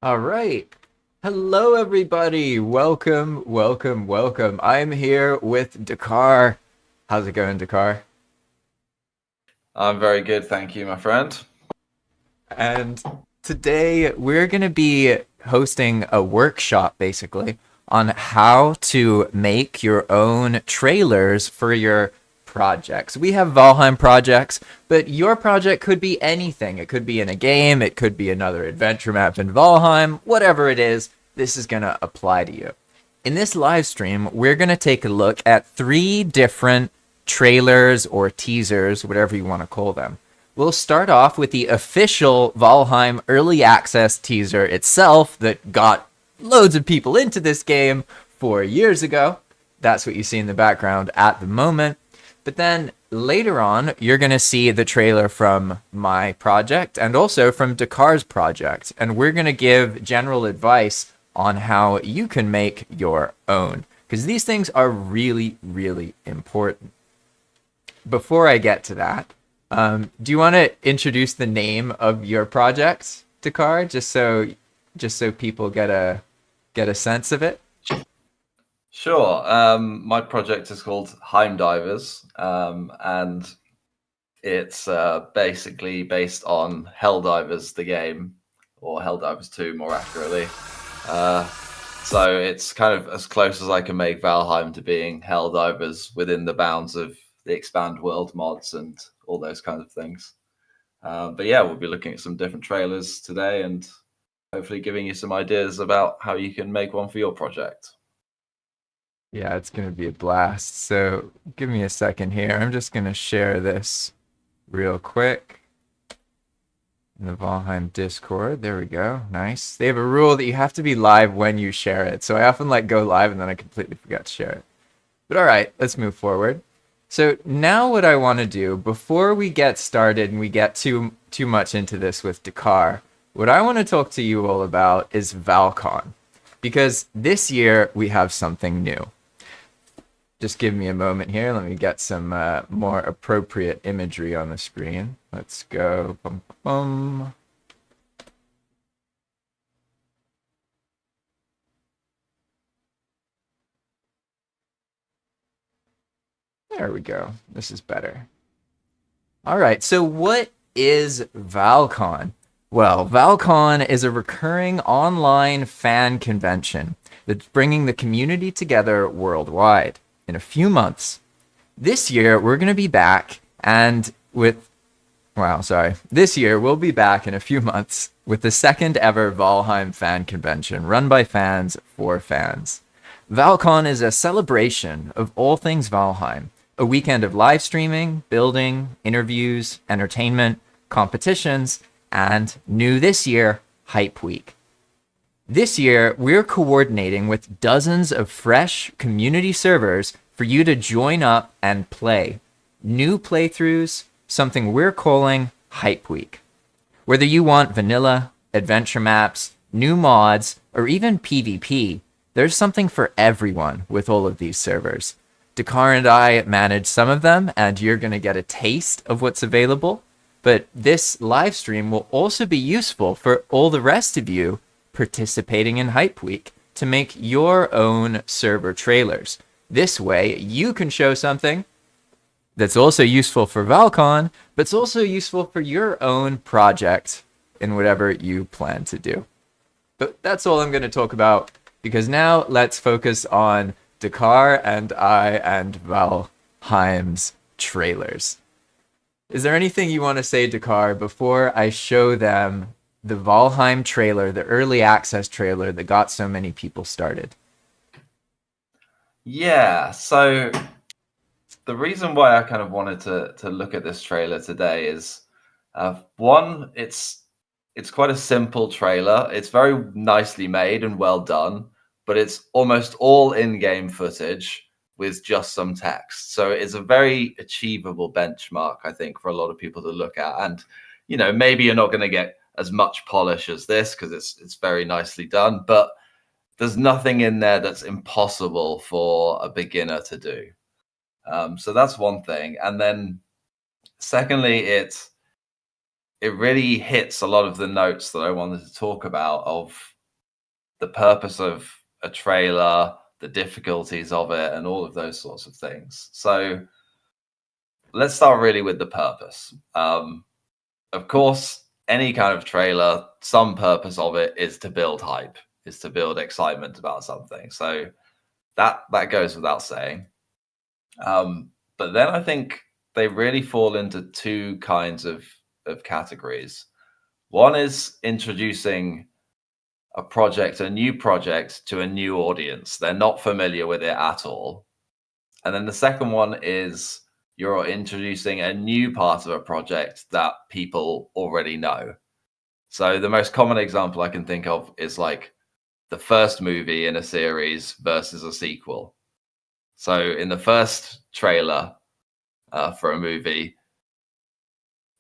All right. Hello, everybody. Welcome, welcome, welcome. I'm here with Dhakhar. How's it going, Dhakhar? I'm very good, thank you, my friend. And today we're going to be hosting a workshop basically on how to make your own trailers for your projects. We have Valheim projects, but your project could be anything. It could be in a game, it could be another adventure map in Valheim, whatever it is, this is going to apply to you. In this live stream, we're going to take a look at three different trailers or teasers, whatever you want to call them. We'll start off with the official Valheim early access teaser itself that got loads of people into this game 4 years ago. That's what you see in the background at the moment. But then later on, you're going to see the trailer from my project and also from Dhakhar's project. And we're going to give general advice on how you can make your own. Because these things are really, really important. Before I get to that, do you want to introduce the name of your project, Dhakhar, just so people get a sense of it? Sure. My project is called Heim Divers, and it's basically based on Helldivers, the game, or Helldivers 2, more accurately. Uh, so it's kind of as close as I can make Valheim to being Helldivers within the bounds of the Expand World mods and all those kinds of things. But yeah, we'll be looking at some different trailers today and hopefully giving you some ideas about how you can make one for your project. Yeah, it's going to be a blast. So give me a second here. I'm just going to share this real quick in the Valheim Discord. There we go. Nice. They have a rule that you have to be live when you share it. So I often like go live and then I completely forget to share it. But all right, let's move forward. So now what I want to do before we get started and we get too much into this with Dhakhar, what I want to talk to you all about is Valcon. Because this year we have something new. Just give me a moment here. Let me get some more appropriate imagery on the screen. Let's go. Bum, bum. There we go. This is better. All right. So what is Valcon? Well, Valcon is a recurring online fan convention that's bringing the community together worldwide in a few months. This year, we're going to be back and with, wow, sorry. This year, we'll be back in a few months with the second ever Valheim fan convention run by fans for fans. ValCon is a celebration of all things Valheim, a weekend of live streaming, building, interviews, entertainment, competitions, and new this year, Hype Week. This year, we're coordinating with dozens of fresh community servers for you to join up and play. New playthroughs, something we're calling Hype Week. Whether you want vanilla, adventure maps, new mods, or even PvP, there's something for everyone with all of these servers. Dhakhar and I manage some of them, and you're going to get a taste of what's available. But this live stream will also be useful for all the rest of you participating in Hype Week to make your own server trailers. This way, you can show something that's also useful for Valcon, but it's also useful for your own project in whatever you plan to do. But that's all I'm going to talk about because now let's focus on Dhakhar and I and Valheim's trailers. Is there anything you want to say, Dhakhar, before I show them the Valheim trailer, the early access trailer that got so many people started? Yeah, so the reason why I kind of wanted to look at this trailer today is one, it's quite a simple trailer. It's very nicely made and well done, but it's almost all in-game footage with just some text. So it's a very achievable benchmark, I think, for a lot of people to look at. And maybe you're not going to get as much polish as this because it's very nicely done, but there's nothing in there that's impossible for a beginner to do. So that's one thing. And then secondly, it's it really hits a lot of the notes that I wanted to talk about of the purpose of a trailer, the difficulties of it, and all of those sorts of things. So let's start really with the purpose. Of course, any kind of trailer, some purpose of it is to build hype, is to build excitement about something. So that goes without saying. But then I think they really fall into two kinds of categories. One is introducing a new project to a new audience. They're not familiar with it at all. And then the second one is you're introducing a new part of a project that people already know. So the most common example I can think of is like the first movie in a series versus a sequel. So in the first trailer for a movie,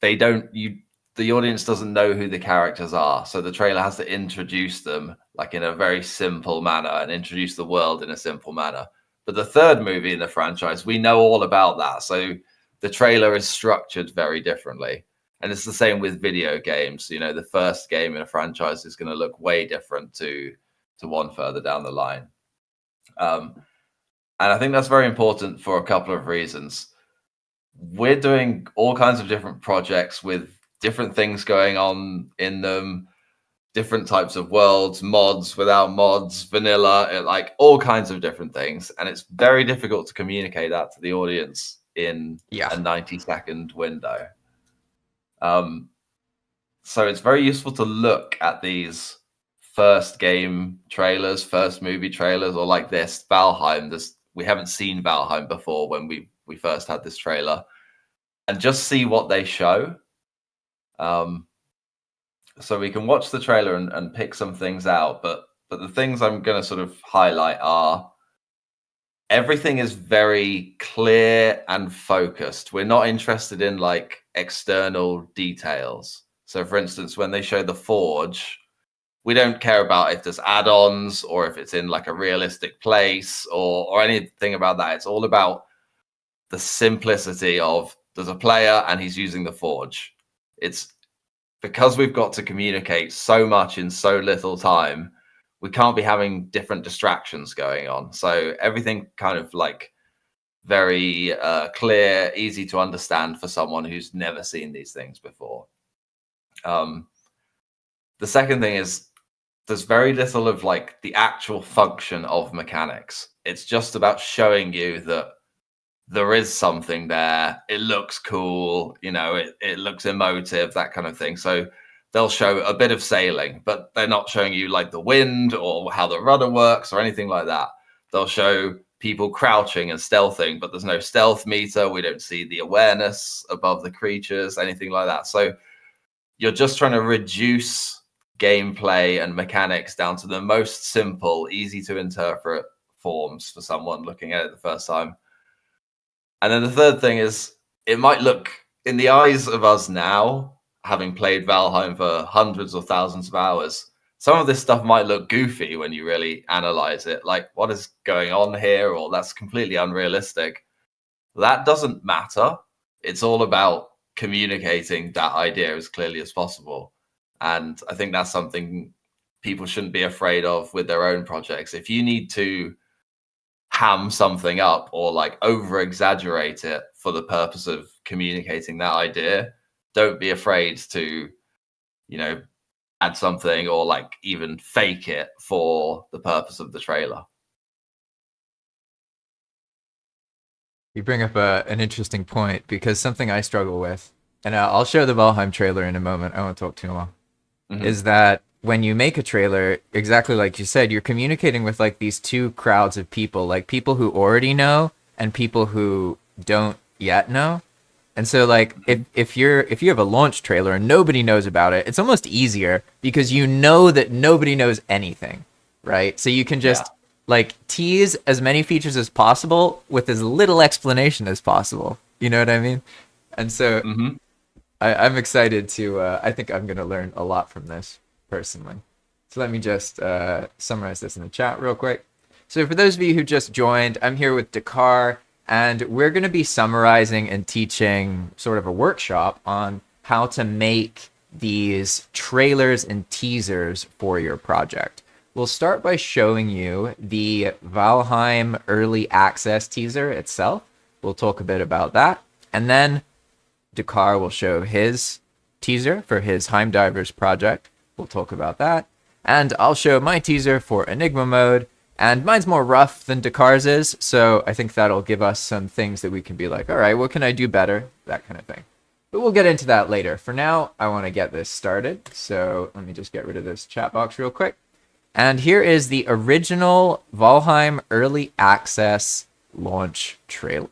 the audience doesn't know who the characters are. So the trailer has to introduce them like in a very simple manner and introduce the world in a simple manner. But the third movie in the franchise, we know all about that. So the trailer is structured very differently. And it's the same with video games. The first game in a franchise is going to look way different to one further down the line. And I think that's very important for a couple of reasons. We're doing all kinds of different projects with different things going on in them, different types of worlds, mods, without mods, vanilla, like all kinds of different things. And it's very difficult to communicate that to the audience in a 90-second window. So it's very useful to look at these first game trailers, first movie trailers, or like this, Valheim. We haven't seen Valheim before when we first had this trailer, and just see what they show. So we can watch the trailer and pick some things out, but the things I'm going to sort of highlight are everything is very clear and focused. We're not interested in like external details. So for instance, when they show the forge, we don't care about if there's add-ons or if it's in like a realistic place or anything about that. It's all about the simplicity of there's a player and he's using the forge. It's because we've got to communicate so much in so little time, we can't be having different distractions going on. So everything kind of like very clear, easy to understand for someone who's never seen these things before. The second thing is there's very little of like the actual function of mechanics. It's just about showing you that there is something there. It looks cool, it looks emotive, that kind of thing. So they'll show a bit of sailing, but they're not showing you like the wind or how the rudder works or anything like that. They'll show people crouching and stealthing, but there's no stealth meter. We don't see the awareness above the creatures, anything like that. So you're just trying to reduce gameplay and mechanics down to the most simple, easy to interpret forms for someone looking at it the first time. And then the third thing is it might look, in the eyes of us now, having played Valheim for hundreds or thousands of hours, some of this stuff might look goofy when you really analyze it. Like, what is going on here? Or that's completely unrealistic. That doesn't matter. It's all about communicating that idea as clearly as possible. And I think that's something people shouldn't be afraid of with their own projects. If you need to ham something up or like over exaggerate it for the purpose of communicating that idea, don't be afraid to, add something or like even fake it for the purpose of the trailer. You bring up an interesting point, because something I struggle with, and I'll show the Valheim trailer in a moment, I won't talk too long, is that when you make a trailer, exactly like you said, you're communicating with like these two crowds of people, like people who already know and people who don't yet know. And so like if you have a launch trailer and nobody knows about it, it's almost easier because you know that nobody knows anything, right? So you can just like tease as many features as possible with as little explanation as possible. You know what I mean? And so I'm excited to, I think I'm going to learn a lot from this personally. So let me just summarize this in the chat real quick. So for those of you who just joined, I'm here with Dhakhar, and we're going to be summarizing and teaching sort of a workshop on how to make these trailers and teasers for your project. We'll start by showing you the Valheim early access teaser itself. We'll talk a bit about that. And then Dhakhar will show his teaser for his Heimdivers project. We'll talk about that. And I'll show my teaser for Enigma mode. And mine's more rough than Dhakhar's is, so I think that'll give us some things that we can be like, all right, what can I do better? That kind of thing. But we'll get into that later. For now, I want to get this started. So let me just get rid of this chat box real quick. And here is the original Valheim early access launch trailer.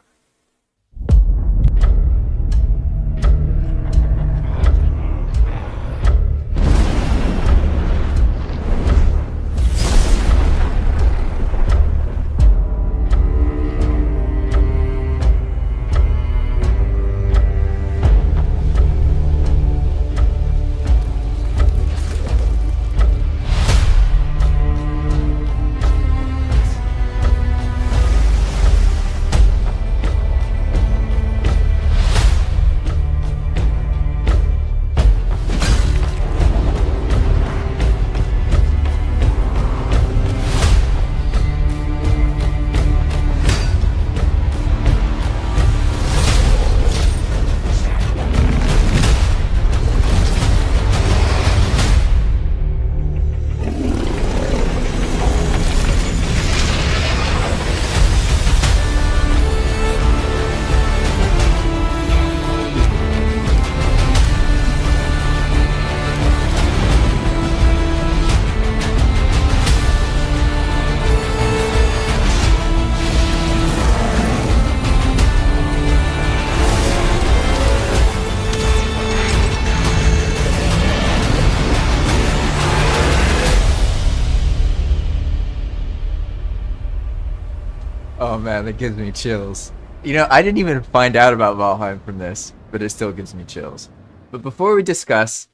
Oh man, that gives me chills. You know, I didn't even find out about Valheim from this, but it still gives me chills. But before we discuss,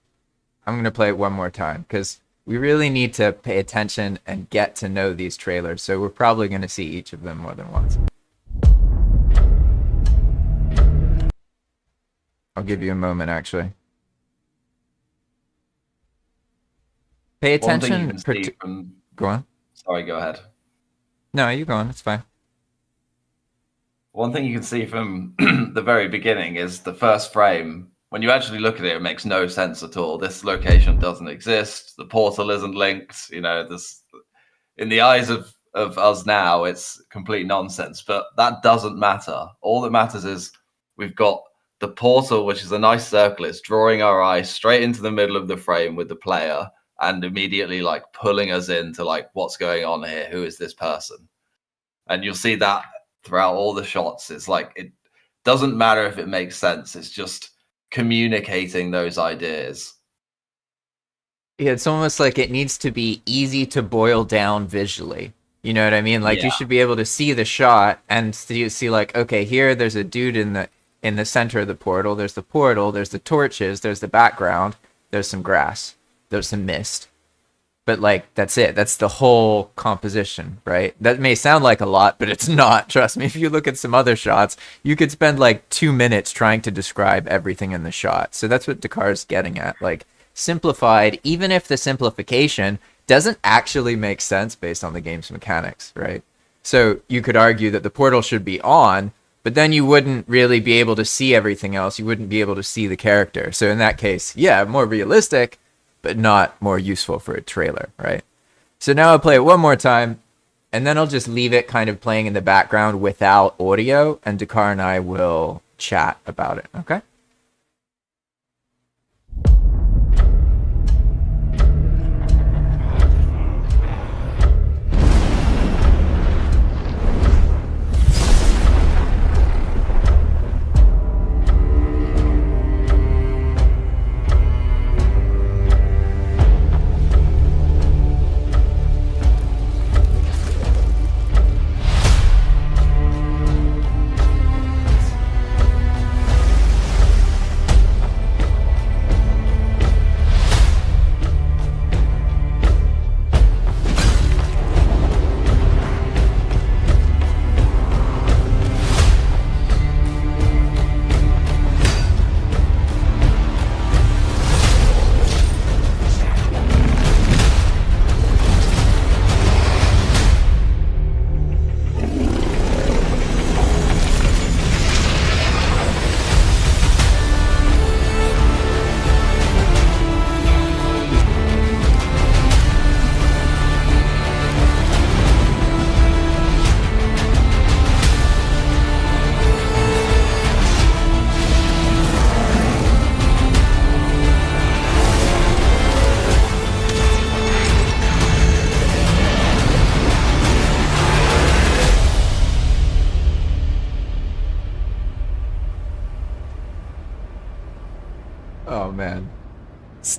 I'm going to play it one more time, because we really need to pay attention and get to know these trailers, so we're probably going to see each of them more than once. I'll give you a moment, actually. Pay attention. Go on. Sorry, go ahead. No, you go on. It's fine. One thing you can see from the very beginning is the first frame. When you actually look at it, it makes no sense at all. This location doesn't exist. The portal isn't linked. You know, this in the eyes of us now, it's complete nonsense. But that doesn't matter. All that matters is we've got the portal, which is a nice circle. It's drawing our eye straight into the middle of the frame with the player and immediately like pulling us into like what's going on here. Who is this person? And you'll see that throughout all the shots. It's like it doesn't matter if it makes sense. It's just communicating those ideas. Yeah, it's almost like it needs to be easy to boil down visually. You know what I mean? Like you should be able to see the shot and see like, okay, here there's a dude in the center of the portal. There's the torches, there's the background, there's some grass, there's some mist. But like that's it. That's the whole composition, right? That may sound like a lot, but it's not. Trust me. If you look at some other shots, you could spend like 2 minutes trying to describe everything in the shot. So that's what Dhakhar's getting at. Like simplified, even if the simplification doesn't actually make sense based on the game's mechanics, right? So you could argue that the portal should be on, but then you wouldn't really be able to see everything else. You wouldn't be able to see the character. So in that case, yeah, more realistic, but not more useful for a trailer, right? So now I'll play it one more time, and then I'll just leave it kind of playing in the background without audio, and Dhakhar and I will chat about it, okay?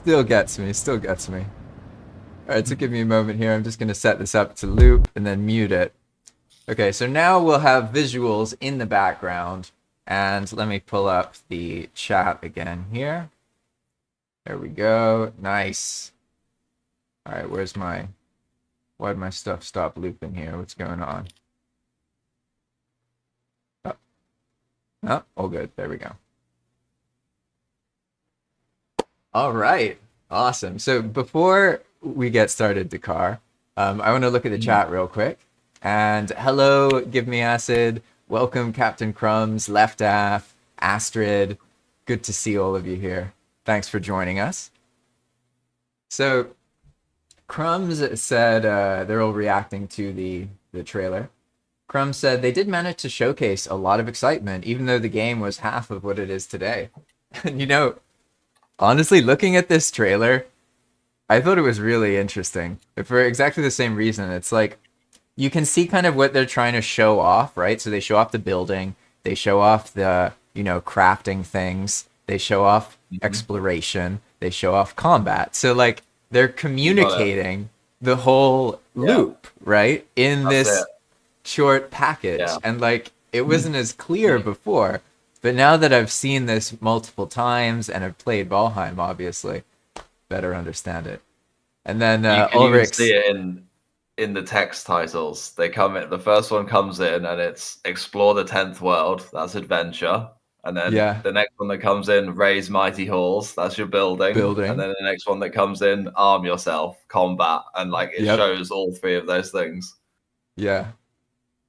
Still gets me. Still gets me. All right, so give me a moment here. I'm just going to set this up to loop and then mute it. Okay, so now we'll have visuals in the background. And let me pull up the chat again here. There we go. Nice. All right, why'd my stuff stop looping here? What's going on? Oh, all good. There we go. All right. Awesome. So before we get started, Dhakhar, I want to look at the chat real quick. And hello, Give Me Acid. Welcome, Captain Crumbs, Left Af, Astrid. Good to see all of you here. Thanks for joining us. So Crumbs said they're all reacting to the trailer. Crumbs said they did manage to showcase a lot of excitement, even though the game was half of what it is today. And you know, honestly, looking at this trailer, I thought it was really interesting for exactly the same reason. It's like you can see kind of what they're trying to show off, right? So they show off the building, they show off the, you know, crafting things, they show off exploration, they show off combat. So like they're communicating the whole loop, right? In this short package. Yeah. And like it wasn't as clear before. But now that I've seen this multiple times and I've played Valheim, obviously, better understand it. And then you can even Ulrich's... see it in the text titles. They come in. The first one comes in and it's Explore the 10th World. That's adventure. And then the next one that comes in, Raise Mighty Halls. That's your building. And then the next one that comes in, Arm Yourself, combat. And like it shows all three of those things. Yeah.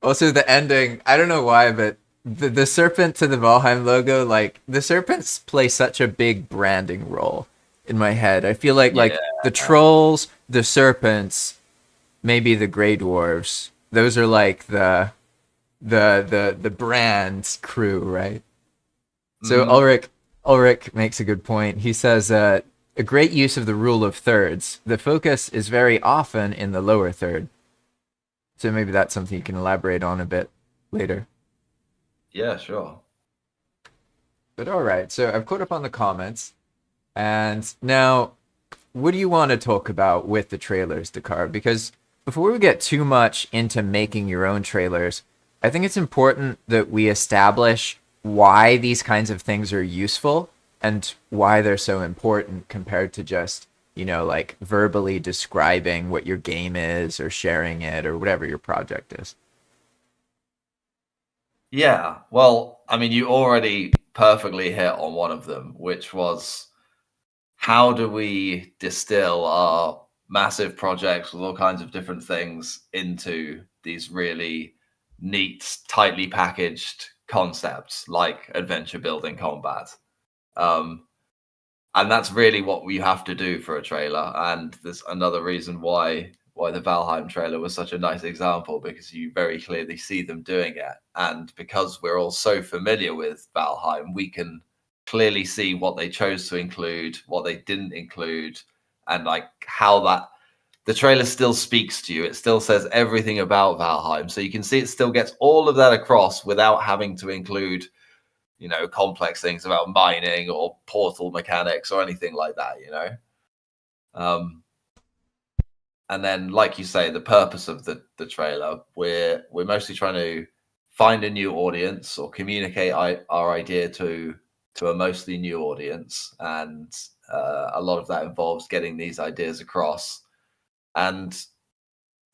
Also the ending, I don't know why, but the serpent to the Valheim logo, like the serpents play such a big branding role in my head. I feel like the trolls, the serpents, maybe the Grey Dwarves, those are like the brand crew, right? So Ulrich makes a good point. He says a great use of the rule of thirds. The focus is very often in the lower third. So maybe that's something you can elaborate on a bit later. Yeah, sure. But all right, so I've caught up on the comments. And now, what do you want to talk about with the trailers, Dhakhar? Because before we get too much into making your own trailers, I think it's important that we establish why these kinds of things are useful and why they're so important compared to just, you know, like verbally describing what your game is or sharing it or whatever your project is. Yeah, well, I mean, you already perfectly hit on one of them, which was how do we distill our massive projects with all kinds of different things into these really neat, tightly packaged concepts like adventure building combat. And that's really what we have to do for a trailer. And there's another reason why the Valheim trailer was such a nice example, because you very clearly see them doing it. And because we're all so familiar with Valheim, we can clearly see what they chose to include, what they didn't include, and like how that the trailer still speaks to you. It still says everything about Valheim. So you can see it still gets all of that across without having to include, you know, complex things about mining or portal mechanics or anything like that, you know? And then, like you say, the purpose of the trailer, we're mostly trying to find a new audience or communicate our idea to a mostly new audience. And a lot of that involves getting these ideas across. And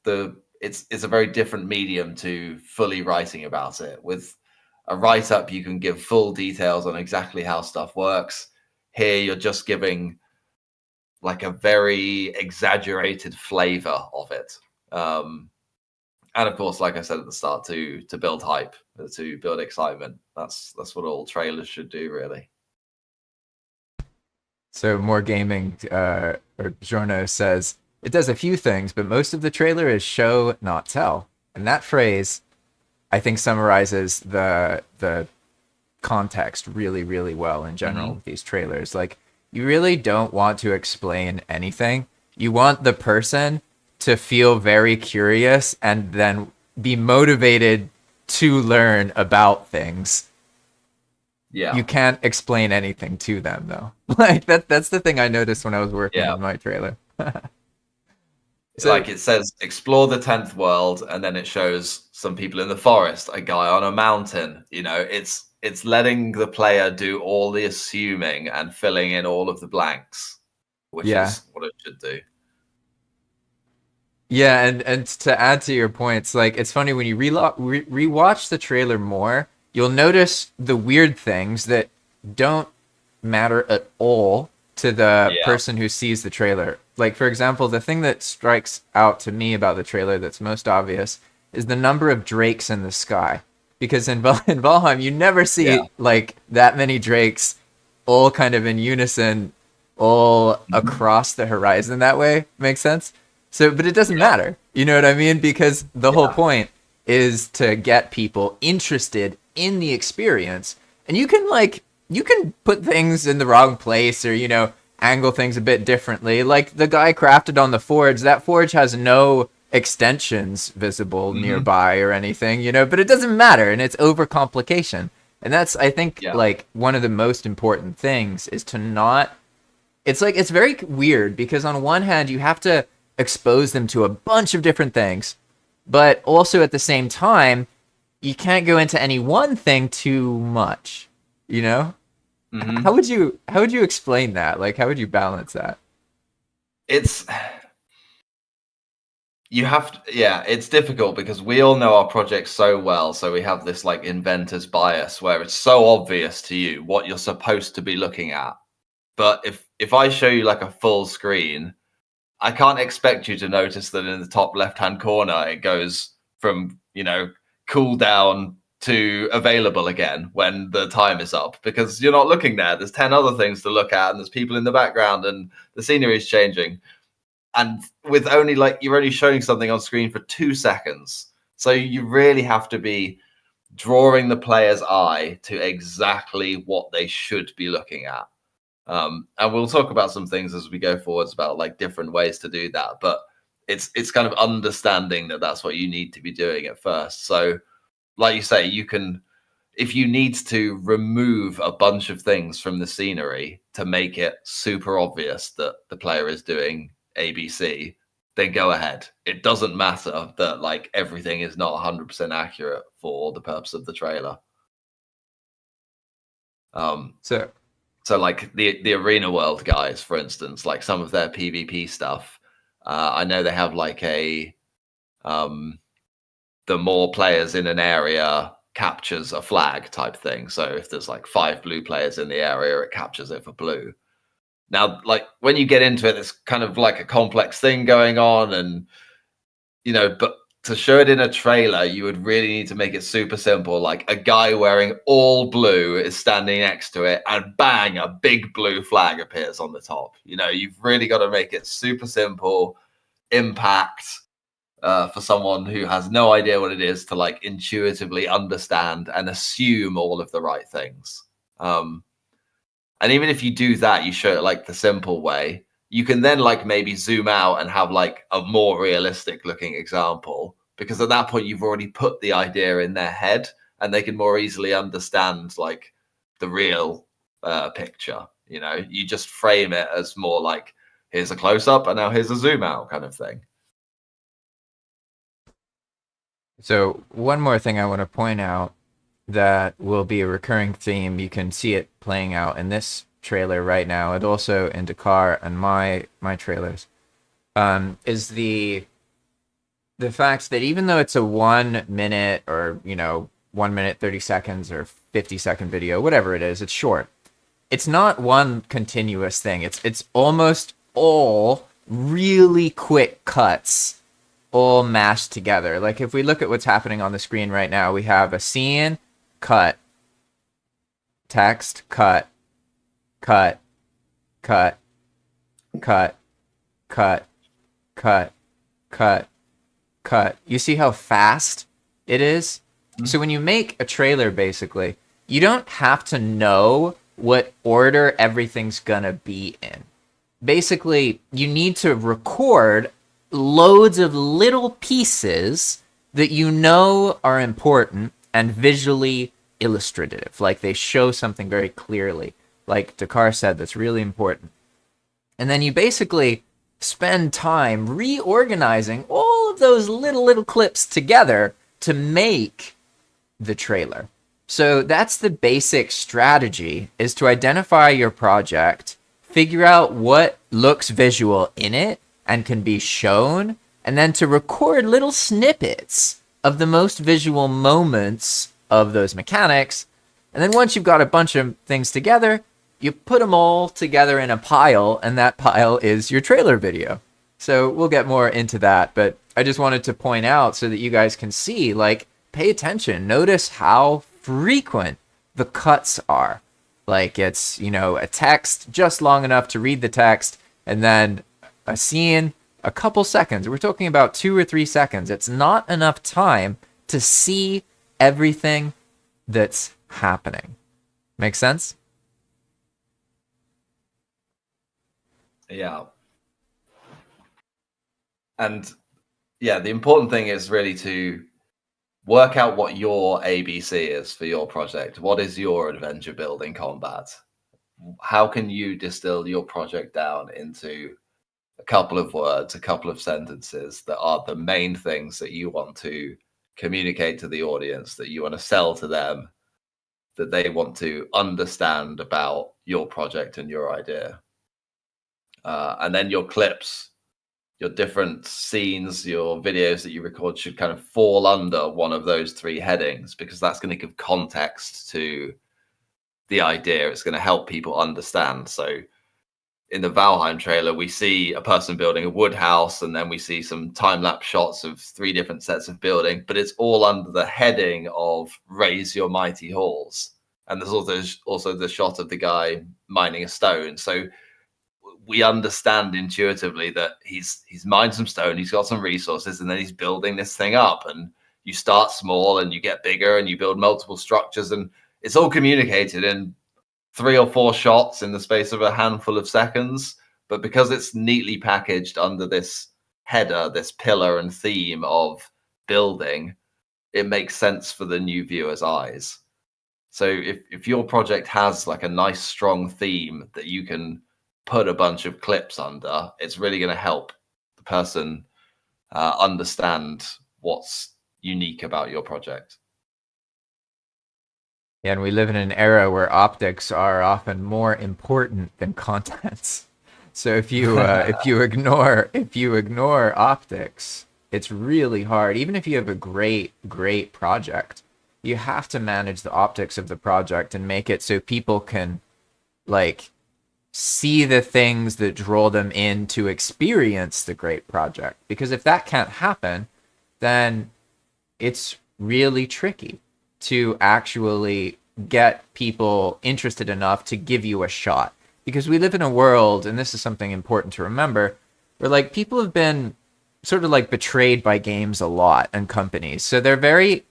it's a very different medium to fully writing about it. With a write-up, you can give full details on exactly how stuff works. Here, you're just giving like a very exaggerated flavor of it. And of course, like I said at the start, to build hype, to build excitement. That's what all trailers should do, really. So More Gaming or Giorno says, it does a few things, but most of the trailer is show, not tell. And that phrase, I think, summarizes the context really, really well in general with these trailers. Like, you really don't want to explain anything. You want the person to feel very curious and then be motivated to learn about things. You Yeah. can't explain anything to them though. Like that's the thing I noticed when I was working Yeah. on my trailer. So Like it says, explore the 10th world, and then it shows some people in the forest, a guy on a mountain. It's letting the player do all the assuming and filling in all of the blanks, which yeah. is what it should do. Yeah, and to add to your points, like it's funny when you rewatch the trailer more, you'll notice the weird things that don't matter at all to the Yeah. person who sees the trailer. Like for example, the thing that strikes out to me about the trailer that's most obvious is the number of drakes in the sky. Because in Valheim, you never Yeah. see like that many drakes all kind of in unison all Mhm. across the horizon that way. Makes sense? So, but it doesn't Yeah. matter. You know what I mean? Because the whole Yeah. point is to get people interested in the experience. And you can put things in the wrong place or, angle things a bit differently. Like the guy crafted on the forge, that forge has no extensions visible Hmm. nearby or anything, but it doesn't matter and it's overcomplication. And that's, I think, Yeah. like one of the most important things is to not it's like it's very weird because on one hand you have to expose them to a bunch of different things, but also at the same time you can't go into any one thing too much. You know? Hmm. How would you explain that? Like how would you balance that? It's you have to, yeah, it's difficult because we all know our projects so well, so we have this like inventor's bias where it's so obvious to you what you're supposed to be looking at. But if I show you like a full screen, I can't expect you to notice that in the top left hand corner it goes from, cooldown to available again when the time is up, because you're not looking there. There's 10 other things to look at, and there's people in the background, and the scenery is changing. And with only like you're only showing something on screen for 2 seconds. So you really have to be drawing the player's eye to exactly what they should be looking at. And we'll talk about some things as we go forwards about like different ways to do that. But it's kind of understanding that that's what you need to be doing at first. So, like you say, you can, if you need to remove a bunch of things from the scenery to make it super obvious that the player is doing ABC, then go ahead. It doesn't matter that like everything is not 100% accurate for the purpose of the trailer. Um, So so like the arena world guys, for instance, like some of their PvP stuff, I know they have like a um, the more players in an area captures a flag type thing. So if there's like 5 blue players in the area, it captures it for blue. Now, like when you get into it, it's kind of like a complex thing going on, and but to show it in a trailer, you would really need to make it super simple. Like a guy wearing all blue is standing next to it, and bang, a big blue flag appears on the top. You've really got to make it super simple, impact, for someone who has no idea what it is to like intuitively understand and assume all of the right things. And even if you do that, you show it like the simple way. You can then like maybe zoom out and have like a more realistic looking example, because at that point you've already put the idea in their head and they can more easily understand like the real picture. You just frame it as more like here's a close up and now here's a zoom out kind of thing. so one more thing I want to point out that will be a recurring theme. You can see it playing out in this trailer right now, and also in Dhakhar and my trailers. Is the fact that even though it's a 1 minute or 1 minute 30 seconds or 50-second video, whatever it is, it's short. It's not one continuous thing. It's almost all really quick cuts all mashed together. Like if we look at what's happening on the screen right now, we have a scene, cut, text, cut, cut, cut, cut, cut, cut, cut, cut. You see how fast it is? So when you make a trailer, basically, you don't have to know what order everything's gonna be in. Basically, you need to record loads of little pieces that you know are important and visually illustrative, like they show something very clearly. Like Dhakhar said, that's really important. And then you basically spend time reorganizing all of those little clips together to make the trailer. So that's the basic strategy, is to identify your project, figure out what looks visual in it and can be shown, and then to record little snippets of the most visual moments of those mechanics. And then once you've got a bunch of things together, you put them all together in a pile, and that pile is your trailer video. So we'll get more into that, but I just wanted to point out so that you guys can see, like, pay attention. Notice how frequent the cuts are. Like, it's, you know, a text just long enough to read the text, and then a scene, a couple seconds. We're talking about 2 or 3 seconds. It's not enough time to see everything that's happening. Make sense? Yeah. And yeah, the important thing is really to work out what your ABC is for your project. What is your adventure building combat? How can you distill your project down into a couple of words, a couple of sentences that are the main things that you want to communicate to the audience, that you want to sell to them, that they want to understand about your project and your idea? And then your clips, your different scenes, your videos that you record should kind of fall under one of those 3 headings, because that's going to give context to the idea. It's going to help people understand. So in the Valheim trailer, we see a person building a wood house, and then we see some time-lapse shots of 3 different sets of building, but it's all under the heading of raise your mighty halls. And there's also the shot of the guy mining a stone. So we understand intuitively that he's mined some stone, he's got some resources, and then he's building this thing up. And you start small and you get bigger and you build multiple structures, and it's all communicated in 3 or 4 shots in the space of a handful of seconds. But because it's neatly packaged under this header, this pillar and theme of building, it makes sense for the new viewer's eyes. So if your project has like a nice strong theme that you can put a bunch of clips under, it's really going to help the person understand what's unique about your project. Yeah, and we live in an era where optics are often more important than contents. So if you ignore optics, it's really hard. Even if you have a great project, you have to manage the optics of the project and make it so people can, like, see the things that draw them in to experience the great project. Because if that can't happen, then it's really tricky to actually get people interested enough to give you a shot. Because we live in a world, and this is something important to remember, where, like, people have been sort of like betrayed by games a lot, and companies. So they're very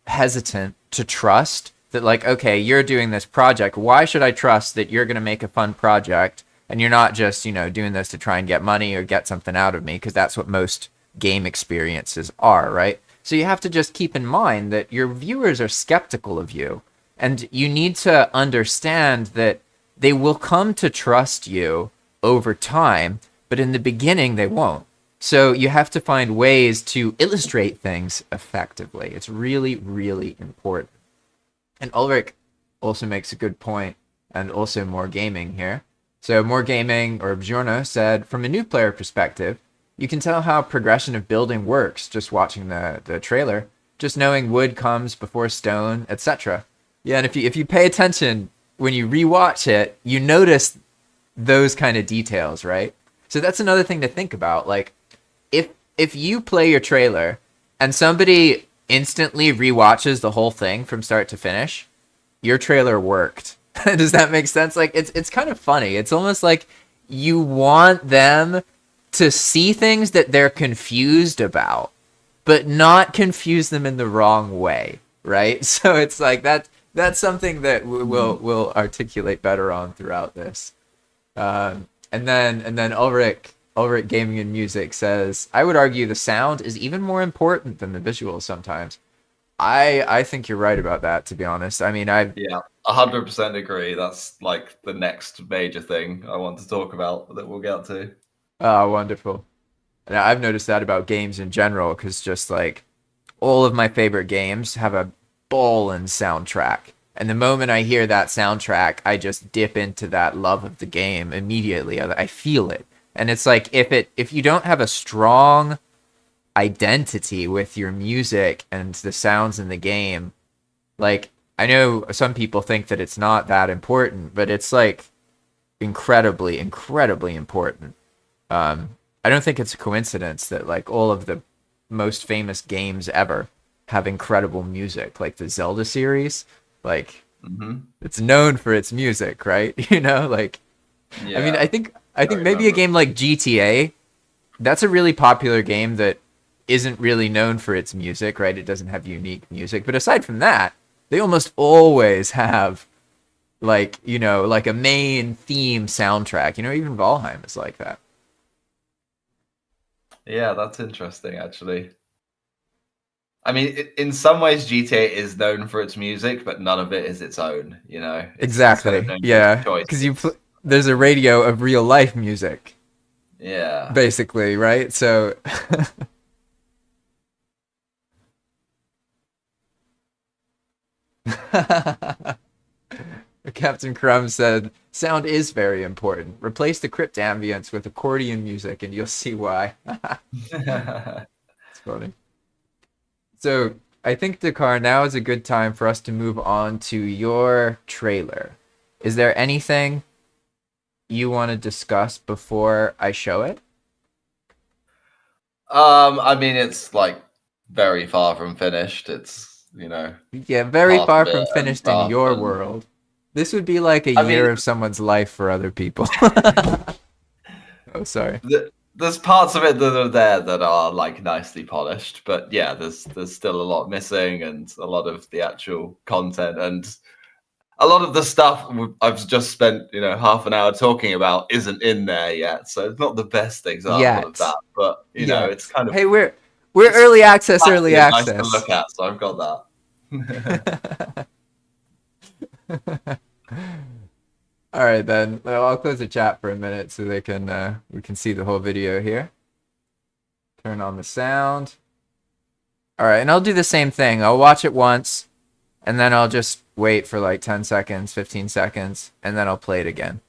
hesitant to trust that, like, okay, you're doing this project. Why should I trust that you're going to make a fun project and you're not just, you know, doing this to try and get money or get something out of me? Because that's what most game experiences are, right? So you have to just keep in mind that your viewers are skeptical of you, and you need to understand that they will come to trust you over time, but in the beginning they won't. So you have to find ways to illustrate things effectively. It's really, really important. And Ulrich also makes a good point, and also More Gaming here. So More Gaming, or Bjorno, said, from a new player perspective, you can tell how progression of building works just watching the trailer, just knowing wood comes before stone, etc. Yeah, and if you pay attention when you rewatch it, you notice those kind of details, right? So that's another thing to think about. Like, if you play your trailer and somebody instantly rewatches the whole thing from start to finish, your trailer worked. Does that make sense? Like, it's kind of funny. It's almost like you want them to see things that they're confused about, but not confuse them in the wrong way, right? So it's like that's something that we'll articulate better on throughout this. And then Ulrich Gaming and Music says, I would argue the sound is even more important than the visuals sometimes. I think you're right about that, to be honest. I mean, I Yeah, 100% agree. That's like the next major thing I want to talk about that we'll get to. oh, wonderful. And I've noticed that about games in general, because just like all of my favorite games have a ballin' soundtrack. And the moment I hear that soundtrack, I just dip into that love of the game immediately. I feel it. And it's like if you don't have a strong identity with your music and the sounds in the game, like I know some people think that it's not that important, but it's like incredibly, incredibly important. I don't think it's a coincidence that like all of the most famous games ever have incredible music, like the Zelda series. Like Hmm. it's known for its music, right? You know, like I mean, Yeah, I think very maybe a memorable. game like GTA, that's a really popular game that isn't really known for its music, right? It doesn't have unique music, but aside from that, they almost always have like, you know, like a main theme soundtrack. You know, even Valheim is like that. Yeah, that's interesting, actually. I mean, in some ways, GTA is known for its music, but none of it is its own. You know, it's kind of Exactly. known for its Yeah, because choices. there's a radio of real life music, Yeah. basically, right? So, Captain Crumb said, "Sound is very important. Replace the crypt ambience with accordion music, and you'll see why." It's funny. So, I think Dakar, now is a good time for us to move on to your trailer. Is there anything you want to discuss before I show it? I mean, it's like very far from finished. It's, Yeah, very part far of it from and finished in rough. your And world. This would be like a I mean, year of someone's life for other people. Oh, sorry. there's parts of it that are there that are like nicely polished, but yeah, there's still a lot missing, and a lot of the actual content and a lot of the stuff I've just spent, half an hour talking about isn't in there yet. So it's not the best example of Yet. that, but it's Yet. kind of Hey, we're it's early access, early classy and nice to access. look at. So I've got that. All right then. Well, I'll close the chat for a minute so they can we can see the whole video here. Turn on the sound. All right, and I'll do the same thing. I'll watch it once and then I'll just wait for like 10 seconds, 15 seconds, and then I'll play it again.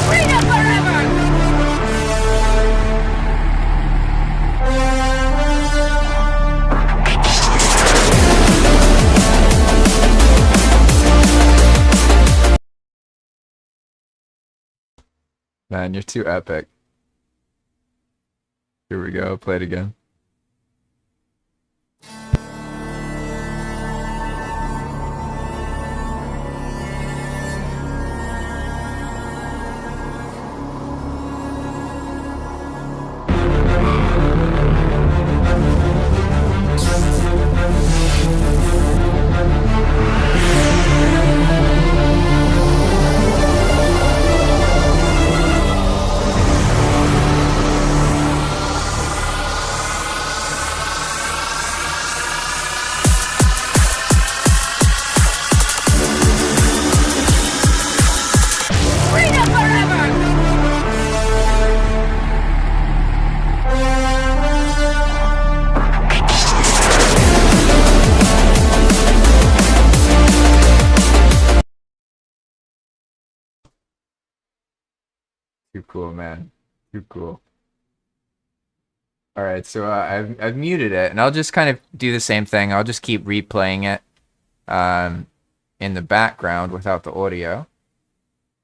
Freedom forever! Man, you're too epic. Here we go. Play it again. Freedom forever! Too cool, man. Too cool. All right, so I've muted it, and I'll just kind of do the same thing. I'll just keep replaying it, in the background without the audio.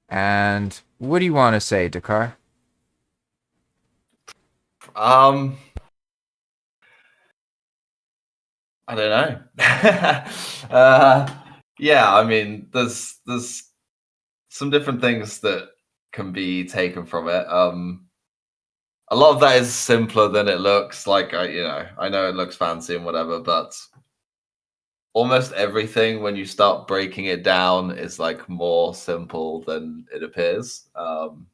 And what do you want to say, Dhakhar? I don't know. Yeah, I mean, there's some different things that can be taken from it. A lot of that is simpler than it looks. Like I know it looks fancy and whatever, but almost everything when you start breaking it down is like more simple than it appears. And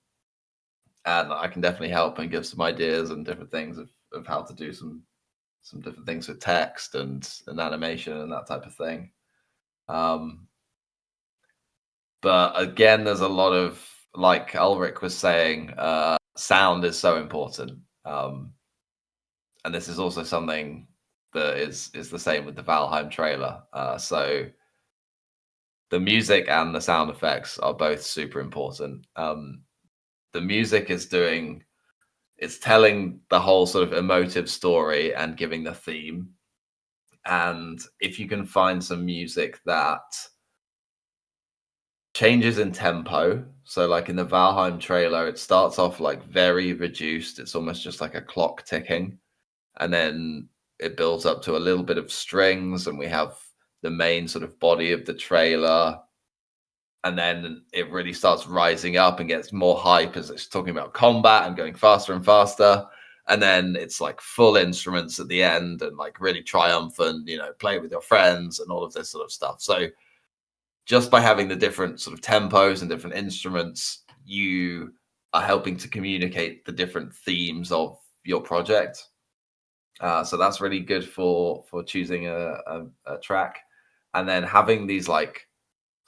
I can definitely help and give some ideas and different things of how to do some different things with text and animation and that type of thing. But again, there's a lot of, like Ulrich was saying, sound is so important. And this is also something that is the same with the Valheim trailer. So the music and the sound effects are both super important. The music is it's telling the whole sort of emotive story and giving the theme. And if you can find some music that changes in tempo, so like in the Valheim trailer, it starts off like very reduced. It's almost just like a clock ticking. And then it builds up to a little bit of strings, and we have the main sort of body of the trailer. And then it really starts rising up and gets more hype as it's talking about combat and going faster and faster. And then it's like full instruments at the end and like really triumphant, play with your friends and all of this sort of stuff. So just by having the different sort of tempos and different instruments, you are helping to communicate the different themes of your project. So that's really good for choosing a track. And then having these like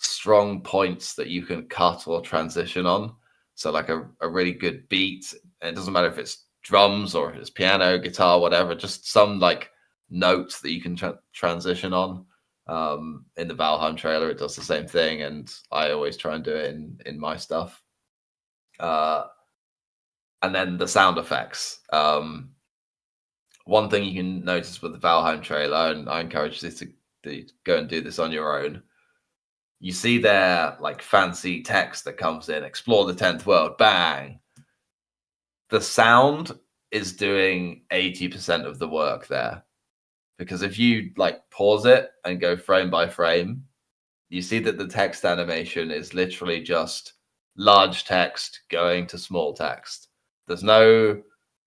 strong points that you can cut or transition on. So like a really good beat. And it doesn't matter if it's drums or if it's piano, guitar, whatever, just some like notes that you can transition on. In the Valheim trailer, it does the same thing, and I always try and do it in my stuff. And then the sound effects. One thing you can notice with the Valheim trailer, and I encourage you to go and do this on your own. You see their like fancy text that comes in, explore the 10th world, bang. The sound is doing 80% of the work there. Because if you like pause it and go frame by frame, you see that the text animation is literally just large text going to small text. There's no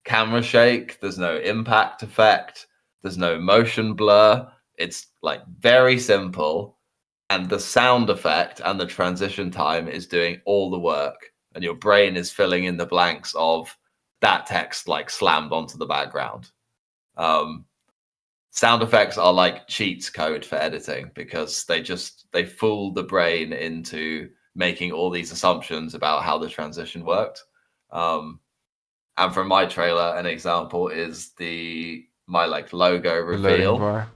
camera shake, there's no impact effect, there's no motion blur. It's like very simple. And the sound effect and the transition time is doing all the work. And your brain is filling in the blanks of that text like slammed onto the background. Sound effects are like cheat code for editing because they fool the brain into making all these assumptions about how the transition worked. And from my trailer, an example is my like logo The loading reveal. bar.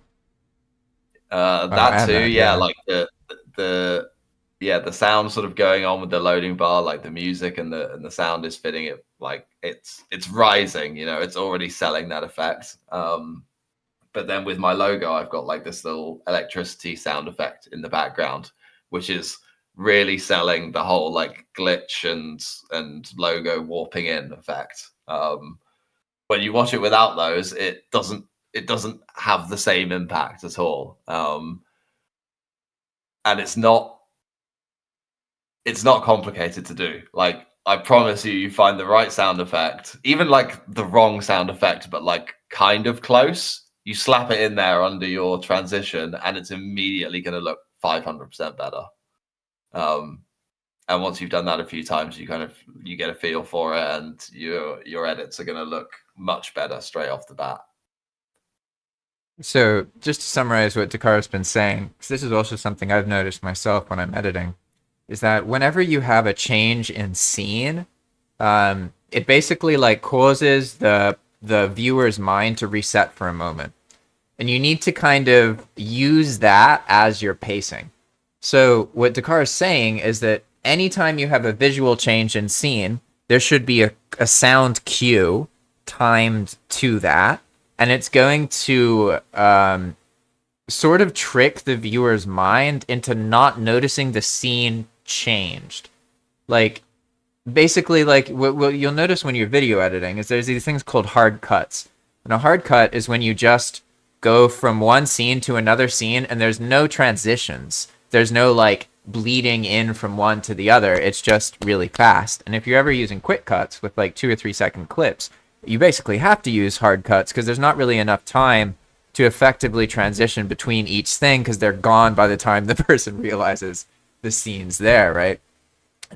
That too, that, yeah, yeah. like the sound sort of going on with the loading bar, like the music and the sound is fitting it, like it's rising, it's already selling that effect. But then with my logo, I've got like this little electricity sound effect in the background, which is really selling the whole like glitch and logo warping in effect. When you watch it without those, it doesn't have the same impact at all. And it's not complicated to do. Like I promise you find the right sound effect, even like the wrong sound effect, but like kind of close. You slap it in there under your transition, and it's immediately going to look 500% better. And once you've done that a few times, you get a feel for it, and your edits are going to look much better straight off the bat. So just to summarize what Dakhar's been saying, because this is also something I've noticed myself when I'm editing, is that whenever you have a change in scene, it basically like causes the viewer's mind to reset for a moment. And you need to kind of use that as your pacing. So what Dhakhar is saying is that anytime you have a visual change in scene, there should be a sound cue timed to that. And it's going to sort of trick the viewer's mind into not noticing the scene changed. like basically like what you'll notice when you're video editing is there's these things called hard cuts. And a hard cut is when you just go from one scene to another scene and there's no transitions. There's no like bleeding in from one to the other. It's just really fast. And if you're ever using quick cuts with like 2 or 3 second clips, you basically have to use hard cuts because there's not really enough time to effectively transition between each thing because they're gone by the time the person realizes the scene's there, right?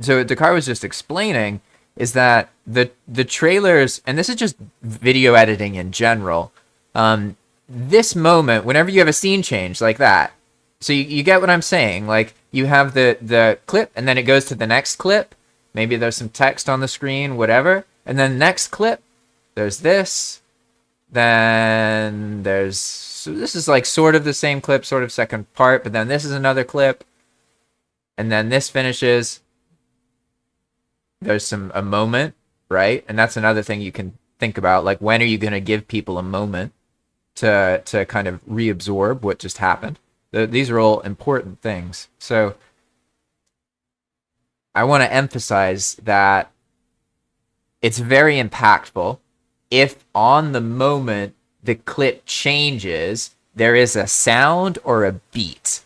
So what Dhakhar was just explaining is that the trailers, and this is just video editing in general, this moment, whenever you have a scene change like that, so you get what I'm saying, like you have the clip and then it goes to the next clip, maybe there's some text on the screen, whatever, and then next clip, there's this, then there's, so this is like sort of the same clip, sort of second part, but then this is another clip, and then this finishes, there's a moment, right? And that's another thing you can think about, like when are you going to give people a moment to kind of reabsorb what just happened? These are all important things. So I want to emphasize that it's very impactful if on the moment the clip changes, there is a sound or a beat,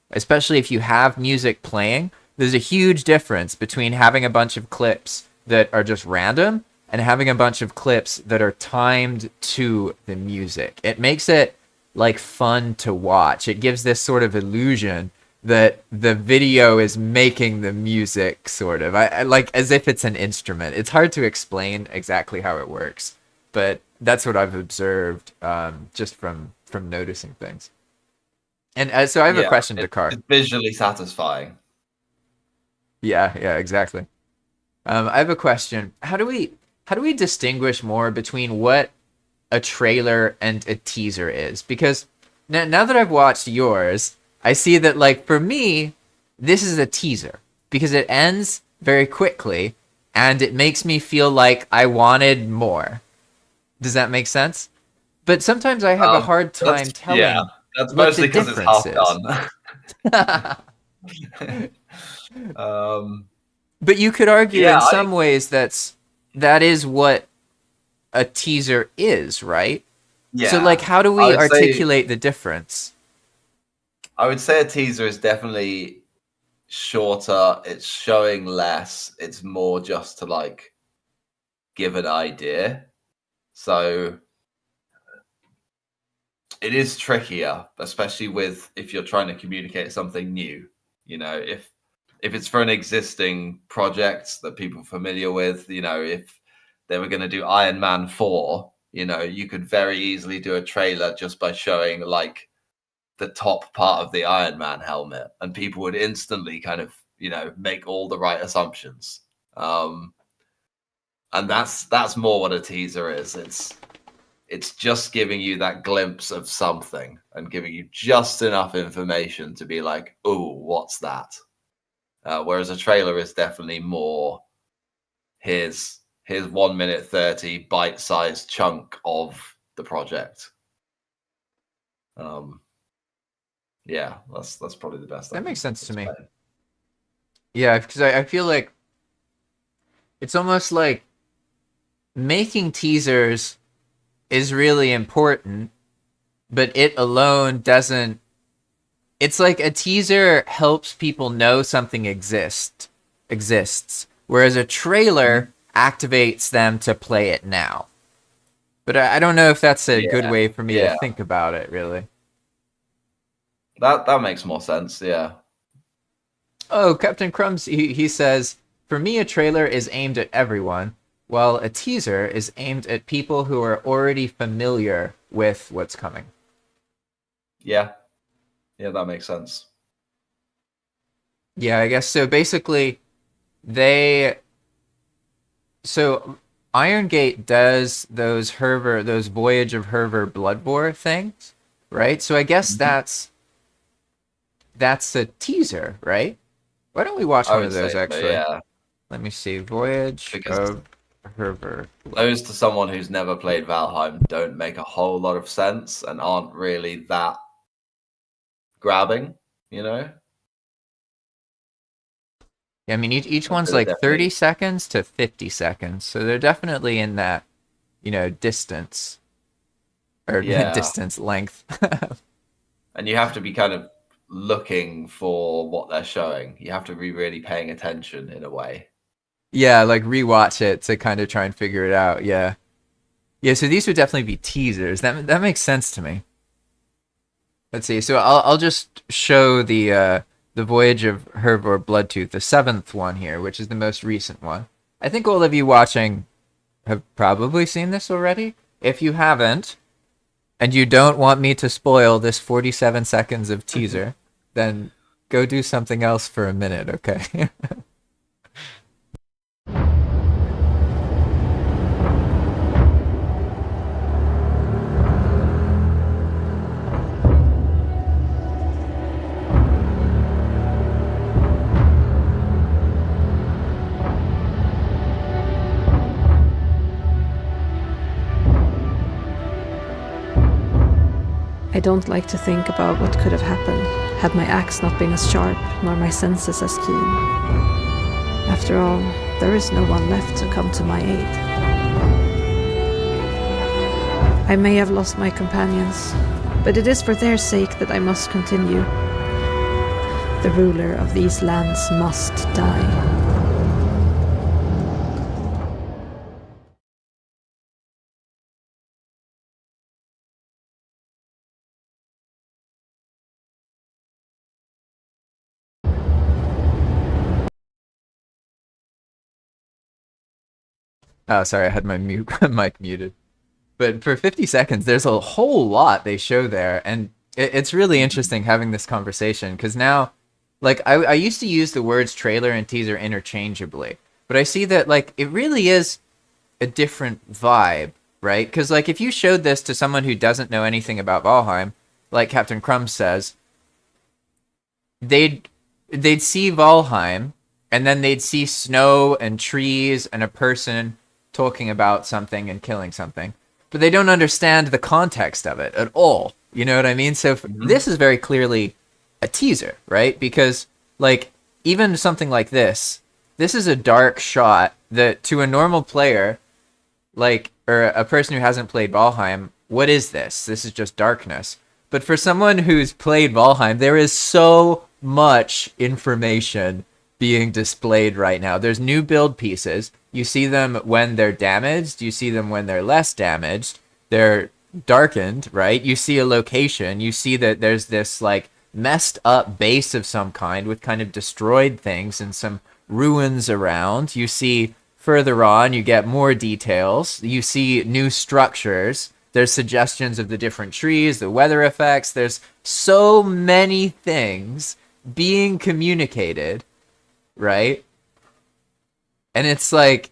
especially if you have music playing. There's a huge difference between having a bunch of clips that are just random and having a bunch of clips that are timed to the music. It makes it like fun to watch. It gives this sort of illusion that the video is making the music, sort of. I like as if it's an instrument. It's hard to explain exactly how it works, but that's what I've observed just from noticing things. And so I have a question, Dhakhar. It's visually satisfying. Yeah, exactly. I have a question. How do we distinguish more between what a trailer and a teaser is? Because now that I've watched yours, I see that like for me, this is a teaser because it ends very quickly and it makes me feel like I wanted more. Does that make sense? But sometimes I have a hard time telling. Yeah, that's what mostly the because it's half difference done. But you could argue Yeah, in some ways that is what a teaser is, right? Yeah. So like how do we I would say- articulate the difference? I would say a teaser is definitely shorter. It's showing less. It's more just to like give an idea. So it is trickier, especially with if you're trying to communicate something new. You know, if it's for an existing project that people are familiar with, you know, if they were going to do Iron Man 4, you know, you could very easily do a trailer just by showing like the top part of the Iron Man helmet, and people would instantly kind of, you know, make all the right assumptions. And that's more what a teaser is. It's just giving you that glimpse of something and giving you just enough information to be like, oh, what's that? Whereas a trailer is definitely more, here's 1 minute 30 bite-sized chunk of the project. Yeah, that's probably the best. That makes sense to me. explain. Yeah, because I feel like it's almost like making teasers is really important, but it alone doesn't. It's like a teaser helps people know something exists, whereas a trailer activates them to play it now. But I don't know if that's a good way for me to think about it, really. That makes more sense, yeah. Oh, Captain Crumbs, he says, for me, a trailer is aimed at everyone, while a teaser is aimed at people who are already familiar with what's coming. Yeah, that makes sense. Yeah, I guess so. Basically, so Iron Gate does those Voyage of Herver Blood War things, right? So I guess that's a teaser, right? Why don't we watch one of those actually? Yeah. Let me see. Voyage of Herver. Those, to someone who's never played Valheim, don't make a whole lot of sense and aren't really that grabbing, you know? Yeah, I mean, each So one's they're like 30 definitely, seconds to 50 seconds. So they're definitely in that, distance or yeah. distance length. And you have to be kind of looking for what they're showing. You have to be really paying attention in a way. Yeah, like rewatch it to kind of try and figure it out. Yeah. Yeah, so these would definitely be teasers. That makes sense to me. Let's see. So I'll just show the Voyage of Herbivore Bloodtooth, the seventh one here, which is the most recent one. I think all of you watching have probably seen this already. If you haven't, and you don't want me to spoil this 47 seconds of teaser, then go do something else for a minute, okay? I don't like to think about what could have happened had my axe not been as sharp nor my senses as keen. After all, there is no one left to come to my aid. I may have lost my companions, but it is for their sake that I must continue. The ruler of these lands must die. Oh, sorry, I had my mic muted. But for 50 seconds, there's a whole lot they show there, and it's really interesting having this conversation because now, like, I used to use the words trailer and teaser interchangeably, but I see that like it really is a different vibe, right? Because like if you showed this to someone who doesn't know anything about Valheim, like Captain Crumb says, they'd they'd see Valheim, and then they'd see snow and trees and a person talking about something and killing something, but they don't understand the context of it at all. You know what I mean? So this is very clearly a teaser, right? Because like even something like this is a dark shot that to a normal player, like, or a person who hasn't played Valheim, what is this? This is just darkness. But for someone who's played Valheim, there is so much information being displayed right now. There's new build pieces. You see them when they're damaged. You see them when they're less damaged. They're darkened, right? You see a location. You see that there's this like messed up base of some kind with kind of destroyed things and some ruins around. You see further on, you get more details. You see new structures. There's suggestions of the different trees, the weather effects. There's so many things being communicated, right? And it's like,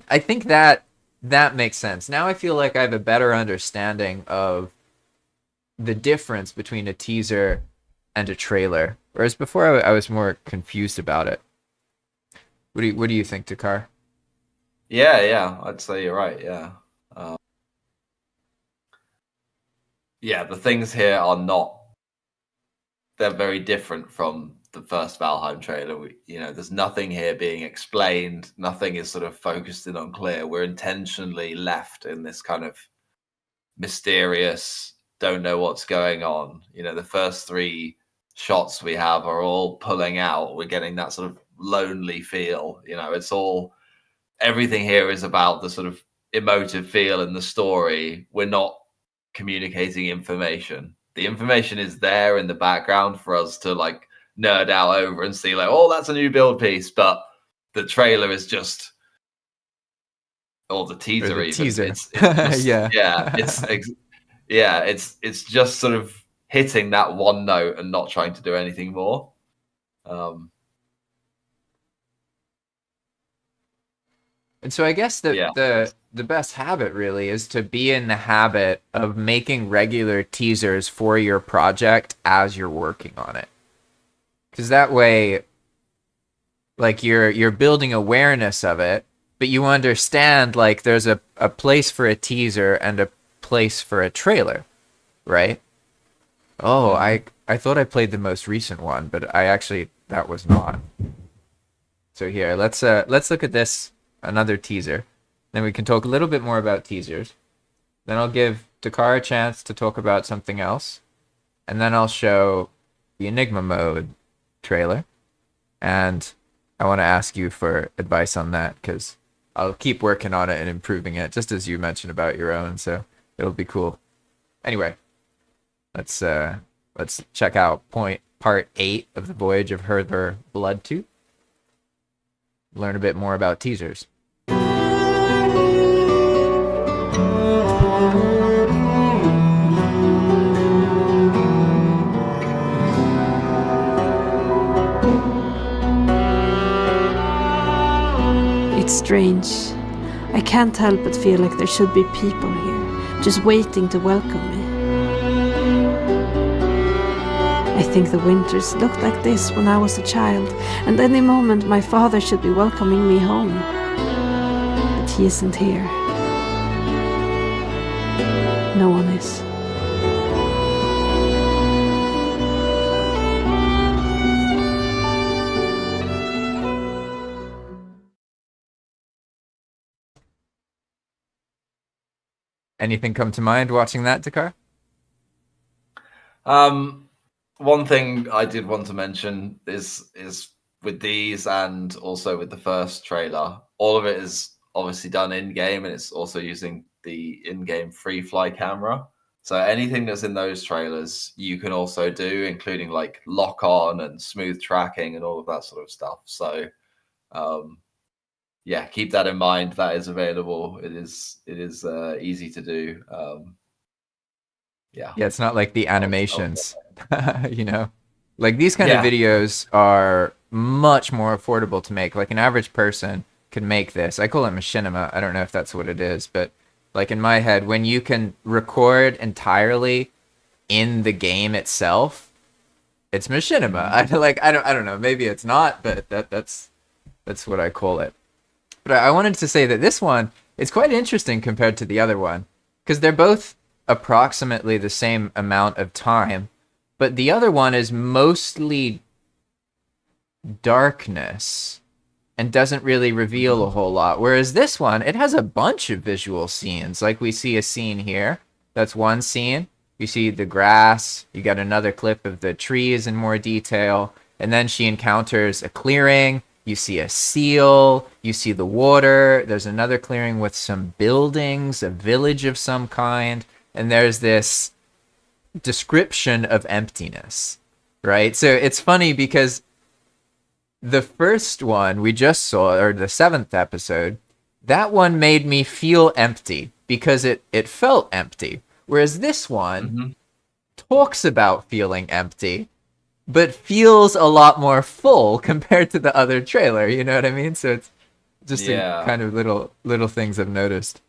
I think that makes sense. Now I feel like I have a better understanding of the difference between a teaser and a trailer, whereas before I was more confused about it. What do you think, Dhakhar? Yeah, I'd say you're right. Yeah. Yeah, the things here are not, they're very different from the first Valheim trailer. There's nothing here being explained. Nothing is sort of focused in on clear. We're intentionally left in this kind of mysterious, don't know what's going on. The first three shots we have are all pulling out. We're getting that sort of lonely feel. It's all, everything here is about the sort of emotive feel in the story. We're not communicating information. The information is there in the background for us to like nerd out over and see like, oh, that's a new build piece. But the trailer is just, or the teaser, Or the even teaser. it's just Yeah. it's just sort of hitting that one note and not trying to do anything more. And so I guess that Yeah. the best habit really is to be in the habit of making regular teasers for your project as you're working on it. Because that way, like you're building awareness of it, but you understand like there's a place for a teaser and a place for a trailer, right? Oh, I thought I played the most recent one, but that was not. So here, let's look at this, another teaser. Then we can talk a little bit more about teasers. Then I'll give Dhakhar a chance to talk about something else. And then I'll show the Enigma mode trailer. And I want to ask you for advice on that because I'll keep working on it and improving it, just as you mentioned about your own. So it'll be cool. Anyway, let's check out part 8 of the Voyage of Herther Bloodtooth. Learn a bit more about teasers. It's strange. I can't help but feel like there should be people here, just waiting to welcome me. I think the winters looked like this when I was a child, and any moment my father should be welcoming me home. But he isn't here. No one is. Anything come to mind watching that, Dhakhar? One thing I did want to mention is with these and also with the first trailer, all of it is obviously done in game, and it's also using the in-game free fly camera. So anything that's in those trailers, you can also do, including like lock on and smooth tracking and all of that sort of stuff. So, yeah, keep that in mind. That is available. It is easy to do. Yeah, it's not like the animations, you know? Like these kind of videos are much more affordable to make. Like an average person can make this. I call it machinima. I don't know if that's what it is, but like in my head, when you can record entirely in the game itself, it's machinima. I don't know. Maybe it's not, but that's what I call it. But I wanted to say that this one is quite interesting compared to the other one because they're both approximately the same amount of time, but the other one is mostly darkness and doesn't really reveal a whole lot, whereas this one, it has a bunch of visual scenes. Like we see a scene here, that's one scene. You see the grass, you got another clip of the trees in more detail, and then she encounters a clearing. You see a seal, you see the water, there's another clearing with some buildings, a village of some kind, and there's this description of emptiness, right? So it's funny because the first one we just saw, or the 7th episode, that one made me feel empty because it felt empty. Whereas this one talks about feeling empty, but feels a lot more full compared to the other trailer. You know what I mean? So it's just a kind of little things I've noticed.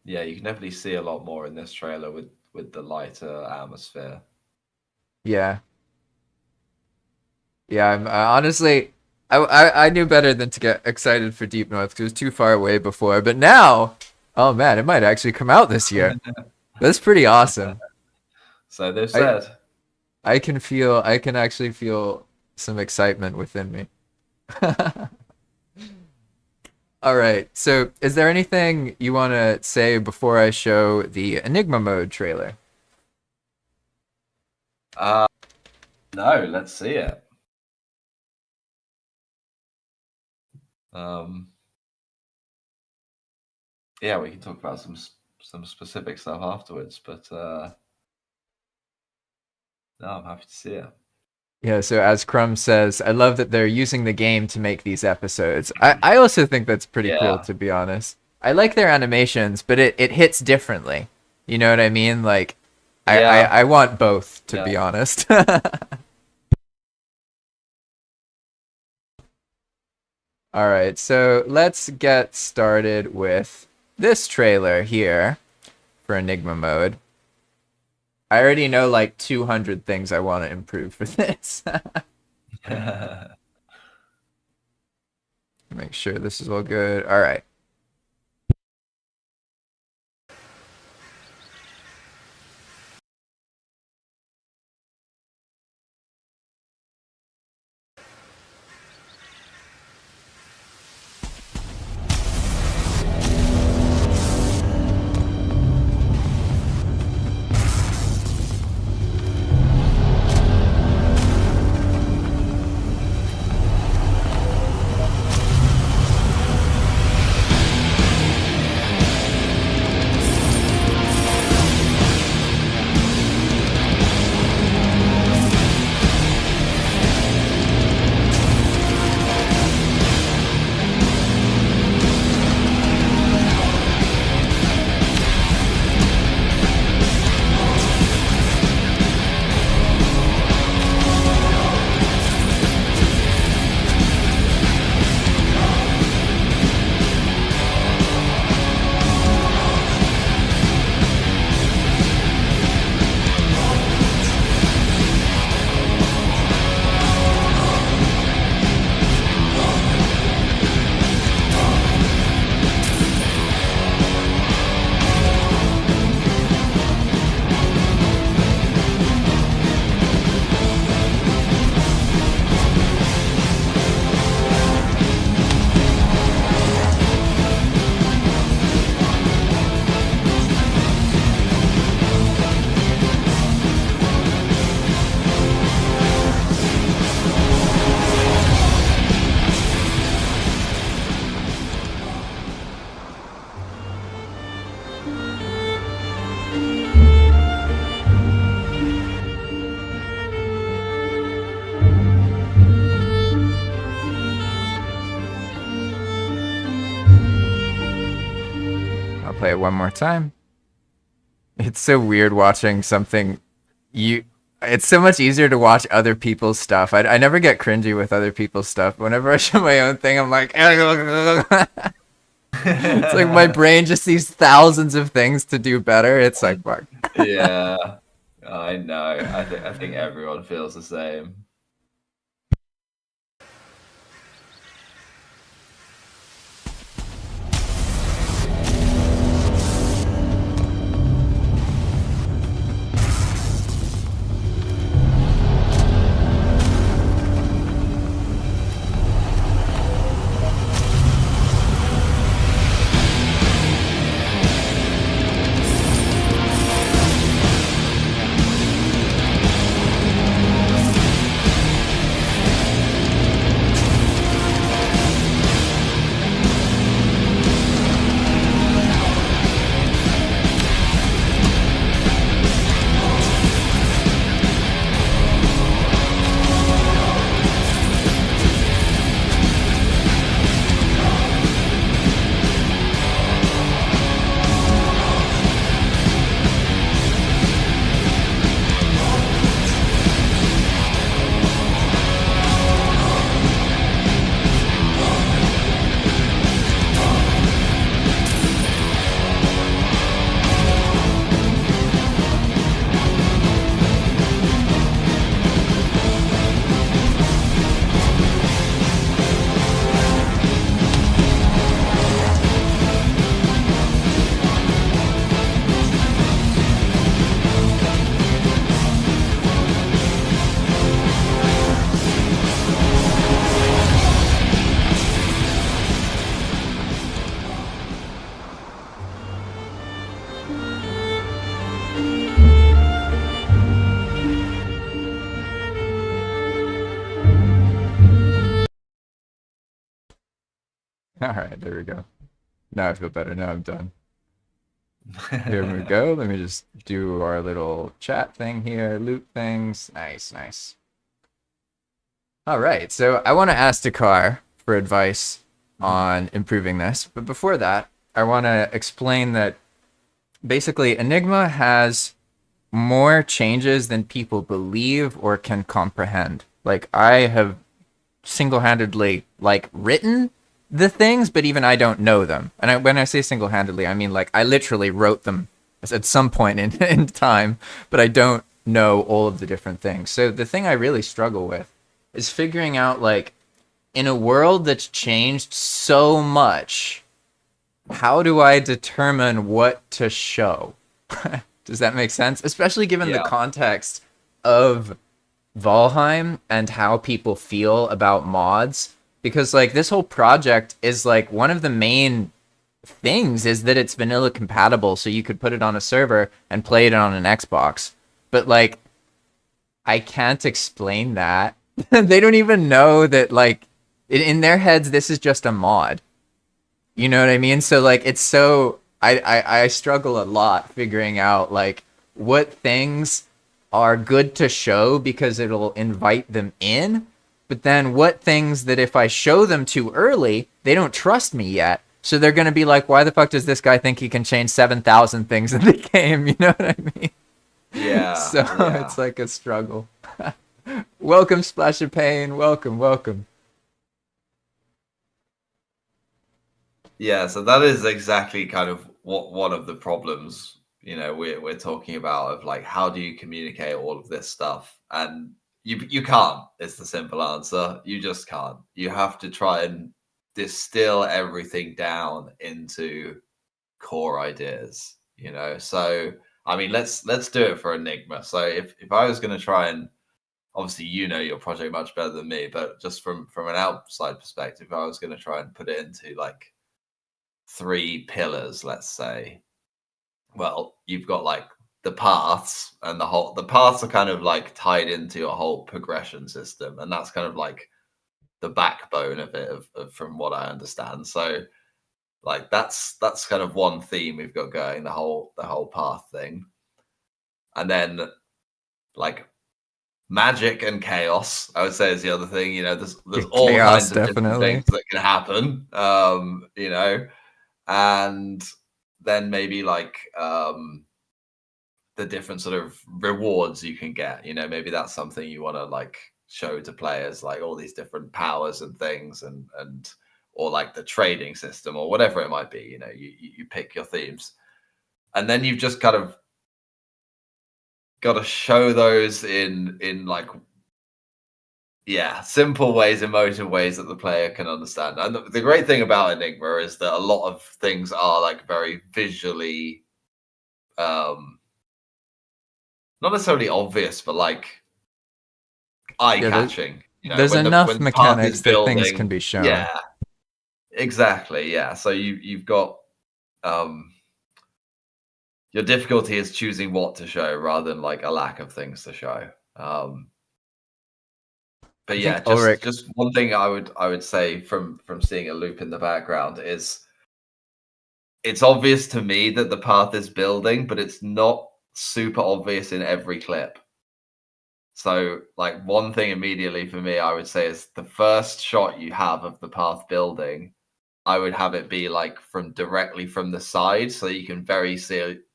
Yeah, you can definitely see a lot more in this trailer with the lighter atmosphere. Yeah. Yeah, I'm honestly, I knew better than to get excited for Deep North because it was too far away before. But now, oh man, it might actually come out this year. That's pretty awesome. So they've said. I can actually feel some excitement within me. All right. So, is there anything you want to say before I show the Enigma mode trailer? No, let's see it. Yeah, we can talk about some specific stuff afterwards, but no, I'm happy to see it. Yeah, so as Crumb says, I love that they're using the game to make these episodes. I also think that's pretty cool, to be honest. I like their animations, but it hits differently. You know what I mean? Like, I want both, to be honest. All right, so let's get started with this trailer here for Enigma mode. I already know like 200 things I want to improve for this. Make sure this is all good. All right. play it one more time. It's so weird watching something it's so much easier to watch other people's stuff. I never get cringy with other people's stuff. Whenever I show my own thing, I'm like, it's like my brain just sees thousands of things to do better. It's like, fuck. Yeah, I know. I think everyone feels the same. All right, there we go. Now I feel better. Now I'm done. Here we go. Let me just do our little chat thing here. Loot things. Nice, nice. All right, so I want to ask Dhakhar for advice on improving this. But before that, I want to explain that basically Enigma has more changes than people believe or can comprehend. Like, I have single-handedly, like, written the things, but even I don't know them. And when I say single-handedly, I mean, like, I literally wrote them at some point in time, but I don't know all of the different things. So the thing I really struggle with is figuring out, like, in a world that's changed so much, how do I determine what to show? Does that make sense? Especially given the context of Valheim and how people feel about mods. Because, like, this whole project is, like, one of the main things is that it's vanilla compatible, so you could put it on a server and play it on an Xbox. But, like, I can't explain that. They don't even know that, like, in their heads, this is just a mod. You know what I mean? So, like, it's so... I struggle a lot figuring out, like, what things are good to show because it'll invite them in, but then what things that if I show them too early, they don't trust me yet. So they're going to be like, why the fuck does this guy think he can change 7,000 things in the game? You know what I mean? Yeah. So it's like a struggle. Welcome, Splash of Pain. Welcome, welcome. Yeah, so that is exactly kind of what one of the problems, you know, we're talking about, of like, how do you communicate all of this stuff? And you can't. It's the simple answer. You just can't. You have to try and distill everything down into core ideas, you know. So I mean, let's do it for Enigma. So if I was going to try and, obviously, you know your project much better than me, but just from an outside perspective, if I was going to try and put it into like 3 pillars, let's say, well, you've got like the paths, and the paths are kind of like tied into a whole progression system, and that's kind of like the backbone of it, from what I understand. So like that's kind of one theme we've got going, the whole path thing. And then like magic and chaos, I would say, is the other thing. You know, there's all Chaos, kinds of different definitely. things that can happen. You know, and then maybe like the different sort of rewards you can get. Maybe that's something you want to like show to players, like all these different powers and things, and or like the trading system or whatever it might be. You pick your themes, and then you've just kind of got to show those in like simple ways, emotive ways that the player can understand. And the great thing about Enigma is that a lot of things are like very visually not necessarily obvious, but like eye-catching. There's enough mechanics that things can be shown. Yeah, exactly. Yeah, so you've got your difficulty is choosing what to show rather than like a lack of things to show. But yeah, just one thing I would say from seeing a loop in the background is it's obvious to me that the path is building, but it's not super obvious in every clip. So like one thing immediately for me I would say is the first shot you have of the path building, I would have it be like directly from the side, so you can very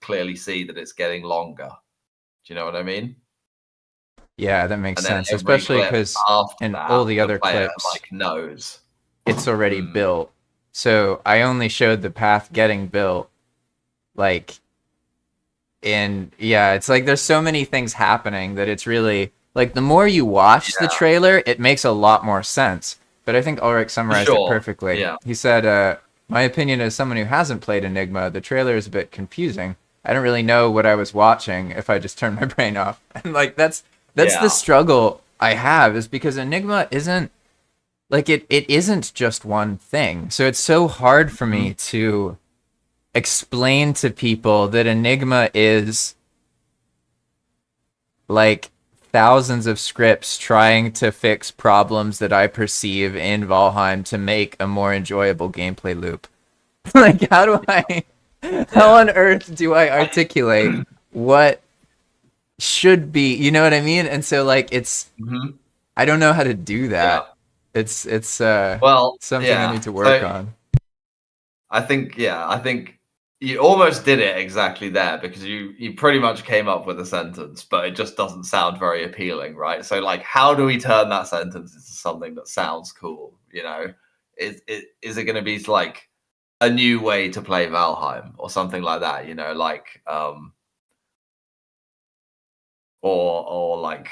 clearly see that it's getting longer. Do you know what I mean? Yeah, that makes sense, especially because in all the other clips, like knows it's already built. So I only showed the path getting built, like, it's like there's so many things happening that it's really like the more you watch the trailer, it makes a lot more sense. But I think Ulrich summarized it perfectly. Yeah. He said, my opinion as someone who hasn't played Enigma, the trailer is a bit confusing. I don't really know what I was watching if I just turned my brain off. And like that's the struggle I have, is because Enigma isn't like it isn't just one thing. So it's so hard for me to explain to people that Enigma is like thousands of scripts trying to fix problems that I perceive in Valheim to make a more enjoyable gameplay loop. Like, how on earth do I articulate what should be, you know what I mean? And so like I don't know how to do that. It's something I need to work on. I think you almost did it exactly there, because you pretty much came up with a sentence, but it just doesn't sound very appealing, right? So like, how do we turn that sentence into something that sounds cool? Is it going to be like a new way to play Valheim or something like that? Like or like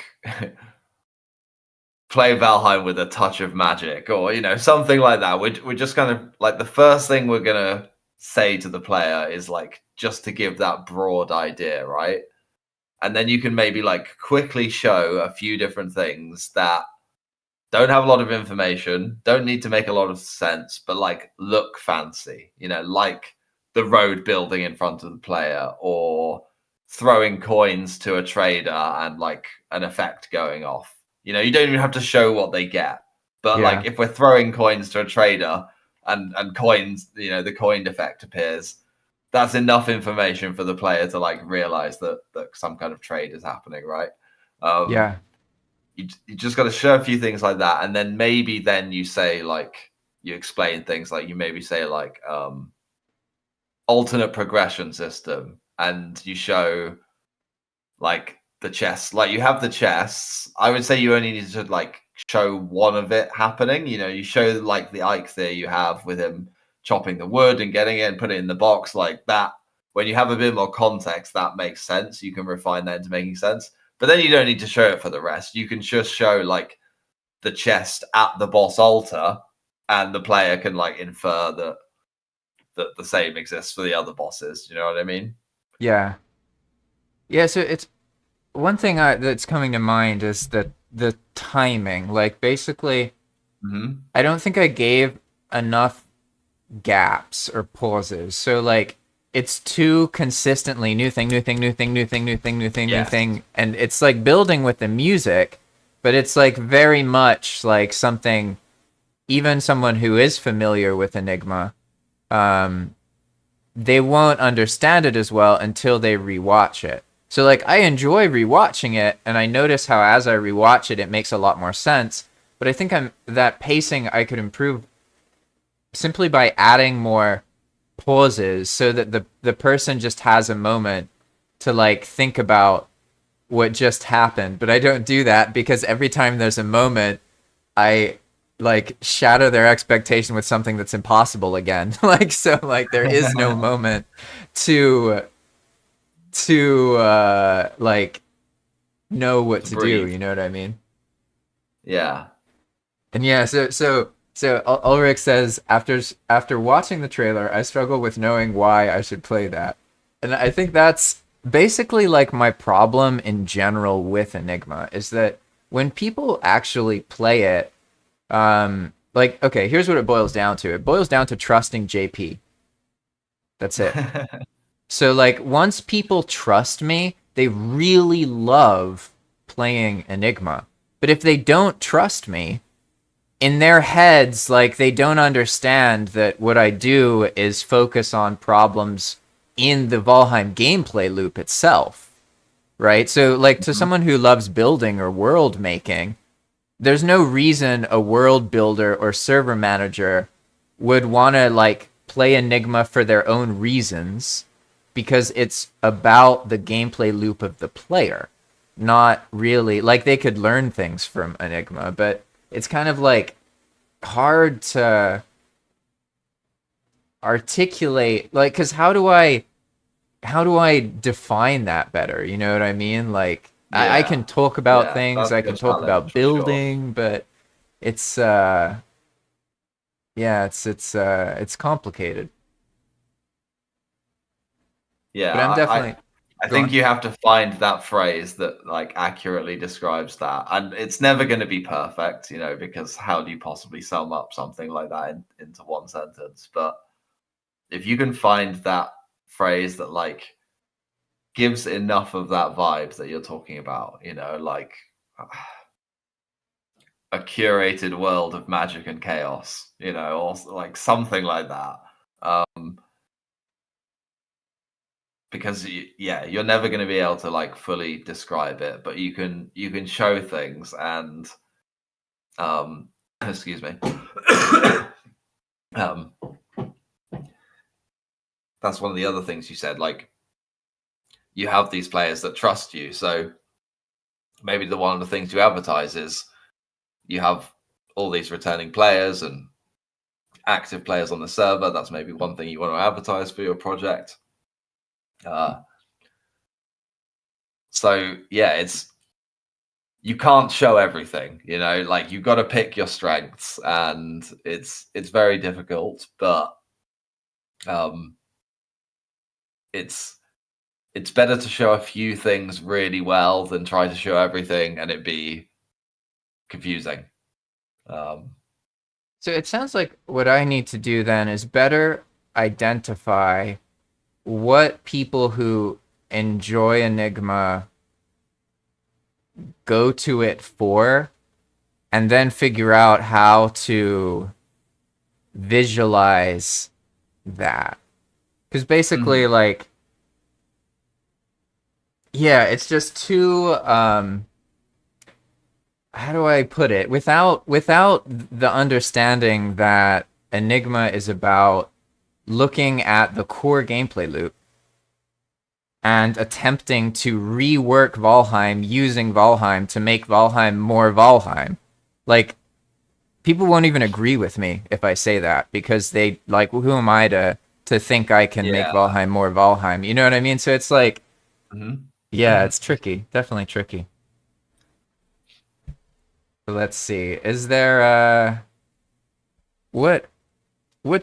play Valheim with a touch of magic, or something like that. We're just kind of like, the first thing we're gonna say to the player is like just to give that broad idea, right? And then you can maybe like quickly show a few different things that don't have a lot of information, don't need to make a lot of sense, but like look fancy, like the road building in front of the player, or throwing coins to a trader and like an effect going off. You don't even have to show what they get, but like if we're throwing coins to a trader and coins, the coined effect appears, that's enough information for the player to like realize that some kind of trade is happening, right? You just got to show a few things like that, and then maybe then you say like, you explain things like, you maybe say like alternate progression system, and you show like the chests, like you have the chests. I would say you only need to like show one of it happening. You show like the Ike there you have with him chopping the wood and getting it and put it in the box like that. When you have a bit more context, that makes sense. You can refine that into making sense. But then you don't need to show it for the rest. You can just show like the chest at the boss altar, and the player can like infer that the same exists for the other bosses. You know what I mean? Yeah. So it's one thing that's coming to mind is that the timing. Like basically, I don't think I gave enough gaps or pauses. So like, it's too consistently new thing, and it's like building with the music, but it's like very much like something even someone who is familiar with Enigma, they won't understand it as well until they rewatch it. So like, I enjoy rewatching it, and I notice how as I rewatch it, it makes a lot more sense. But I think that pacing I could improve simply by adding more pauses so that the person just has a moment to like think about what just happened. But I don't do that because every time there's a moment, I like shatter their expectation with something that's impossible again. Like, so like there is no moment to like know what to do, breathe. you know what I mean? Yeah. And yeah, so Ulrich says after watching the trailer, I struggle with knowing why I should play that. And I think that's basically like my problem in general with Enigma is that when people actually play it, like, okay, here's what it boils down to. It boils down to trusting JP. That's it. So like once people trust me, they really love playing Enigma. But if they don't trust me, in their heads, like they don't understand that what I do is focus on problems in the Valheim gameplay loop itself, right? So like to someone who loves building or world making, there's no reason a world builder or server manager would want to like play Enigma for their own reasons because it's about the gameplay loop of the player, not really like they could learn things from Enigma, but it's kind of like hard to articulate, like, because how do I define that better, you know what I mean? Like I can talk about things, That's I a can good talk about challenge for sure. building, but it's yeah, it's complicated. Yeah, But I'm definitely I go think on. you have to find that phrase that like accurately describes that, and it's never going to be perfect, you know, because how do you possibly sum up something like that into one sentence? But if you can find that phrase that like gives enough of that vibe that you're talking about, you know, like a curated world of magic and chaos, you know, or like something like that. Because yeah, you're never going to be able to like fully describe it, but you can show things and excuse me. um that's one of the other things you said, like you have these players that trust you, so maybe the one of the things you advertise is you have all these returning players and active players on the server. That's maybe one thing you want to advertise for your project. So yeah, it's you can't show everything, you know, like you've got to pick your strengths, and it's very difficult, but um it's better to show a few things really well than try to show everything and it be confusing. So it sounds like what I need to do then is better identify what people who enjoy Enigma go to it for, and then figure out how to visualize that. Because basically, like, yeah, it's just too how do I put it? Without the understanding that Enigma is about looking at the core gameplay loop and attempting to rework Valheim using Valheim to make Valheim more Valheim. Like, people won't even agree with me if I say that because they like, who am I to think I can make Yeah. Valheim more Valheim? You know what I mean? So it's like, yeah, Mhm. it's tricky, definitely tricky. So let's see. Is there what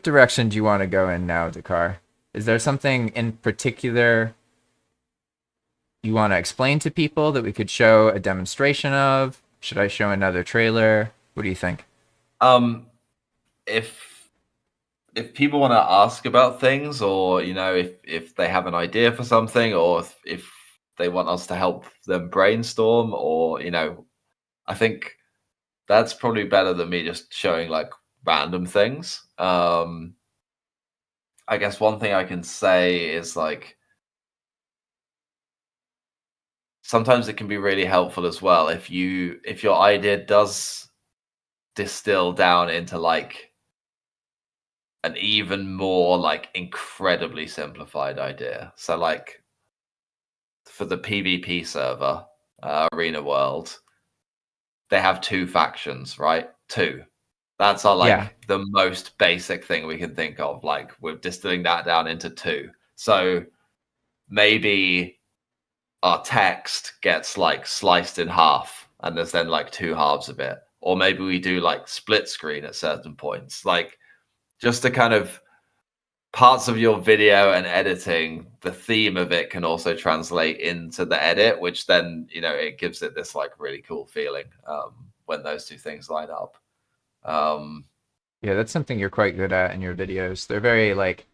direction do you want to go in now, Dhakhar? Is there something in particular you want to explain to people that we could show a demonstration of? Should I show another trailer? What do you think? If people want to ask about things, or you know, if they have an idea for something, or if they want us to help them brainstorm, or you know, I think that's probably better than me just showing like random things. I guess one thing I can say is like sometimes it can be really helpful as well if your idea does distill down into like an even more like incredibly simplified idea. So like for the PvP server, Arena World, they have 2 factions, right? 2. That's our Yeah. like the most basic thing we can think of. Like we're distilling that down into 2. So maybe our text gets like sliced in half and there's then like 2 halves of it. Or maybe we do like split screen at certain points. Like just to kind of parts of your video and editing, the theme of it can also translate into the edit, which then, you know, it gives it this like really cool feeling when those 2 things line up. Yeah, that's something you're quite good at in your videos. They're very like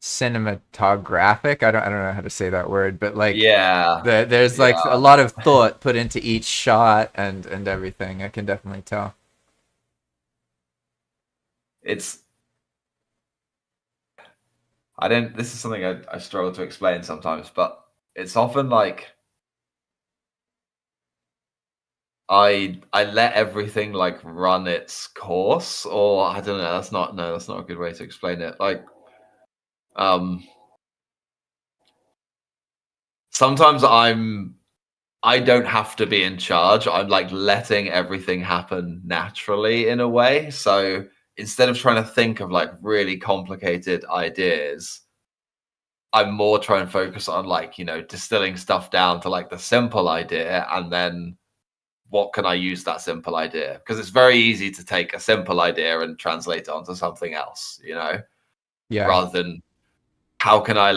cinematographic. I don't know how to say that word, but like yeah, there's yeah, like a lot of thought put into each shot and everything. I can definitely tell. it's this is something I struggle to explain sometimes, but it's often like I let everything like run its course, or I don't know, that's not a good way to explain it. Like sometimes I don't have to be in charge. I'm like letting everything happen naturally in a way. So instead of trying to think of like really complicated ideas, I'm more trying to focus on like, you know, distilling stuff down to like the simple idea and then what can I use that simple idea? Because it's very easy to take a simple idea and translate it onto something else, you know, Yeah. rather than how can I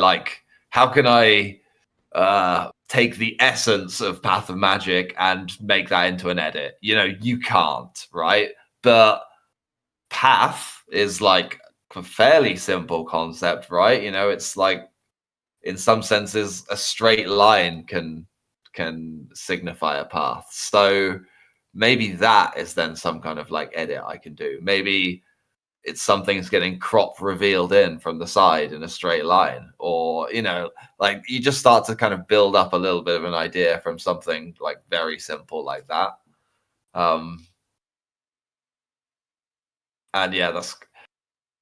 take the essence of Path of Magic and make that into an edit? You know, you can't, right? But Path is like a fairly simple concept, right? You know, it's like in some senses a straight line can signify a path. So maybe that is then some kind of like edit I can do. Maybe it's something's getting crop revealed in from the side in a straight line, or you know, like you just start to kind of build up a little bit of an idea from something like very simple like that. And yeah, that's a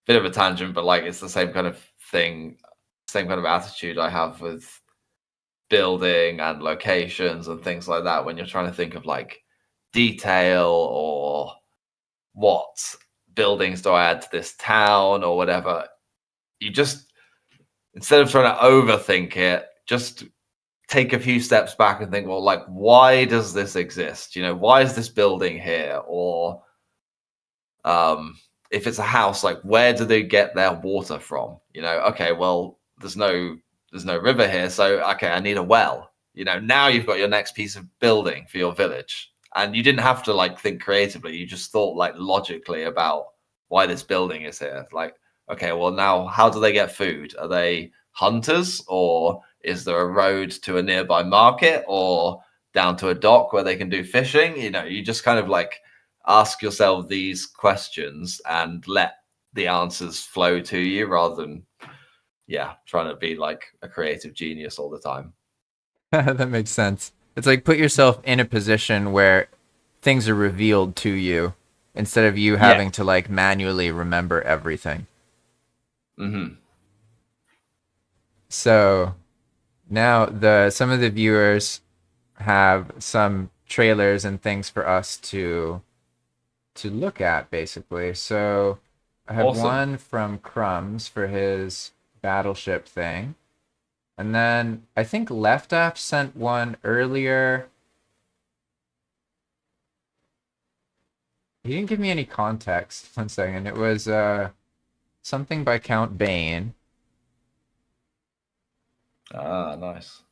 bit of a tangent, but like it's the same kind of thing, same kind of attitude I have with building and locations and things like that when you're trying to think of like detail or what buildings do I add to this town or whatever. You just, instead of trying to overthink it, just take a few steps back and think, well, like, why does this exist? You know, why is this building here? Or if it's a house, like, where do they get their water from? You know, okay, well, there's no river here, so okay, I need a well. You know, now you've got your next piece of building for your village. And you didn't have to like think creatively. You just thought like logically about why this building is here. Like, okay, well now how do they get food? Are they hunters, or is there a road to a nearby market, or down to a dock where they can do fishing? You know, you just kind of like ask yourself these questions and let the answers flow to you rather than trying to be like a creative genius all the time. That makes sense. It's like put yourself in a position where things are revealed to you instead of you having to like manually remember everything. Mm-hmm. So now some of the viewers have some trailers and things for us to look at basically. So I have Awesome. one from Crumbs for his battleship thing. And then I think Leftaff sent one earlier. He didn't give me any context. 1 second. It was something by Count Bane. Ah, nice.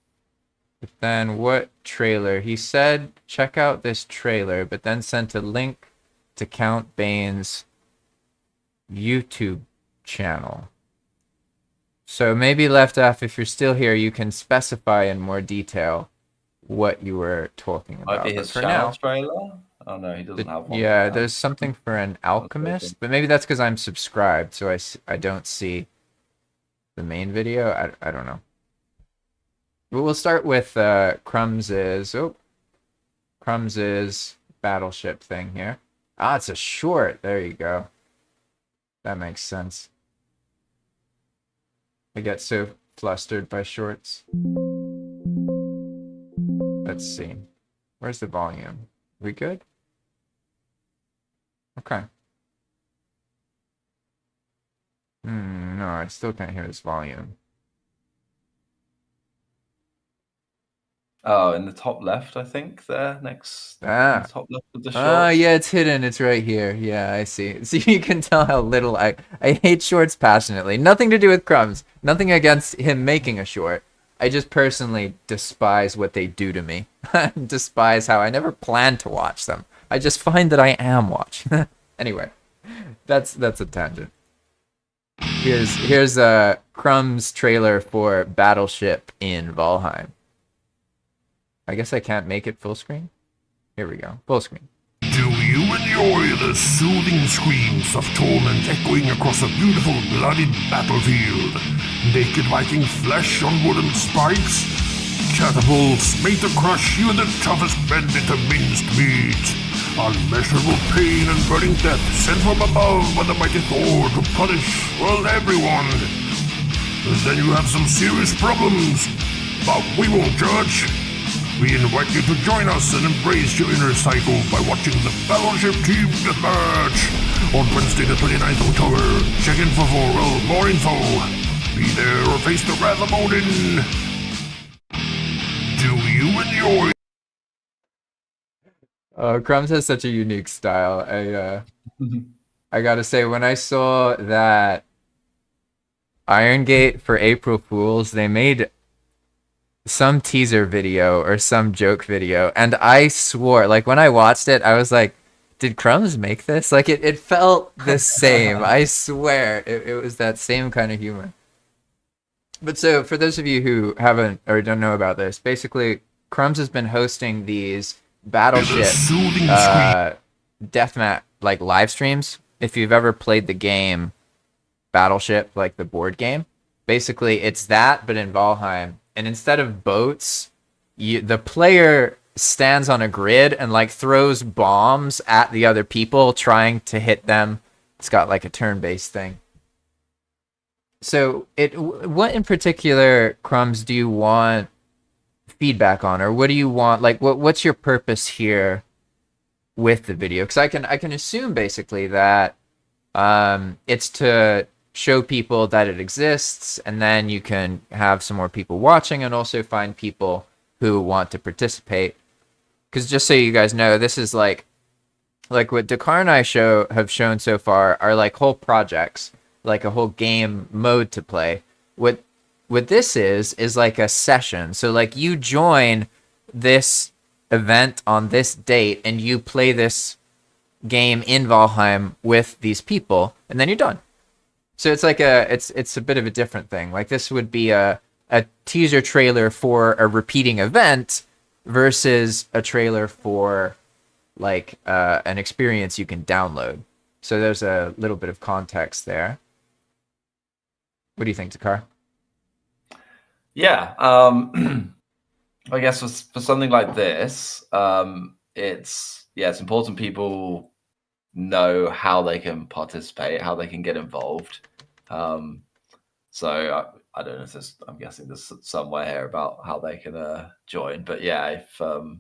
But then what trailer? He said check out this trailer, but then sent a link to Count Bane's YouTube channel. So maybe Leftaff, if you're still here, you can specify in more detail what you were talking about. Might be his channel trailer. Oh no, he doesn't have one. Yeah, there's something for an alchemist, but maybe that's because I'm subscribed, so I don't see the main video. I don't know. But we'll start with Crumbs's battleship thing here. Ah, it's a short. There you go. That makes sense. I get so flustered by shorts. Let's see. Where's the volume? We good? Okay. No, I still can't hear this volume. Oh, in the top left, I think, there, next, in the top left of the Ah, shorts. yeah, it's hidden. It's right here. Yeah, I see. So you can tell how little I hate shorts passionately. Nothing to do with Crumbs. Nothing against him making a short. I just personally despise what they do to me. Despise how I never planned to watch them. I just find that I am watching. Anyway, that's a tangent. Here's a Crumbs trailer for Battleship in Valheim. I guess I can't make it full screen. Here we go. Full screen. Do you enjoy the soothing screams of torment echoing across a beautiful bloody battlefield? Naked Viking flesh on wooden spikes? Catapults made to crush you the toughest bend into minced meat. Unmeasurable pain and burning death sent from above by the mighty Thor to punish, well, everyone. Then you have some serious problems, but we won't judge. We invite you to join us and embrace your inner cycle by watching the Battleship Team Deathmatch on Wednesday the 29th of October. Check in for more info. Be there or face the wrath of Odin. Do you enjoy? Crumbs has such a unique style. I gotta say, when I saw that Iron Gate for April Fools, they made some teaser video or some joke video, and I swore, like, when I watched it, I was like, did Crumbs make this? Like, it felt the same. I swear it was that same kind of humor. But so, for those of you who haven't or don't know about this, basically, Crumbs has been hosting these Battleship deathmatch, like, live streams. If you've ever played the game Battleship, like the board game, basically it's that, but in Valheim. And instead of boats, the player stands on a grid and like throws bombs at the other people, trying to hit them. It's got like a turn-based thing. So, what in particular, Crumbs, do you want feedback on, or what do you want? Like, what's your purpose here with the video? Because I can assume basically that it's to show people that it exists, and then you can have some more people watching and also find people who want to participate. Because just so you guys know, this is like what Dhakhar and I have shown so far are like whole projects, like a whole game mode to play. What this is like a session. So like you join this event on this date and you play this game in Valheim with these people, and then you're done. So it's like it's a bit of a different thing. Like this would be a teaser trailer for a repeating event versus a trailer for like an experience you can download. So there's a little bit of context there. What do you think, Dhakhar? Yeah, I guess for something like this, it's important people know how they can participate, how they can get involved. So I don't know if there's, I'm guessing there's somewhere here about how they can join. But yeah, if for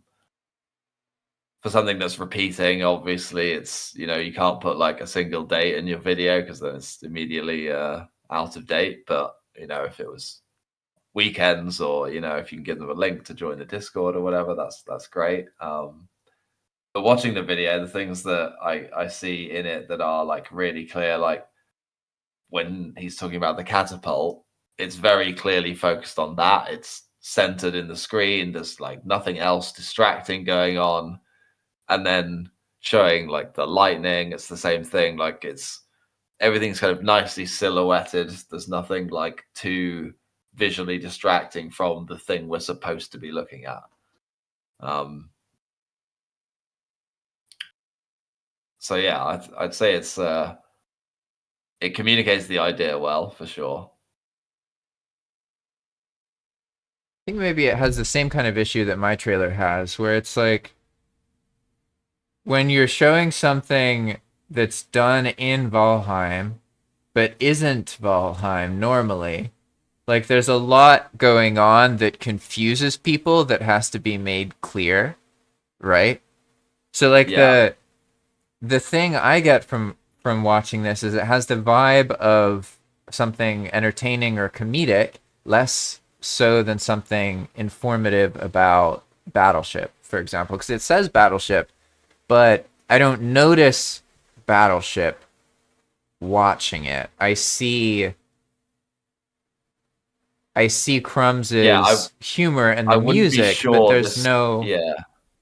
something that's repeating, obviously it's, you can't put like a single date in your video because then it's immediately out of date. But if it was weekends, or if you can give them a link to join the Discord or whatever, that's great. But watching the video, the things that I see in it that are like really clear, like when he's talking about the catapult, it's very clearly focused on that. It's centered in the screen. There's like nothing else distracting going on. And then showing like the lightning, it's the same thing. Like everything's kind of nicely silhouetted. There's nothing like too visually distracting from the thing we're supposed to be looking at. So yeah, I'd say it's it communicates the idea well, for sure. I think maybe it has the same kind of issue that my trailer has, where it's like when you're showing something that's done in Valheim, but isn't Valheim normally, Like there's a lot going on that confuses people that has to be made clear, right? So like Yeah. the thing I get from watching this is it has the vibe of something entertaining or comedic, less so than something informative about Battleship, for example, because it says Battleship, but I don't notice Battleship watching it. I see Yeah, Crumbs's humor and I the wouldn't be music, but sure there's this. no Yeah,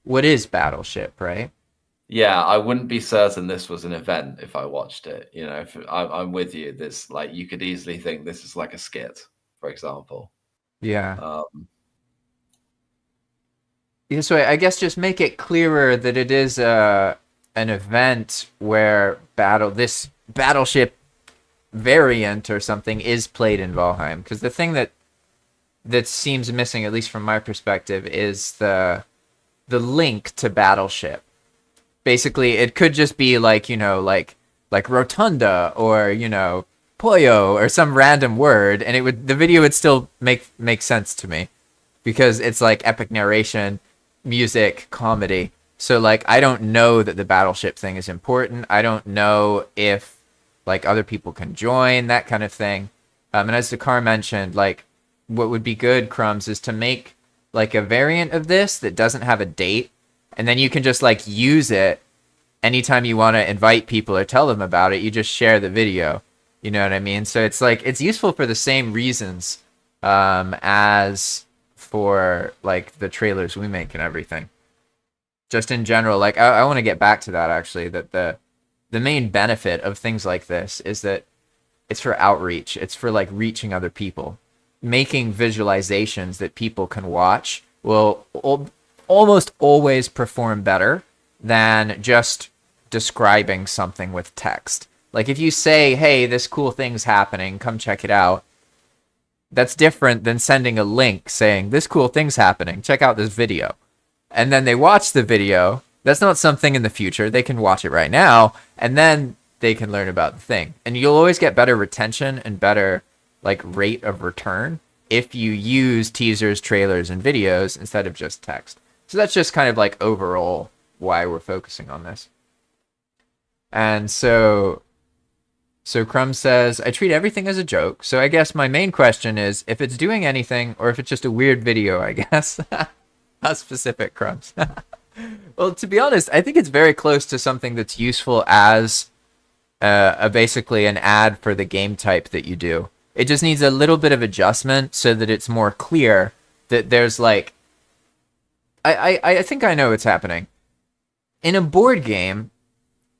what is Battleship, right? yeah, I wouldn't be certain this was an event if I watched it. If I'm with you, this like you could easily think this is like a skit, for example. Yeah. Um, Yeah, so I guess just make it clearer that it is an event where this battleship variant or something is played in Valheim. Because the thing that seems missing, at least from my perspective, is the link to battleship. Basically, it could just be like like rotunda or pollo or some random word, and the video would still make sense to me because it's like epic narration, music, comedy. So like I don't know that the battleship thing is important. I don't know if like other people can join, that kind of thing. And as Dhakhar mentioned, like what would be good, Crumbs, is to make like a variant of this that doesn't have a date, and then you can just like use it anytime you want to invite people or tell them about it. You just share the video. You know what I mean? So it's like it's useful for the same reasons as for like the trailers we make and everything. Just in general, like I want to get back to that actually. That the main benefit of things like this is that it's for outreach. It's for like reaching other people. Making visualizations that people can watch will almost always perform better than just describing something with text. Like if you say, "Hey, this cool thing's happening, come check it out." That's different than sending a link saying, "This cool thing's happening, check out this video." And then they watch the video. That's not something in the future. They can watch it right now, and then they can learn about the thing. And you'll always get better retention and better like rate of return if you use teasers, trailers, and videos instead of just text. So that's just kind of like overall why we're focusing on this. And so Crumb says, I treat everything as a joke. So I guess my main question is if it's doing anything or if it's just a weird video, I guess. How specific, Crumbs. Well, to be honest, I think it's very close to something that's useful as basically an ad for the game type that you do. It just needs a little bit of adjustment so that it's more clear that there's like... I think I know what's happening. In a board game,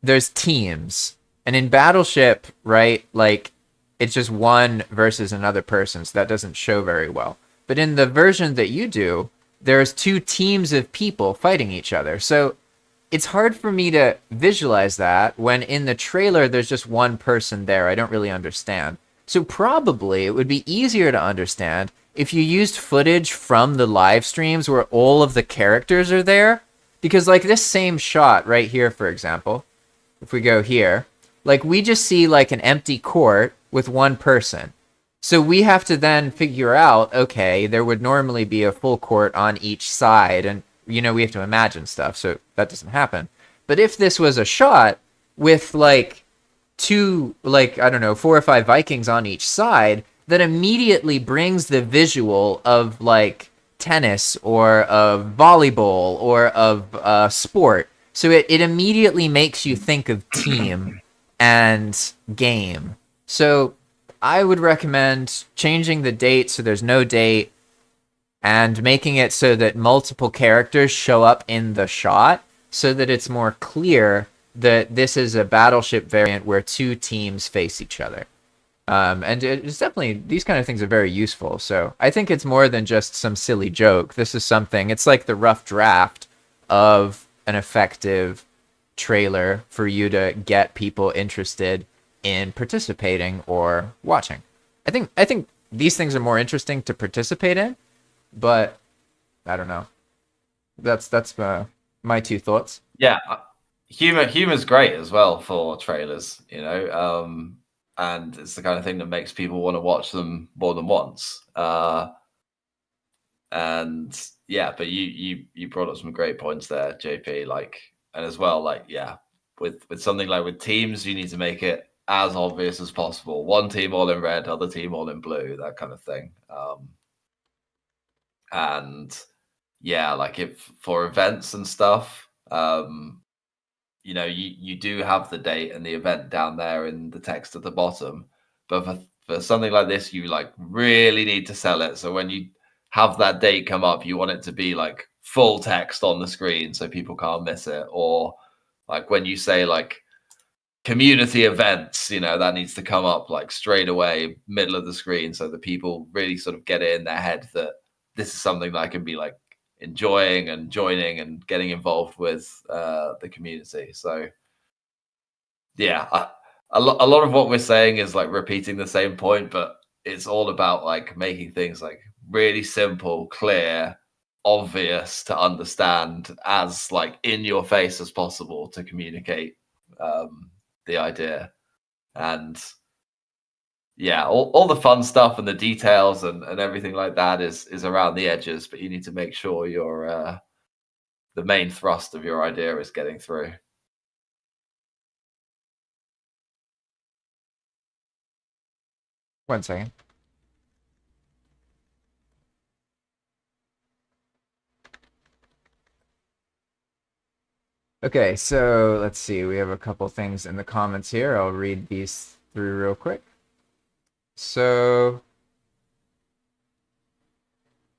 there's teams. And in Battleship, right, like, it's just one versus another person, so that doesn't show very well. But in the version that you do, there's two teams of people fighting each other. So it's hard for me to visualize that when in the trailer there's just one person there. I don't really understand. So probably it would be easier to understand if you used footage from the live streams where all of the characters are there. Because like this same shot right here, for example, if we go here, like we just see like an empty court with one person. So we have to then figure out, okay, there would normally be a full court on each side. And, we have to imagine stuff. So that doesn't happen. But if this was a shot with like two, like, I don't know, 4 or 5 Vikings on each side, that immediately brings the visual of like tennis or of volleyball or of sport. So it immediately makes you think of team and game. So I would recommend changing the date so there's no date and making it so that multiple characters show up in the shot so that it's more clear that this is a Battleship variant where two teams face each other. And it's definitely, these kind of things are very useful. So I think it's more than just some silly joke. This is something, it's like the rough draft of an effective trailer for you to get people interested in participating or watching. I think these things are more interesting to participate in, but I don't know. That's my 2 thoughts. Yeah, humor's great as well for trailers. and it's the kind of thing that makes people want to watch them more than once. And yeah, but you brought up some great points there, JP. Like, and as well, like, yeah, with something like with teams, you need to make it as obvious as possible. One team all in red, other team all in blue, that kind of thing. And yeah, like if for events and stuff, you know, you do have the date and the event down there in the text at the bottom, but for something like this, you like really need to sell it. So when you have that date come up, you want it to be like full text on the screen so people can't miss it. Or like when you say like community events, you know, that needs to come up like straight away, middle of the screen, so that people really sort of get it in their head that this is something that I can be like enjoying and joining and getting involved with the community. So yeah, a lot of what we're saying is like repeating the same point, but it's all about like making things like really simple, clear, obvious to understand, as like in your face as possible to communicate the idea. And yeah, all the fun stuff and the details and everything like that is around the edges, but you need to make sure your the main thrust of your idea is getting through. One second. Okay, so let's see. We have a couple things in the comments here. I'll read these through real quick. So,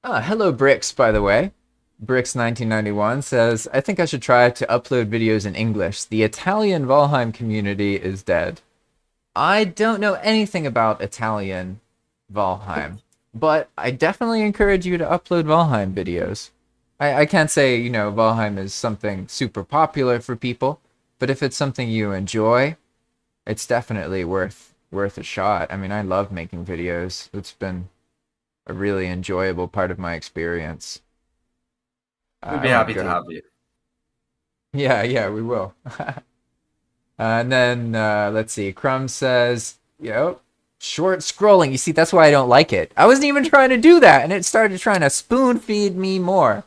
hello Bricks, by the way. Bricks1991 says, I think I should try to upload videos in English. The Italian Valheim community is dead. I don't know anything about Italian Valheim, but I definitely encourage you to upload Valheim videos. I can't say, you know, Valheim is something super popular for people, but if it's something you enjoy, it's definitely worth a shot. I mean, I love making videos. It's been a really enjoyable part of my experience. We'd be happy to have you. Yeah, we will. And then, let's see, Crumb says, short scrolling. You see, that's why I don't like it. I wasn't even trying to do that, and it started trying to spoon feed me more.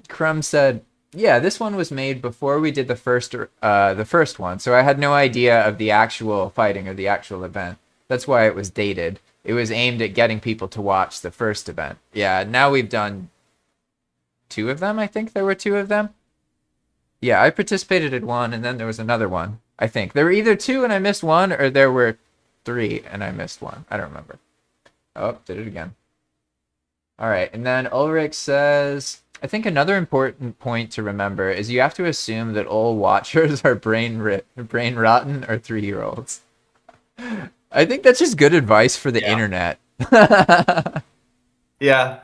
Crumb said, yeah, this one was made before we did the first one, so I had no idea of the actual fighting or the actual event. That's why it was dated. It was aimed at getting people to watch the first event. Yeah, now we've done 2 of them, I think there were 2 of them. Yeah, I participated in one, and then there was another one, I think. There were either 2 and I missed one, or there were 3 and I missed one. I don't remember. Oh, did it again. All right, and then Ulrich says, I think another important point to remember is you have to assume that all watchers are brain rotten or 3-year-olds. I think that's just good advice for the internet. Yeah,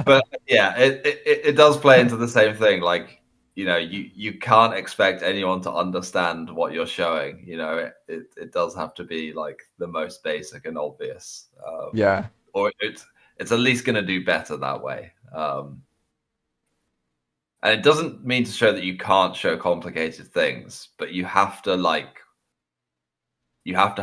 but yeah, it does play into the same thing. Like, you know, you can't expect anyone to understand what you're showing. You know, it does have to be like the most basic and obvious. Yeah. Or it's at least going to do better that way. And it doesn't mean to show that you can't show complicated things, but you have to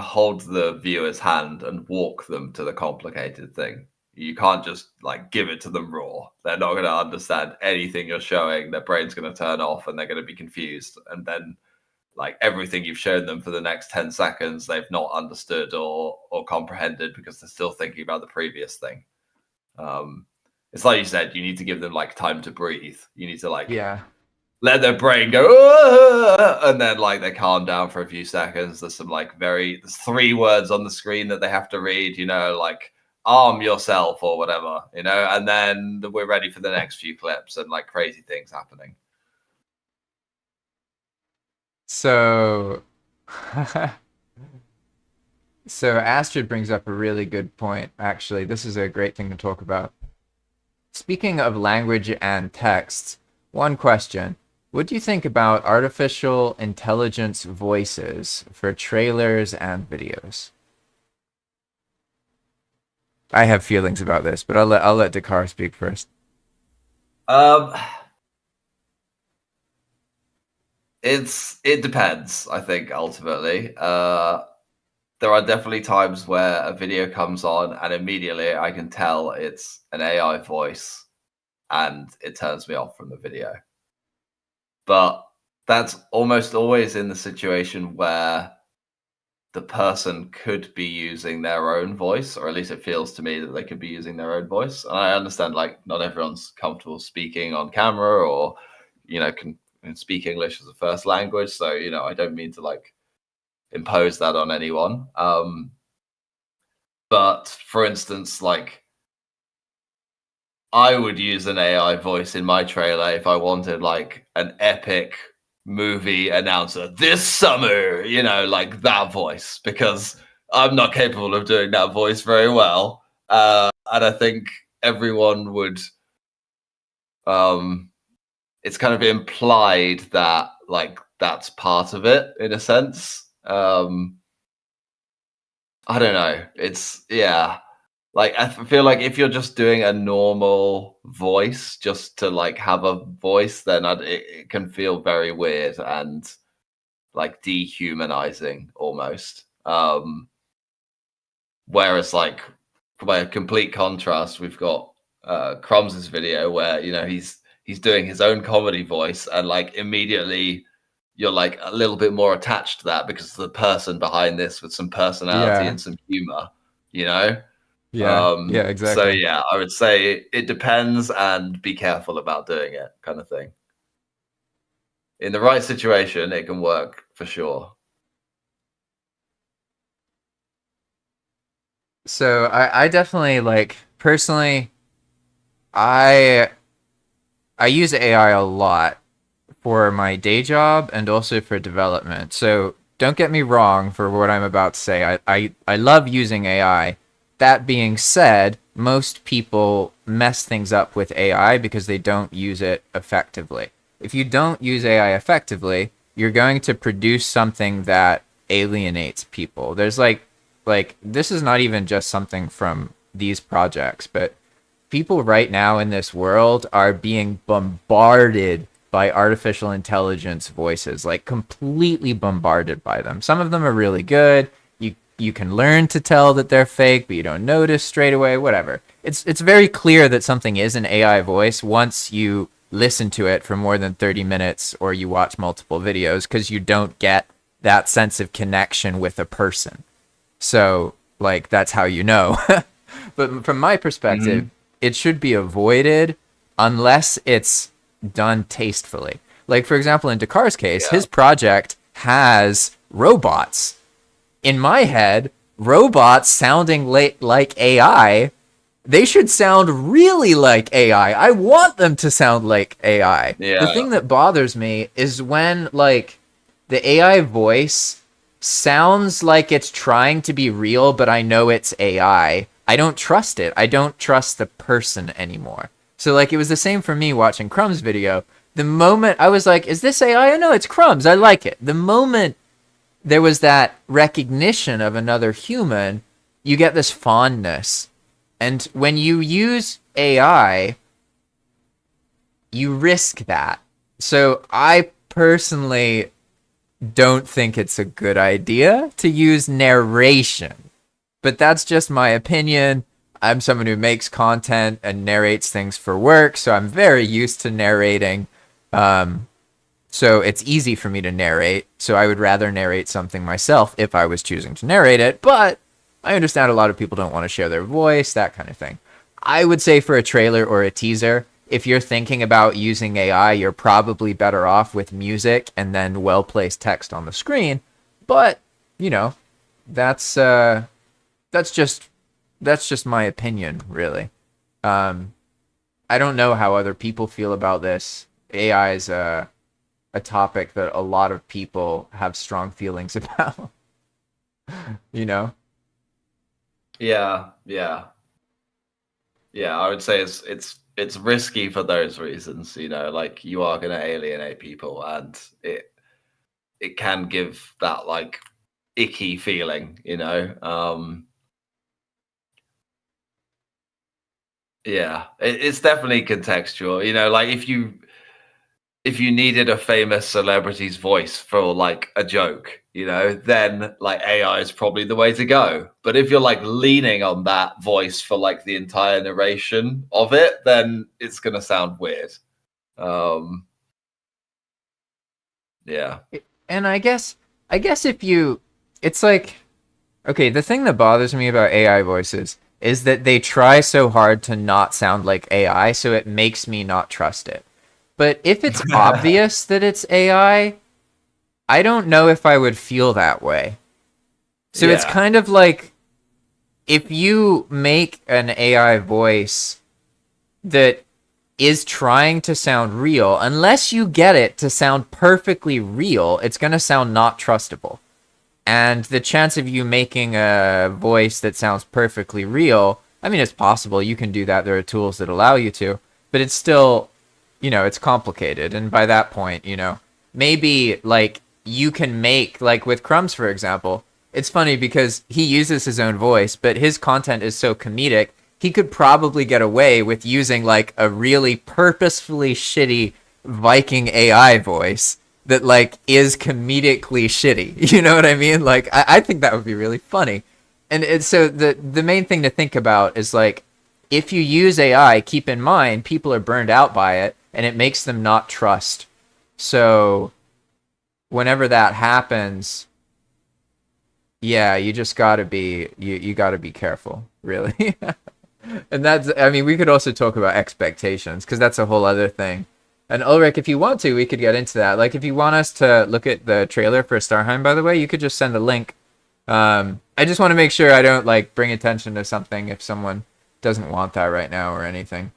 hold the viewer's hand and walk them to the complicated thing. You can't just like give it to them raw. They're not going to understand anything you're showing. Their brain's going to turn off and they're going to be confused. And then like everything you've shown them for the next 10 seconds, they've not understood or comprehended because they're still thinking about the previous thing. It's like you said, you need to give them like time to breathe. You need to like let their brain go, and then like they calm down for a few seconds. There's some like there's 3 words on the screen that they have to read, you know, like arm yourself or whatever, you know, and then we're ready for the next few clips and like crazy things happening. So Astrid brings up a really good point, actually. This is a great thing to talk about. Speaking of language and text, one question. What do you think about artificial intelligence voices for trailers and videos? I have feelings about this, but I'll let Dhakhar speak first. It depends, I think, ultimately. There are definitely times where a video comes on and immediately I can tell it's an AI voice and it turns me off from the video. But that's almost always in the situation where the person could be using their own voice, or at least it feels to me that they could be using their own voice. And I understand, like, not everyone's comfortable speaking on camera or, can speak English as a first language. So, I don't mean to like impose that on anyone. But for instance, like, I would use an AI voice in my trailer if I wanted like an epic movie announcer this summer, like that voice, because I'm not capable of doing that voice very well. And I think everyone would, it's kind of implied that like that's part of it in a sense. I don't know. Like, I feel like if you're just doing a normal voice just to like have a voice, then it can feel very weird and like dehumanizing almost. Whereas like by a complete contrast, we've got Crumbs' video where he's doing his own comedy voice, and like immediately you're like a little bit more attached to that because of the person behind this with some personality and some humor, Yeah, yeah, So exactly. yeah, I would say it depends and be careful about doing it, kind of thing. In the right situation, it can work for sure. So I definitely like personally I use AI a lot for my day job and also for development. So don't get me wrong for what I'm about to say. I love using AI. That being said, most people mess things up with AI because they don't use it effectively. If you don't use AI effectively, you're going to produce something that alienates people. There's like this is not even just something from these projects, but people right now in this world are being bombarded by artificial intelligence voices, like completely bombarded by them. Some of them are really good. You can learn to tell that they're fake, but you don't notice straight away. Whatever. It's very clear that something is an AI voice once you listen to it for more than 30 minutes or you watch multiple videos, because you don't get that sense of connection with a person. So like that's how you know. But from my perspective, it should be avoided unless it's done tastefully. Like, for example, in Dakhar's case, Yeah. his project has robots. In my head, robots sounding like AI, they should sound really like AI. I want them to sound like AI. The Yeah. thing that bothers me is when, like, the AI voice sounds like it's trying to be real, but I know it's AI. I don't trust it. I don't trust the person anymore. So like it was the same for me watching Crumb's video. The moment I was like, is this AI? Oh no, it's Crumbs. I like it. The moment there was that recognition of another human, you get this fondness. And when you use AI, you risk that. So I personally don't think it's a good idea to use narration. But that's just my opinion. I'm someone who makes content and narrates things for work, so I'm very used to narrating. So it's easy for me to narrate. So I would rather narrate something myself if I was choosing to narrate it. But I understand a lot of people don't want to share their voice, that kind of thing. I would say for a trailer or a teaser, if you're thinking about using AI, you're probably better off with music and then well-placed text on the screen. But, you know, that's that's just that's just my opinion, really. I don't know how other people feel about this. AI is a topic that a lot of people have strong feelings about. You know? Yeah. I would say it's risky for those reasons. Like you are going to alienate people, and it can give that like icky feeling. Yeah, it's definitely contextual. Like if you if you needed a famous celebrity's voice for like a joke, then like AI is probably the way to go. But if you're like leaning on that voice for like the entire narration of it, then it's gonna sound weird. Yeah. And I guess if you, it's like, okay, the thing that bothers me about AI voices is that they try so hard to not sound like AI, so it makes me not trust it. But if it's obvious that it's AI, I don't know if I would feel that way. So it's Yeah. kind of like if you make an AI voice that is trying to sound real, unless you get it to sound perfectly real, it's going to sound not trustable. And the chance of you making a voice that sounds perfectly real, I mean, it's possible. You can do that. There are tools that allow you to. But it's still, it's complicated. And by that point, maybe like you can make, like with Crumbs, for example, it's funny because he uses his own voice, but his content is so comedic, he could probably get away with using like a really purposefully shitty Viking AI voice that like is comedically shitty. You know what I mean? Like I think that would be really funny. And so the main thing to think about is like if you use AI, keep in mind people are burned out by it and it makes them not trust. So whenever that happens, yeah, you just gotta be you gotta be careful, really. And I mean, we could also talk about expectations because that's a whole other thing. And Ulrich, if you want to, we could get into that. Like, if you want us to look at the trailer for Starheim, by the way, you could just send a link. I just want to make sure I don't like bring attention to something if someone doesn't want that right now or anything,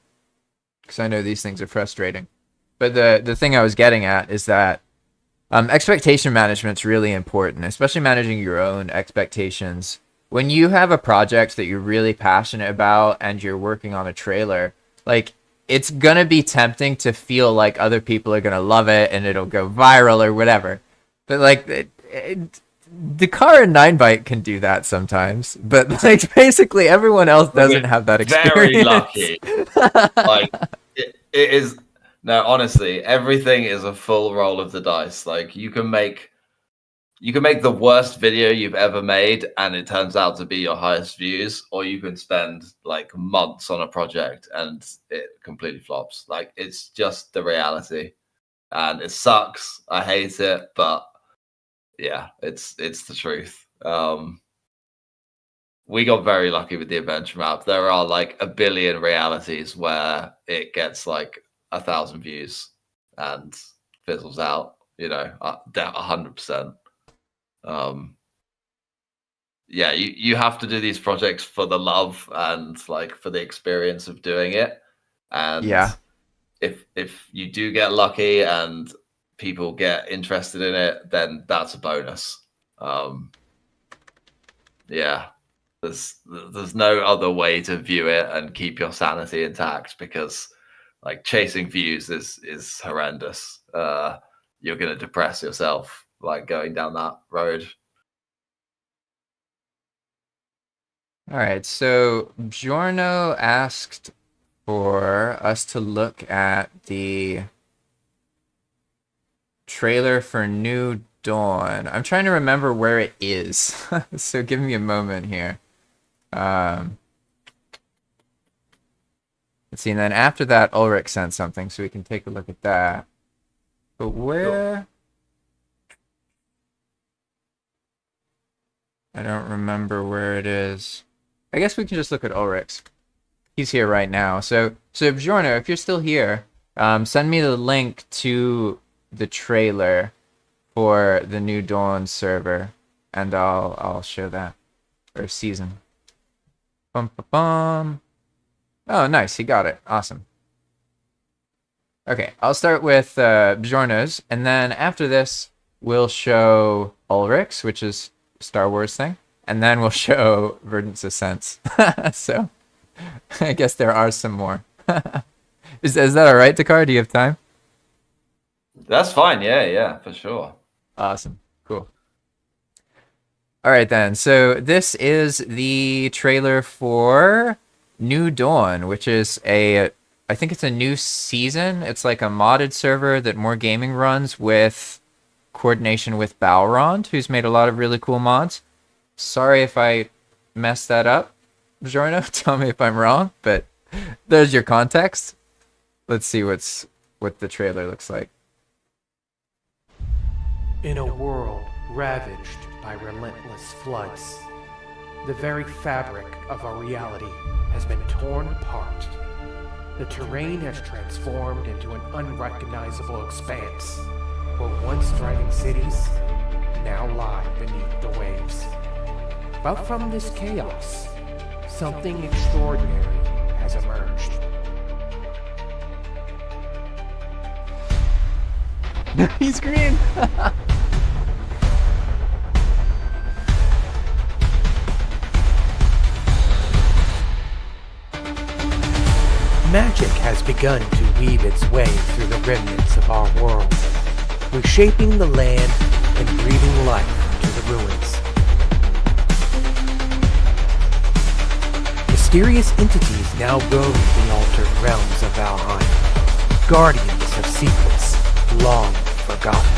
because I know these things are frustrating. But the thing I was getting at is that expectation management's really important, especially managing your own expectations. When you have a project that you're really passionate about and you're working on a trailer, like it's gonna be tempting to feel like other people are gonna love it and it'll go viral or whatever. But like Dhakhar and 9byte can do that sometimes, but like basically everyone else doesn't have that experience. Very lucky. Like it is. No, honestly, everything is a full roll of the dice. Like you can make the worst video you've ever made and it turns out to be your highest views, or you can spend like months on a project and it completely flops. Like it's just the reality. And it sucks. I hate it, but yeah, it's the truth. We got very lucky with the adventure map. There are like a billion realities where it gets like 1,000 views and fizzles out, 100%. Yeah, you have to do these projects for the love and like for the experience of doing it. And Yeah. if you do get lucky and people get interested in it, then that's a bonus. Yeah, there's no other way to view it and keep your sanity intact, because like chasing views is horrendous. You're gonna depress yourself like going down that road. All right, so Bjorno asked for us to look at the trailer for New Dawn. I'm trying to remember where it is, so give me a moment here. Let's see, and then after that, Ulrich sent something, so we can take a look at that. But where? I don't remember where it is. I guess we can just look at Ulrich's. He's here right now. So Bjorno, if you're still here, send me the link to the trailer for the New Dawn server, and I'll show that, or season. Bum bum bum. Oh, nice, he got it. Awesome. Okay, I'll start with Bjorno's, and then after this, we'll show Ulrich's, which is Star Wars thing, and then we'll show Verdant's Ascents. So I guess there are some more. Is that all right, Dhakhar? Do you have time? That's fine. Yeah, for sure. Awesome. Cool. All right, then. So this is the trailer for New Dawn, which is a I think it's a new season. It's like a modded server that More Gaming runs with coordination with Balrond, who's made a lot of really cool mods. Sorry if I messed that up, Jorno. Tell me if I'm wrong, but there's your context. Let's see what the trailer looks like. In a world ravaged by relentless floods, the very fabric of our reality has been torn apart. The terrain has transformed into an unrecognizable expanse, where once thriving cities now lie beneath the waves. But from this chaos, something extraordinary has emerged. He's green. Magic has begun to weave its way through the remnants of our world, reshaping the land and breathing life into the ruins. Mysterious entities now roam the altered realms of Valheim, guardians of secrets long forgotten.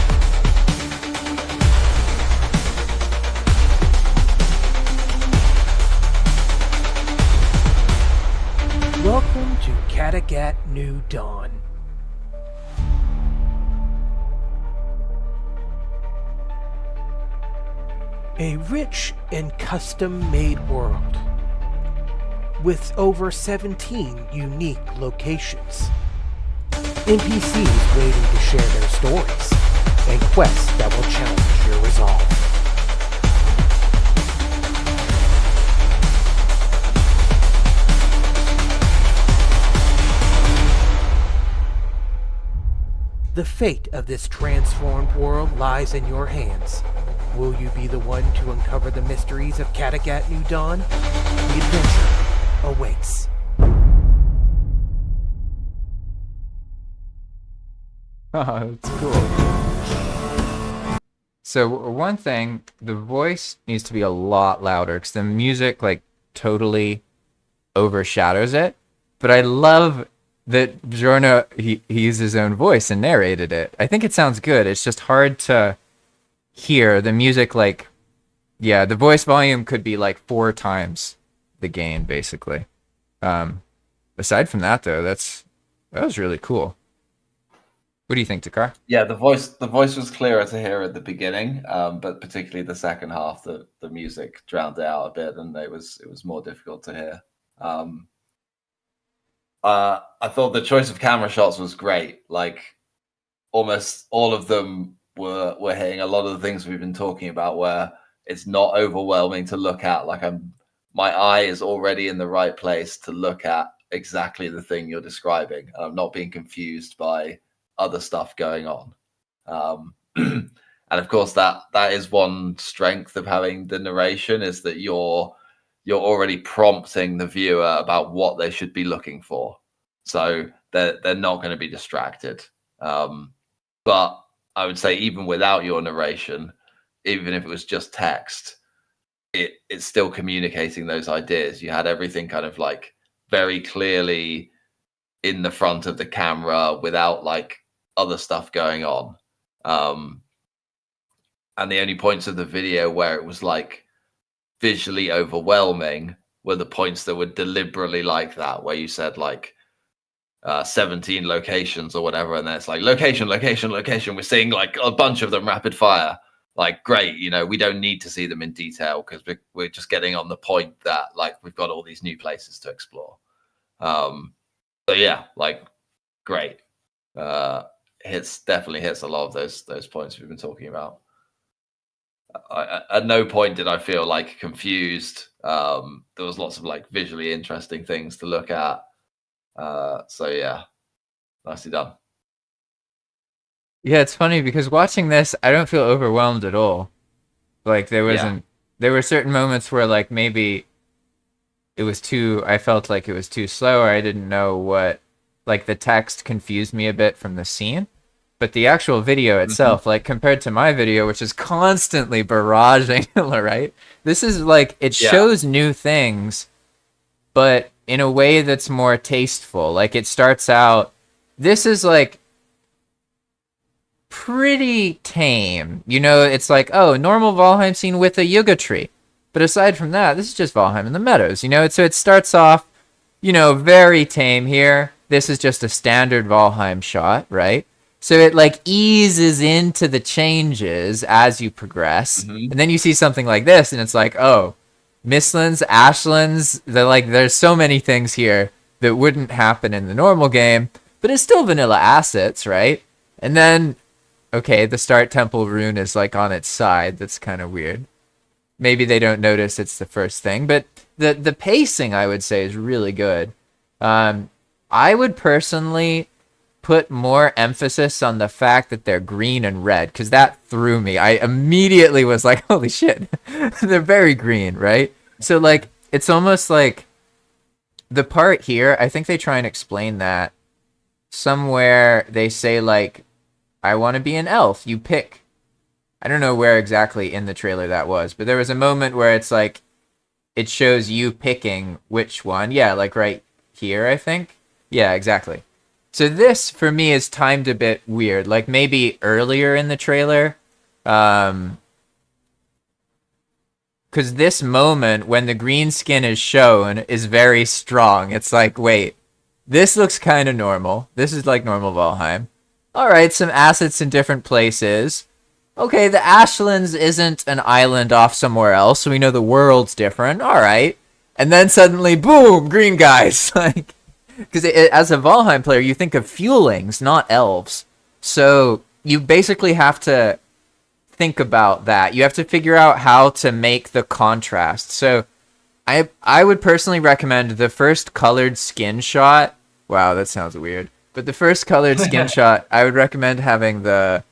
Welcome to Kattegat New Dawn. A rich and custom-made world with over 17 unique locations. NPCs waiting to share their stories and quests that will challenge your resolve. The fate of this transformed world lies in your hands. Will you be the one to uncover the mysteries of Kattegat New Dawn? The adventure awaits. Oh, that's cool. So one thing, the voice needs to be a lot louder because the music like totally overshadows it. But I love that Jorno he used his own voice and narrated it. I think it sounds good. It's just hard to hear the music. Like, yeah, the voice volume could be like 4 times the gain, basically. Aside from that, though, that was really cool. What do you think, Dhakhar? Yeah, the voice was clearer to hear at the beginning, but particularly the second half, the music drowned it out a bit, and it was more difficult to hear. I thought the choice of camera shots was great. Like almost all of them were hitting a lot of the things we've been talking about, where it's not overwhelming to look at. Like my eye is already in the right place to look at exactly the thing you're describing. I'm not being confused by other stuff going on. And of course that is one strength of having the narration, is that you're already prompting the viewer about what they should be looking for, so they're not going to be distracted. But I would say even without your narration, even if it was just text, it's still communicating those ideas. You had everything kind of like very clearly in the front of the camera without like other stuff going on. And the only points of the video where it was like visually overwhelming were the points that were deliberately like that, where you said like 17 locations or whatever, and then it's like location. We're seeing like a bunch of them rapid fire. Like, great, we don't need to see them in detail because we're just getting on the point that like we've got all these new places to explore. So yeah, like great. Definitely hits a lot of those points we've been talking about. At no point did I feel like confused. There was lots of like visually interesting things to look at. So yeah, nicely done. Yeah, it's funny because watching this, I don't feel overwhelmed at all. Like there were certain moments where like maybe I felt like it was too slow, or I didn't know what, like the text confused me a bit from the scene. But the actual video itself, like compared to my video, which is constantly barraging, right? This is like, it shows new things, but in a way that's more tasteful. Like it starts out, this is like pretty tame. You know, it's like, oh, normal Valheim scene with a yuga tree. But aside from that, this is just Valheim in the meadows, you know? So it starts off, you know, very tame here. This is just a standard Valheim shot, right? So it like eases into the changes as you progress. And then you see something like this and it's like, oh, Mistlands, Ashlands, they're like, there's so many things here that wouldn't happen in the normal game, but it's still vanilla assets, right? And then, okay, the start temple rune is like on its side. That's kind of weird. Maybe they don't notice it's the first thing, but the pacing, I would say, is really good. I would personally put more emphasis on the fact that they're green and red, because that threw me. I immediately was like, holy shit, they're very green, right? So, like, it's almost like the part here, I think they try and explain that somewhere. They say, like, I want to be an elf, you pick. I don't know where exactly in the trailer that was, but there was a moment where it's like, it shows you picking which one. Yeah, like right here, I think. Yeah, exactly. So this, for me, is timed a bit weird. Like maybe earlier in the trailer. Because this moment, when the green skin is shown, is very strong. It's like, wait, this looks kind of normal. This is like normal Valheim. All right, some assets in different places. Okay, the Ashlands isn't an island off somewhere else, so we know the world's different. All right. And then suddenly, boom, green guys. Like, because as a Valheim player, you think of fuelings, not elves. So you basically have to think about that. You have to figure out how to make the contrast. So I would personally recommend the first colored skin shot. Wow, that sounds weird. But the first colored skin shot, I would recommend having the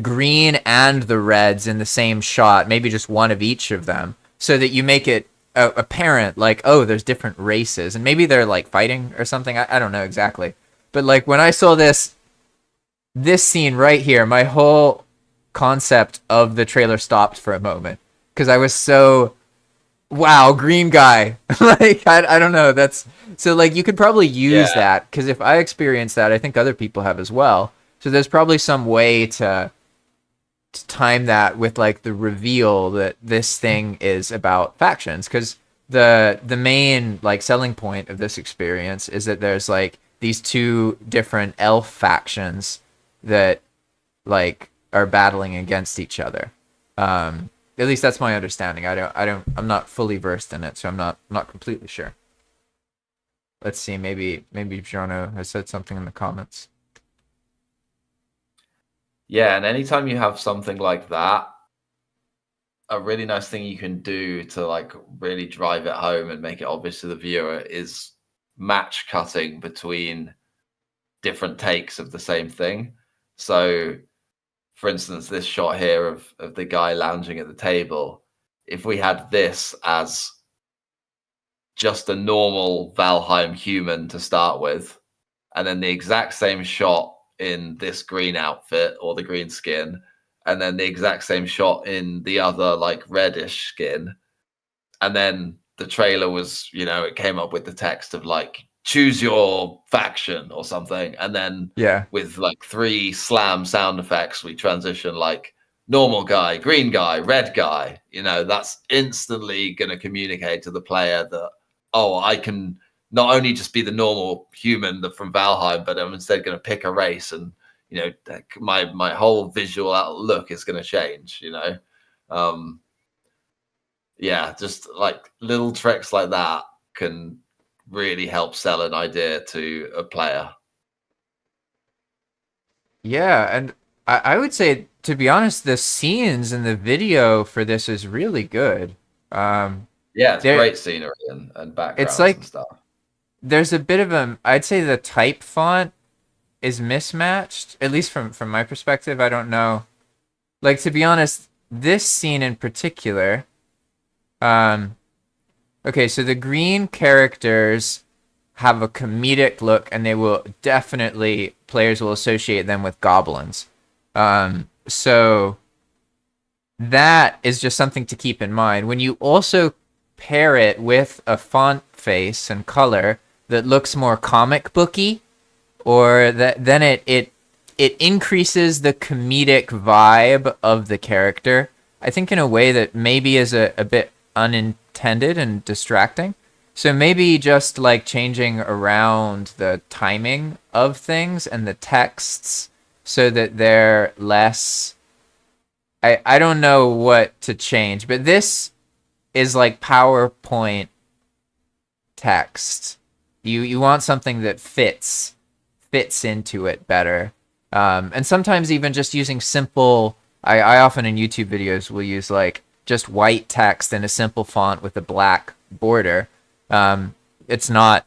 green and the reds in the same shot, maybe just one of each of them, so that you make it apparent, like, oh, there's different races, and maybe they're like fighting or something. I don't know exactly, but like when I saw this scene right here, my whole concept of the trailer stopped for a moment because I was so, wow, green guy. Like I don't know, that's so like you could probably use that, because if I experienced that, I think other people have as well. So there's probably some way to time that with like the reveal that this thing is about factions, because the main like selling point of this experience is that there's like these two different elf factions that like are battling against each other. At least that's my understanding. I'm not fully versed in it, so I'm not completely sure. Let's see, maybe Jono has said something in the comments. Yeah, and anytime you have something like that, a really nice thing you can do to like really drive it home and make it obvious to the viewer is match cutting between different takes of the same thing. So, for instance, this shot here of the guy lounging at the table, if we had this as just a normal Valheim human to start with, and then the exact same shot in this green outfit or the green skin, and then the exact same shot in the other like reddish skin, and then the trailer was, you know, it came up with the text of like choose your faction or something, and then with like 3 slam sound effects we transition like normal guy, green guy, red guy, you know, that's instantly going to communicate to the player that, oh, I can not only just be the normal human from Valheim, but I'm instead going to pick a race, and you know, my whole visual outlook is going to change. You know, yeah, just like little tricks like that can really help sell an idea to a player. Yeah, and I would say, to be honest, the scenes in the video for this is really good. Yeah, it's great scenery and backgrounds it's like, and stuff. There's a bit of I'd say the type font is mismatched, at least from my perspective. I don't know. Like, to be honest, this scene in particular, okay, so the green characters have a comedic look, and they will definitely, players will associate them with goblins. So that is just something to keep in mind. When you also pair it with a font face and color that looks more comic booky, or then it increases the comedic vibe of the character, I think, in a way that maybe is a bit unintended and distracting. So maybe just like changing around the timing of things and the texts so that they're less... I don't know what to change, but this is like PowerPoint text. You want something that fits into it better. And sometimes even just using simple... I often in YouTube videos will use like just white text in a simple font with a black border. It's not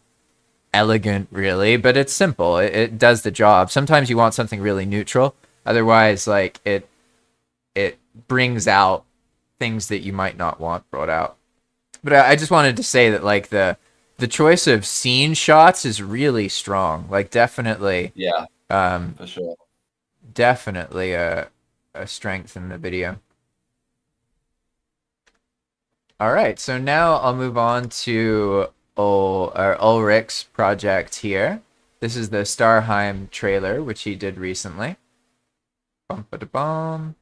elegant really, but it's simple. It does the job. Sometimes you want something really neutral. Otherwise, like it brings out things that you might not want brought out. But I just wanted to say that like the choice of scene shots is really strong. Like definitely, Yeah, for sure. definitely a strength in the video. All right, so now I'll move on to Ulrich's project here. This is the Starheim trailer, which he did recently. Bum-ba-da-bum.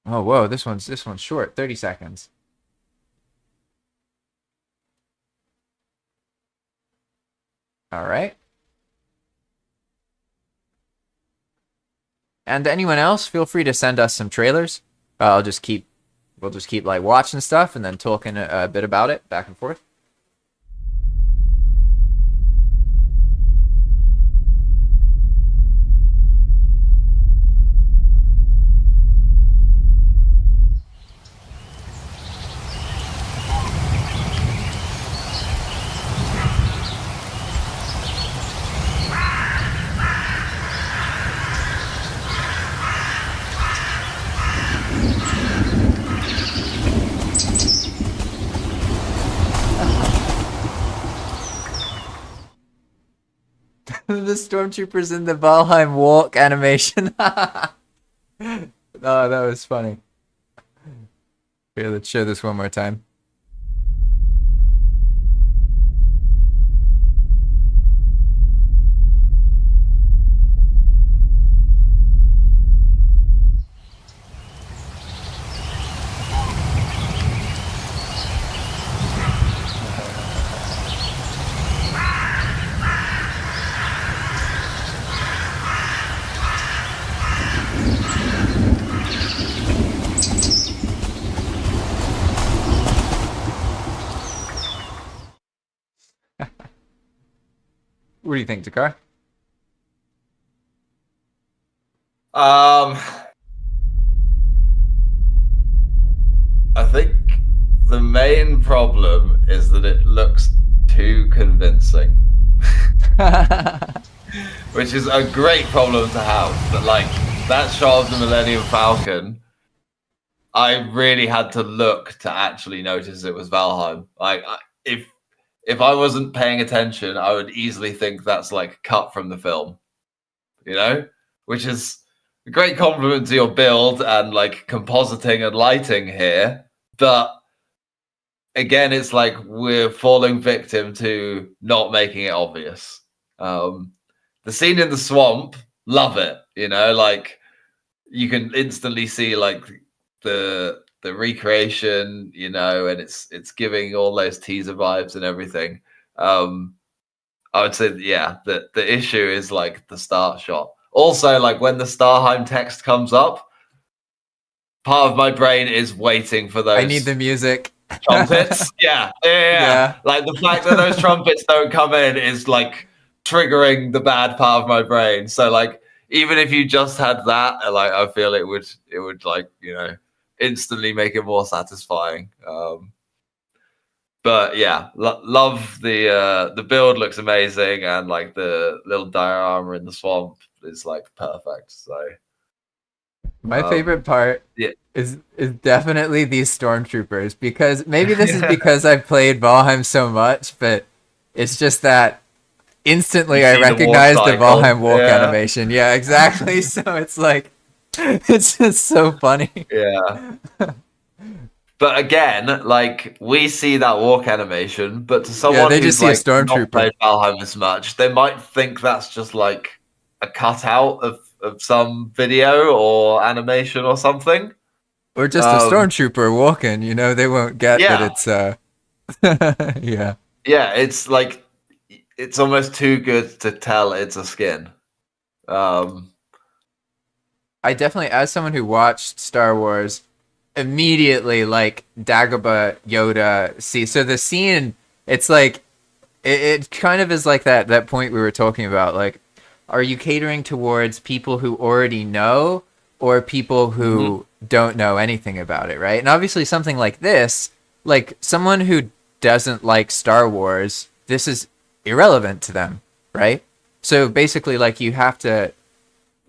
Oh, whoa, this one's short, 30 seconds. All right. And anyone else, feel free to send us some trailers. We'll just keep like watching stuff and then talking a bit about it back and forth. The stormtroopers in the Valheim walk animation. Oh, that was funny. Here, let's show this one more time. What do you think, Dhakhar? I think the main problem is that it looks too convincing. Which is a great problem to have. But like that shot of the Millennium Falcon, I really had to look to actually notice it was Valheim. Like if I wasn't paying attention, I would easily think that's like cut from the film. You know? Which is a great compliment to your build and like compositing and lighting here. But again, it's like we're falling victim to not making it obvious. The scene in the swamp, love it. You know, like you can instantly see like the recreation, you know, and it's giving all those teaser vibes and everything. I would say, yeah, the issue is like the start shot. Also, like when the Starheim text comes up, part of my brain is waiting for those. I need the music. Trumpets. Yeah. Like the fact that those trumpets don't come in is like triggering the bad part of my brain. So like even if you just had that, like I feel it would like, you know, instantly make it more satisfying. But yeah, love the build, looks amazing, and like the little diorama in the swamp is like perfect. So my favorite part is definitely these stormtroopers, because maybe this is because I've played Valheim so much, but it's just that instantly I recognize the Valheim walk animation. Yeah, exactly. So it's like It's just so funny. Yeah. But again, like we see that walk animation, but to someone they just who's see a like not stormtrooper. played Valheim as much, they might think that's just like a cutout of some video or animation or something. Or just a stormtrooper walking, they won't get that Yeah, it's yeah. yeah, it's like it's almost too good to tell it's a skin. Um, I definitely, as someone who watched Star Wars, immediately like Dagobah, Yoda, see. So the scene, it's like it kind of is like that point we were talking about. Like, are you catering towards people who already know, or people who don't know anything about it, right? And obviously, something like this, like someone who doesn't like Star Wars, this is irrelevant to them, right? So basically, like you have to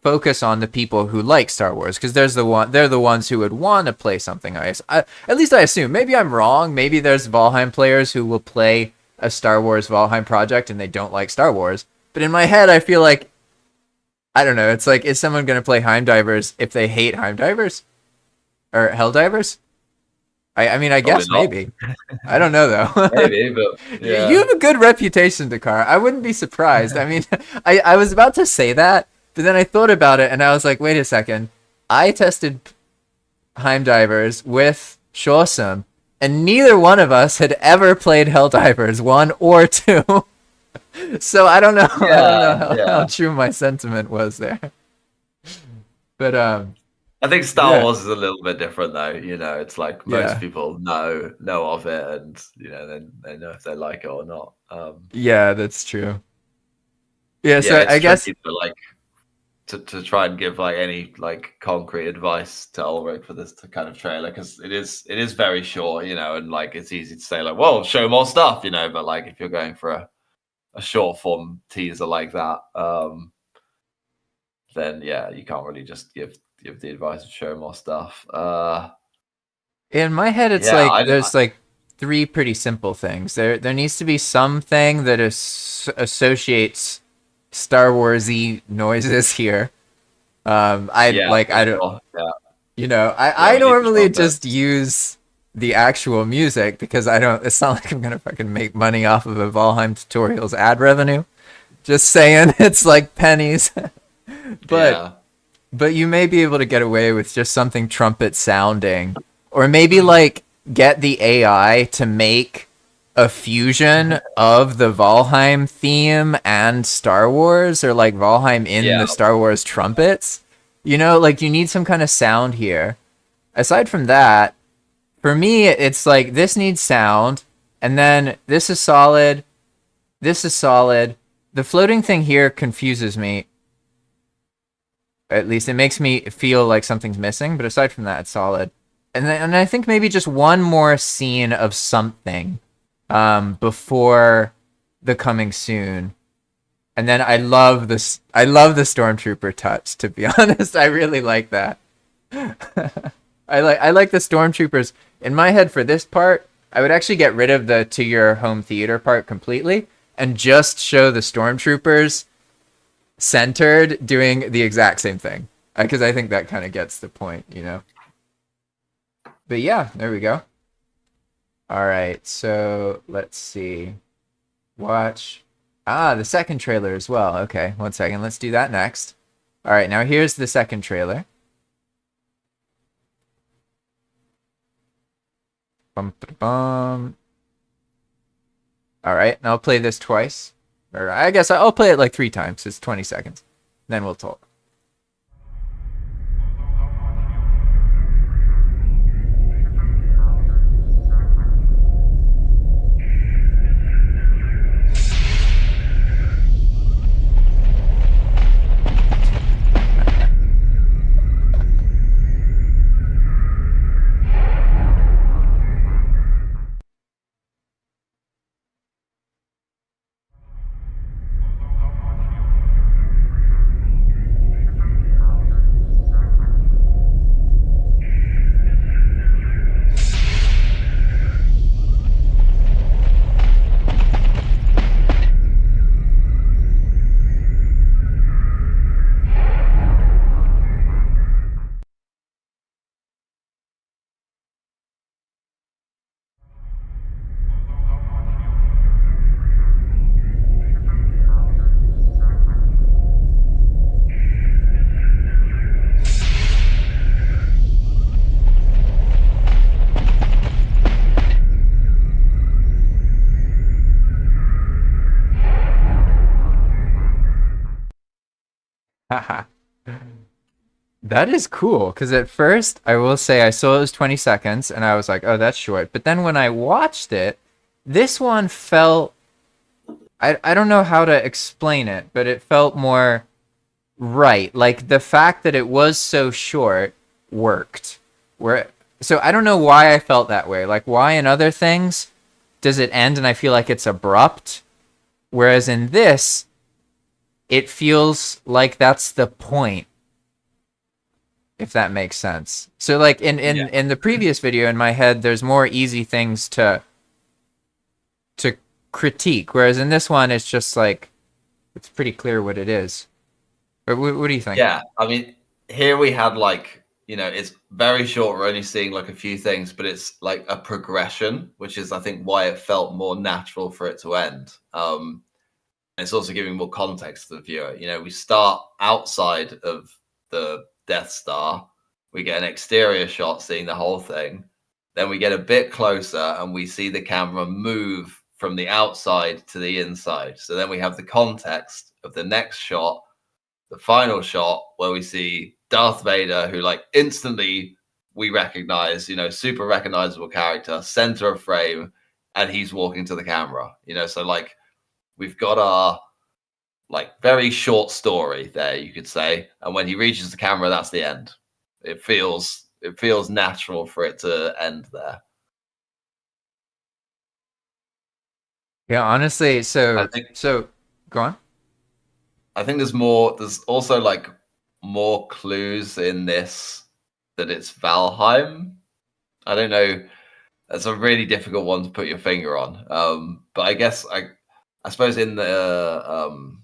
focus on the people who like Star Wars because they're the ones who would want to play something. At least I assume. Maybe I'm wrong. Maybe there's Valheim players who will play a Star Wars Valheim project and they don't like Star Wars. But in my head, I feel like I don't know. It's like, is someone going to play Heimdivers if they hate Heimdivers or Helldivers? I mean, I guess not. maybe. I don't know though. maybe, but yeah. You have a good reputation, Dhakhar. I wouldn't be surprised. I mean, I was about to say that, but then I thought about it and I was like, wait a second. I tested Heimdivers with Shawsome, and neither one of us had ever played Helldivers 1 or 2. So I don't know. I don't know how true my sentiment was there. But I think Star Wars is a little bit different though. It's like most people know of it, and then they know if they like it or not. Yeah, that's true. Yeah, so it's I guess to try and give like any like concrete advice to Ulrich for this kind of trailer, because it is very short, and like it's easy to say like, well, show more stuff, but like if you're going for a short form teaser like that, then you can't really just give the advice to show more stuff. In my head, it's there's like 3 pretty simple things. There needs to be something that associates Star Warsy noises here. I normally just use the actual music because it's not like I'm gonna fucking make money off of a Valheim tutorials ad revenue. Just saying, it's like pennies. But you may be able to get away with just something trumpet sounding, or maybe like get the AI to make a fusion of the Valheim theme and Star Wars, or like Valheim in the Star Wars trumpets. Like you need some kind of sound here. Aside from that, for me, it's like this needs sound, and then this is solid. This is solid. The floating thing here confuses me. At least it makes me feel like something's missing, but aside from that, it's solid. And I think maybe just one more scene of something before the coming soon. And then I love this. I love the Stormtrooper touch, to be honest. I really like that. I like the Stormtroopers. In my head for this part, I would actually get rid of the to your home theater part completely and just show the Stormtroopers centered doing the exact same thing. Because I think that kind of gets the point, But yeah, there we go. All right, so let's see. Watch. The second trailer as well. Okay, 1 second. Let's do that next. All right, now here's the second trailer. Bum, bum. All right, and I'll play this twice. Or I guess I'll play it like 3 times. It's 20 seconds. Then we'll talk. That is cool, because at first, I will say, I saw it was 20 seconds, and I was like, oh, that's short. But then when I watched it, this one felt... I don't know how to explain it, but it felt more right. Like, the fact that it was so short worked. So I don't know why I felt that way. Like, why in other things does it end and I feel like it's abrupt? Whereas in this, it feels like that's the point, if that makes sense. So like in the previous video in my head, there's more easy things to critique, whereas in this one, it's just like, it's pretty clear what it is. But what do you think? Yeah, I mean, here we had like, it's very short. We're only seeing like a few things, but it's like a progression, which is, I think, why it felt more natural for it to end. It's also giving more context to the viewer. We start outside of the Death Star. We get an exterior shot seeing the whole thing. Then we get a bit closer and we see the camera move from the outside to the inside. So then we have the context of the next shot, the final shot, where we see Darth Vader, who like instantly we recognize, super recognizable character, center of frame, and he's walking to the camera. So like we've got our like very short story there, you could say, and when he reaches the camera, that's the end. It feels natural for it to end there. Yeah, honestly, so go on. I think there's also like more clues in this that it's Valheim. I don't know. That's a really difficult one to put your finger on. But I guess I suppose in the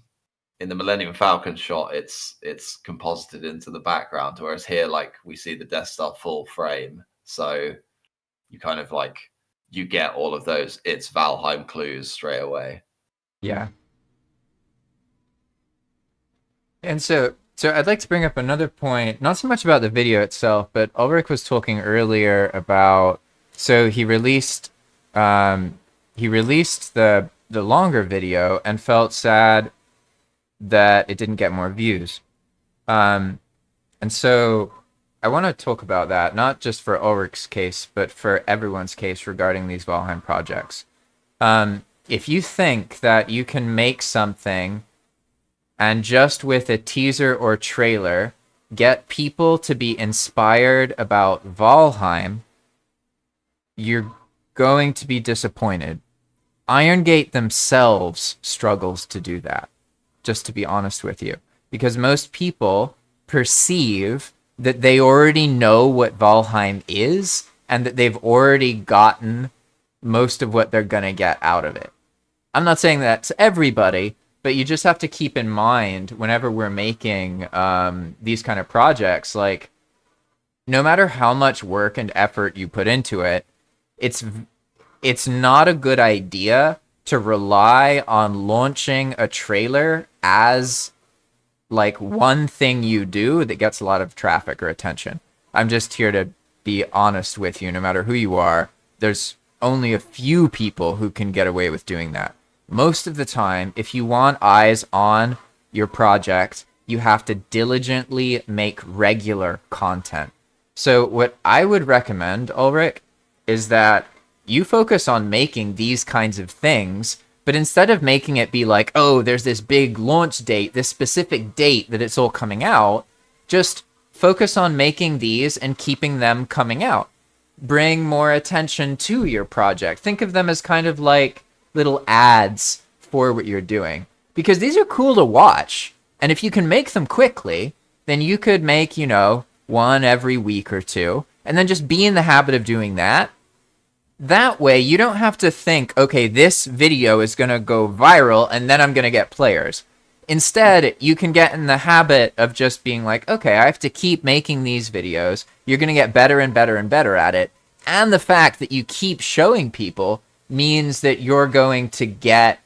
Millennium Falcon shot, it's composited into the background, whereas here, like, we see the Death Star full frame, so you kind of like you get all of those it's Valheim clues straight away. Yeah. And so I'd like to bring up another point, not so much about the video itself, but Ulrich was talking earlier about, so he released the longer video and felt sad that it didn't get more views. And so I want to talk about that, not just for Ulrich's case, but for everyone's case regarding these Valheim projects. If you think that you can make something and just with a teaser or trailer get people to be inspired about Valheim, you're going to be disappointed. Iron Gate themselves struggles to do that, just to be honest with you, because most people perceive that they already know what Valheim is and that they've already gotten most of what they're going to get out of it. I'm not saying that's everybody, but you just have to keep in mind whenever we're making these kind of projects, like, no matter how much work and effort you put into it, it's not a good idea to rely on launching a trailer as like one thing you do that gets a lot of traffic or attention. I'm just here to be honest with you. No matter who you are, there's only a few people who can get away with doing that. Most of the time, if you want eyes on your project, you have to diligently make regular content. So what I would recommend, Ulrich, is that you focus on making these kinds of things, but instead of making it be like, oh, there's this big launch date, this specific date that it's all coming out, just focus on making these and keeping them coming out. Bring more attention to your project. Think of them as kind of like little ads for what you're doing, because these are cool to watch. And if you can make them quickly, then you could make, one every week or two, and then just be in the habit of doing that. That way, you don't have to think, okay, this video is going to go viral and then I'm going to get players. Instead, you can get in the habit of just being like, okay, I have to keep making these videos. You're going to get better and better and better at it. And the fact that you keep showing people means that you're going to get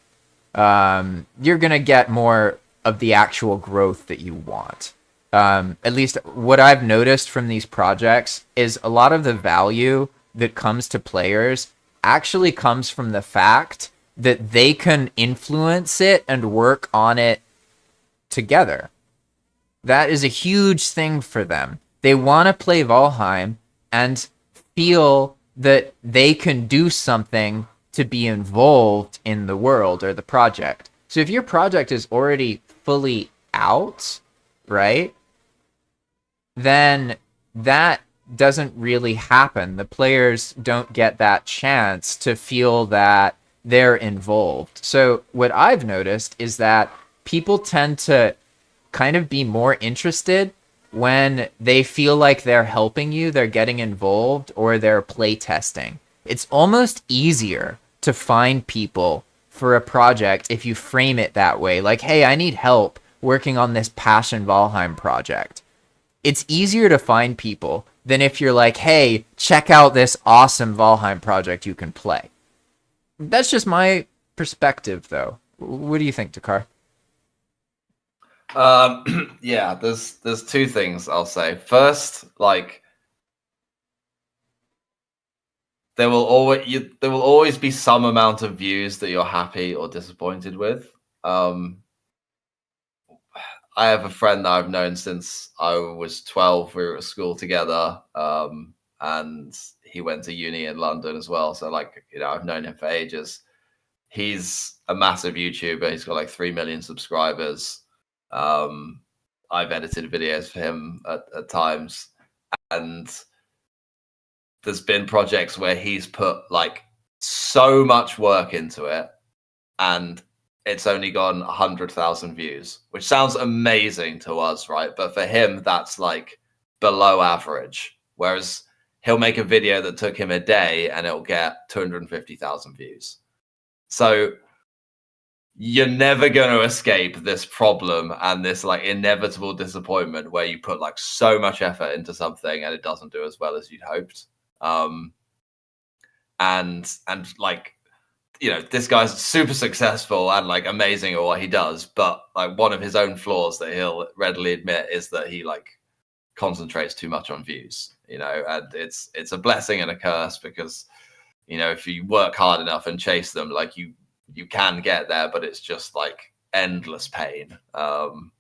more of the actual growth that you want. At least what I've noticed from these projects is a lot of the value that comes to players actually comes from the fact that they can influence it and work on it together. That is a huge thing for them. They want to play Valheim and feel that they can do something to be involved in the world or the project. So if your project is already fully out, right, then that doesn't really happen. The players don't get that chance to feel that they're involved. So what I've noticed is that people tend to kind of be more interested when they feel like they're helping you, they're getting involved, or they're play testing. It's almost easier to find people for a project if you frame it that way. Like, hey, I need help working on this Passion Valheim project. It's easier to find people than if you're like, hey, check out this awesome Valheim project you can play. That's just my perspective, though. What do you think, Dhakhar? Yeah, there's two things I'll say. First, like there will always be some amount of views that you're happy or disappointed with. I have a friend that I've known since I was 12. We were at school together, and he went to uni in London as well. So, like, you know, I've known him for ages. He's a massive YouTuber. He's got like 3 million subscribers. I've edited videos for him at times, and there's been projects where he's put like so much work into it, and it's only gone 100,000 views, which sounds amazing to us, right? But for him, that's like below average. Whereas he'll make a video that took him a day and it'll get 250,000 views. So you're never going to escape this problem and this like inevitable disappointment where you put like so much effort into something and it doesn't do as well as you'd hoped. And like, you know, this guy's super successful and like amazing at what he does, but like one of his own flaws that he'll readily admit is that he like concentrates too much on views, you know, and it's a blessing and a curse because, you know, if you work hard enough and chase them, like you can get there, but it's just like endless pain, and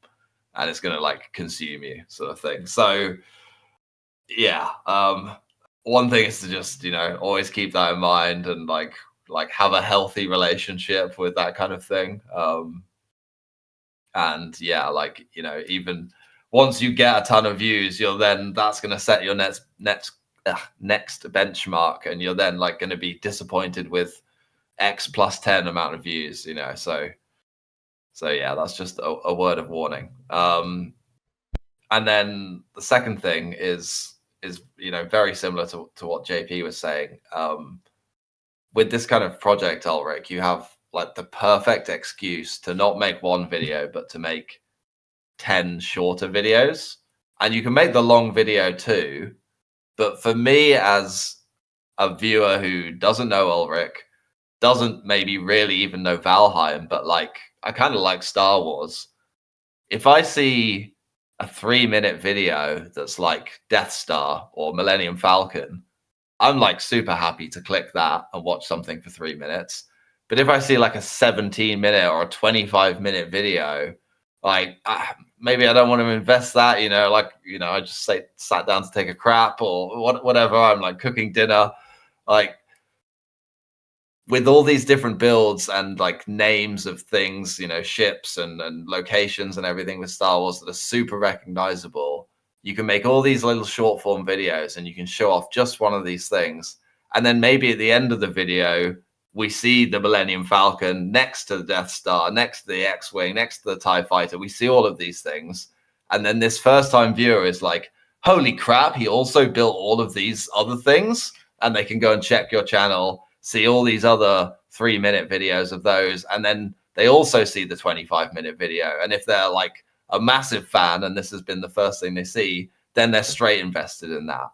it's gonna like consume you, sort of thing. So yeah, one thing is to just, you know, always keep that in mind and like have a healthy relationship with that kind of thing. And yeah, like, you know, even once you get a ton of views, that's going to set your next benchmark, and you're then like going to be disappointed with X plus 10 amount of views, you know. So yeah, that's just a word of warning. And then the second thing is, you know, very similar to what JP was saying. With this kind of project, Ulrich, you have like the perfect excuse to not make one video, but to make 10 shorter videos. And you can make the long video too. But for me, as a viewer who doesn't know Ulrich, doesn't maybe really even know Valheim, but like, I kind of like Star Wars. If I see a 3-minute video that's like Death Star or Millennium Falcon, I'm like super happy to click that and watch something for 3 minutes. But if I see like a 17-minute or a 25-minute video, like maybe I don't want to invest that, you know, like, you know, I just sat down to take a crap or whatever. I'm like cooking dinner, like with all these different builds and like names of things, you know, ships and locations and everything with Star Wars that are super recognizable. You can make all these little short form videos and you can show off just one of these things. And then maybe at the end of the video, we see the Millennium Falcon next to the Death Star, next to the X-Wing, next to the TIE Fighter. We see all of these things. And then this first time viewer is like, holy crap, he also built all of these other things. And they can go and check your channel, see all these other 3-minute videos of those. And then they also see the 25-minute video. And if they're like a massive fan and this has been the first thing they see, then they're straight invested in that.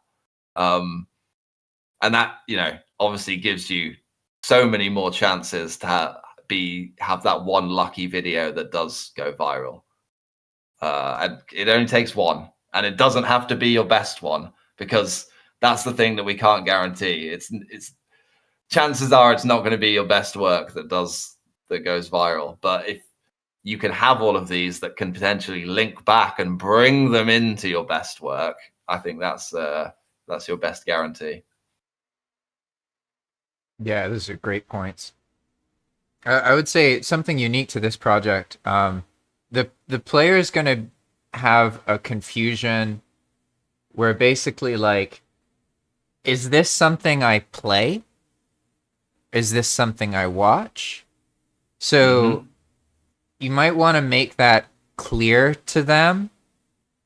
And that, you know, obviously gives you so many more chances to have that one lucky video that does go viral. And it only takes one, and it doesn't have to be your best one, because that's the thing that we can't guarantee. It's chances are it's not going to be your best work that goes viral. But if you can have all of these that can potentially link back and bring them into your best work, I think that's your best guarantee. Yeah, those are great points. I would say something unique to this project. The player is going to have a confusion where basically like, is this something I play? Is this something I watch? So you might want to make that clear to them.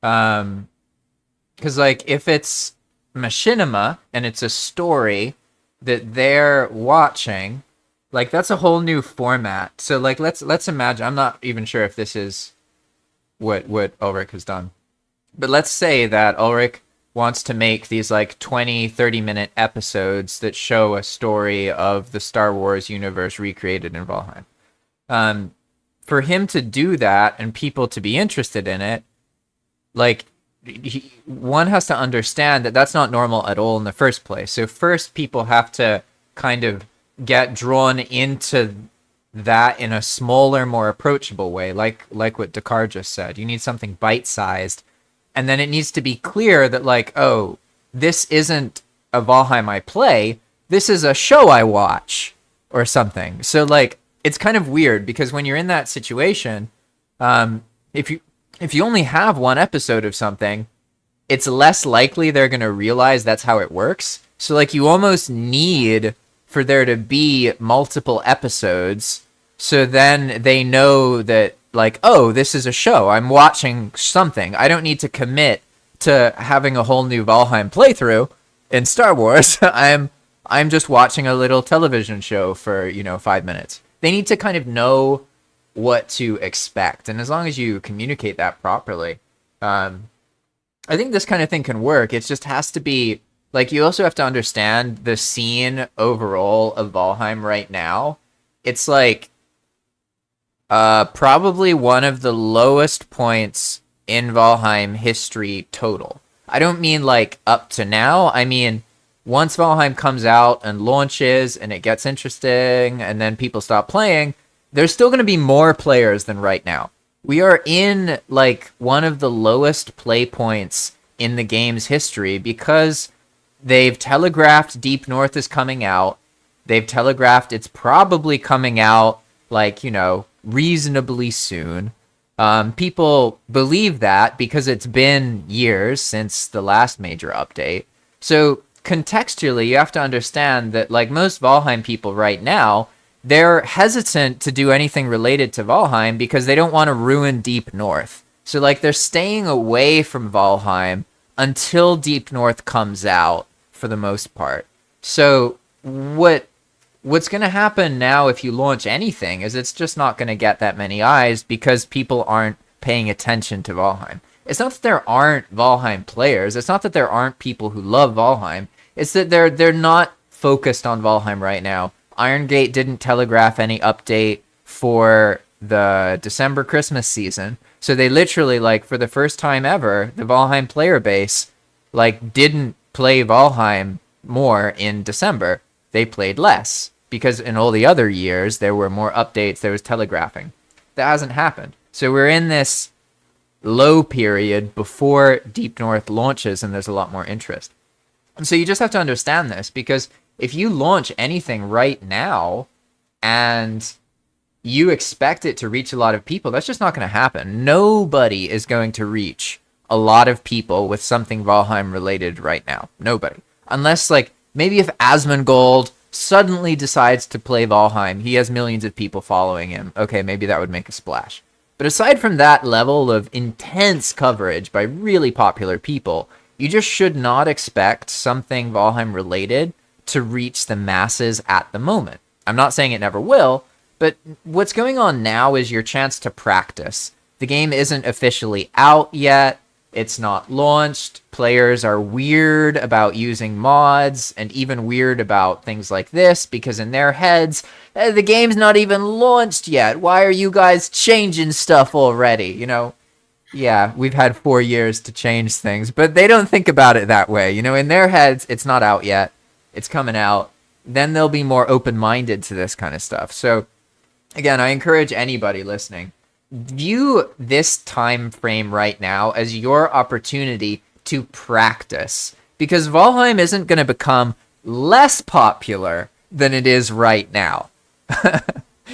Because like if it's machinima and it's a story that they're watching, like that's a whole new format. So like let's imagine, I'm not even sure if this is what Ulrich has done. But let's say that Ulrich wants to make these like 20-30 minute episodes that show a story of the Star Wars universe recreated in Valheim. For him to do that and people to be interested in it, like one has to understand that that's not normal at all in the first place. So first people have to kind of get drawn into that in a smaller, more approachable way, like what Dhakhar just said. You need something bite-sized. And then it needs to be clear that, like, oh, this isn't a Valheim I play. This is a show I watch or something. So, like, it's kind of weird because when you're in that situation, if you only have one episode of something, it's less likely they're going to realize that's how it works. So, like, you almost need for there to be multiple episodes so then they know that, like, oh, this is a show. I'm watching something. I don't need to commit to having a whole new Valheim playthrough in Star Wars. I'm just watching a little television show for, 5 minutes. They need to kind of know what to expect. And as long as you communicate that properly, I think this kind of thing can work. It just has to be, like, you also have to understand the scene overall of Valheim right now. It's like, probably one of the lowest points in Valheim history total. I don't mean like up to now. I mean, once Valheim comes out and launches and it gets interesting and then people stop playing, there's still going to be more players than right now. We are in like one of the lowest play points in the game's history because they've telegraphed Deep North is coming out. They've telegraphed it's probably coming out like, reasonably soon. People believe that because it's been years since the last major update. So contextually, you have to understand that like most Valheim people right now, they're hesitant to do anything related to Valheim because they don't want to ruin Deep North. So like they're staying away from Valheim until Deep North comes out for the most part. So what's going to happen now if you launch anything is it's just not going to get that many eyes because people aren't paying attention to Valheim. It's not that there aren't Valheim players. It's not that there aren't people who love Valheim. It's that they're not focused on Valheim right now. Irongate didn't telegraph any update for the December Christmas season. So they literally, like, for the first time ever, the Valheim player base, like, didn't play Valheim more in December. They played less. Because in all the other years, there were more updates, there was telegraphing. That hasn't happened. So we're in this low period before Deep North launches and there's a lot more interest. And so you just have to understand this, because if you launch anything right now and you expect it to reach a lot of people, that's just not going to happen. Nobody is going to reach a lot of people with something Valheim related right now. Nobody. Unless, like, maybe if Asmongold suddenly decides to play Valheim, he has millions of people following him. Okay, maybe that would make a splash. But aside from that level of intense coverage by really popular people, you just should not expect something Valheim related to reach the masses at the moment. I'm not saying it never will, but what's going on now is your chance to practice. The game isn't officially out yet. It's not launched. Players are weird about using mods and even weird about things like this because in their heads, the game's not even launched yet. Why are you guys changing stuff already? Yeah, we've had 4 years to change things, but they don't think about it that way. In their heads, it's not out yet. It's coming out. Then they'll be more open-minded to this kind of stuff. So again, I encourage anybody listening, view this time frame right now as your opportunity to practice, because Valheim isn't going to become less popular than it is right now.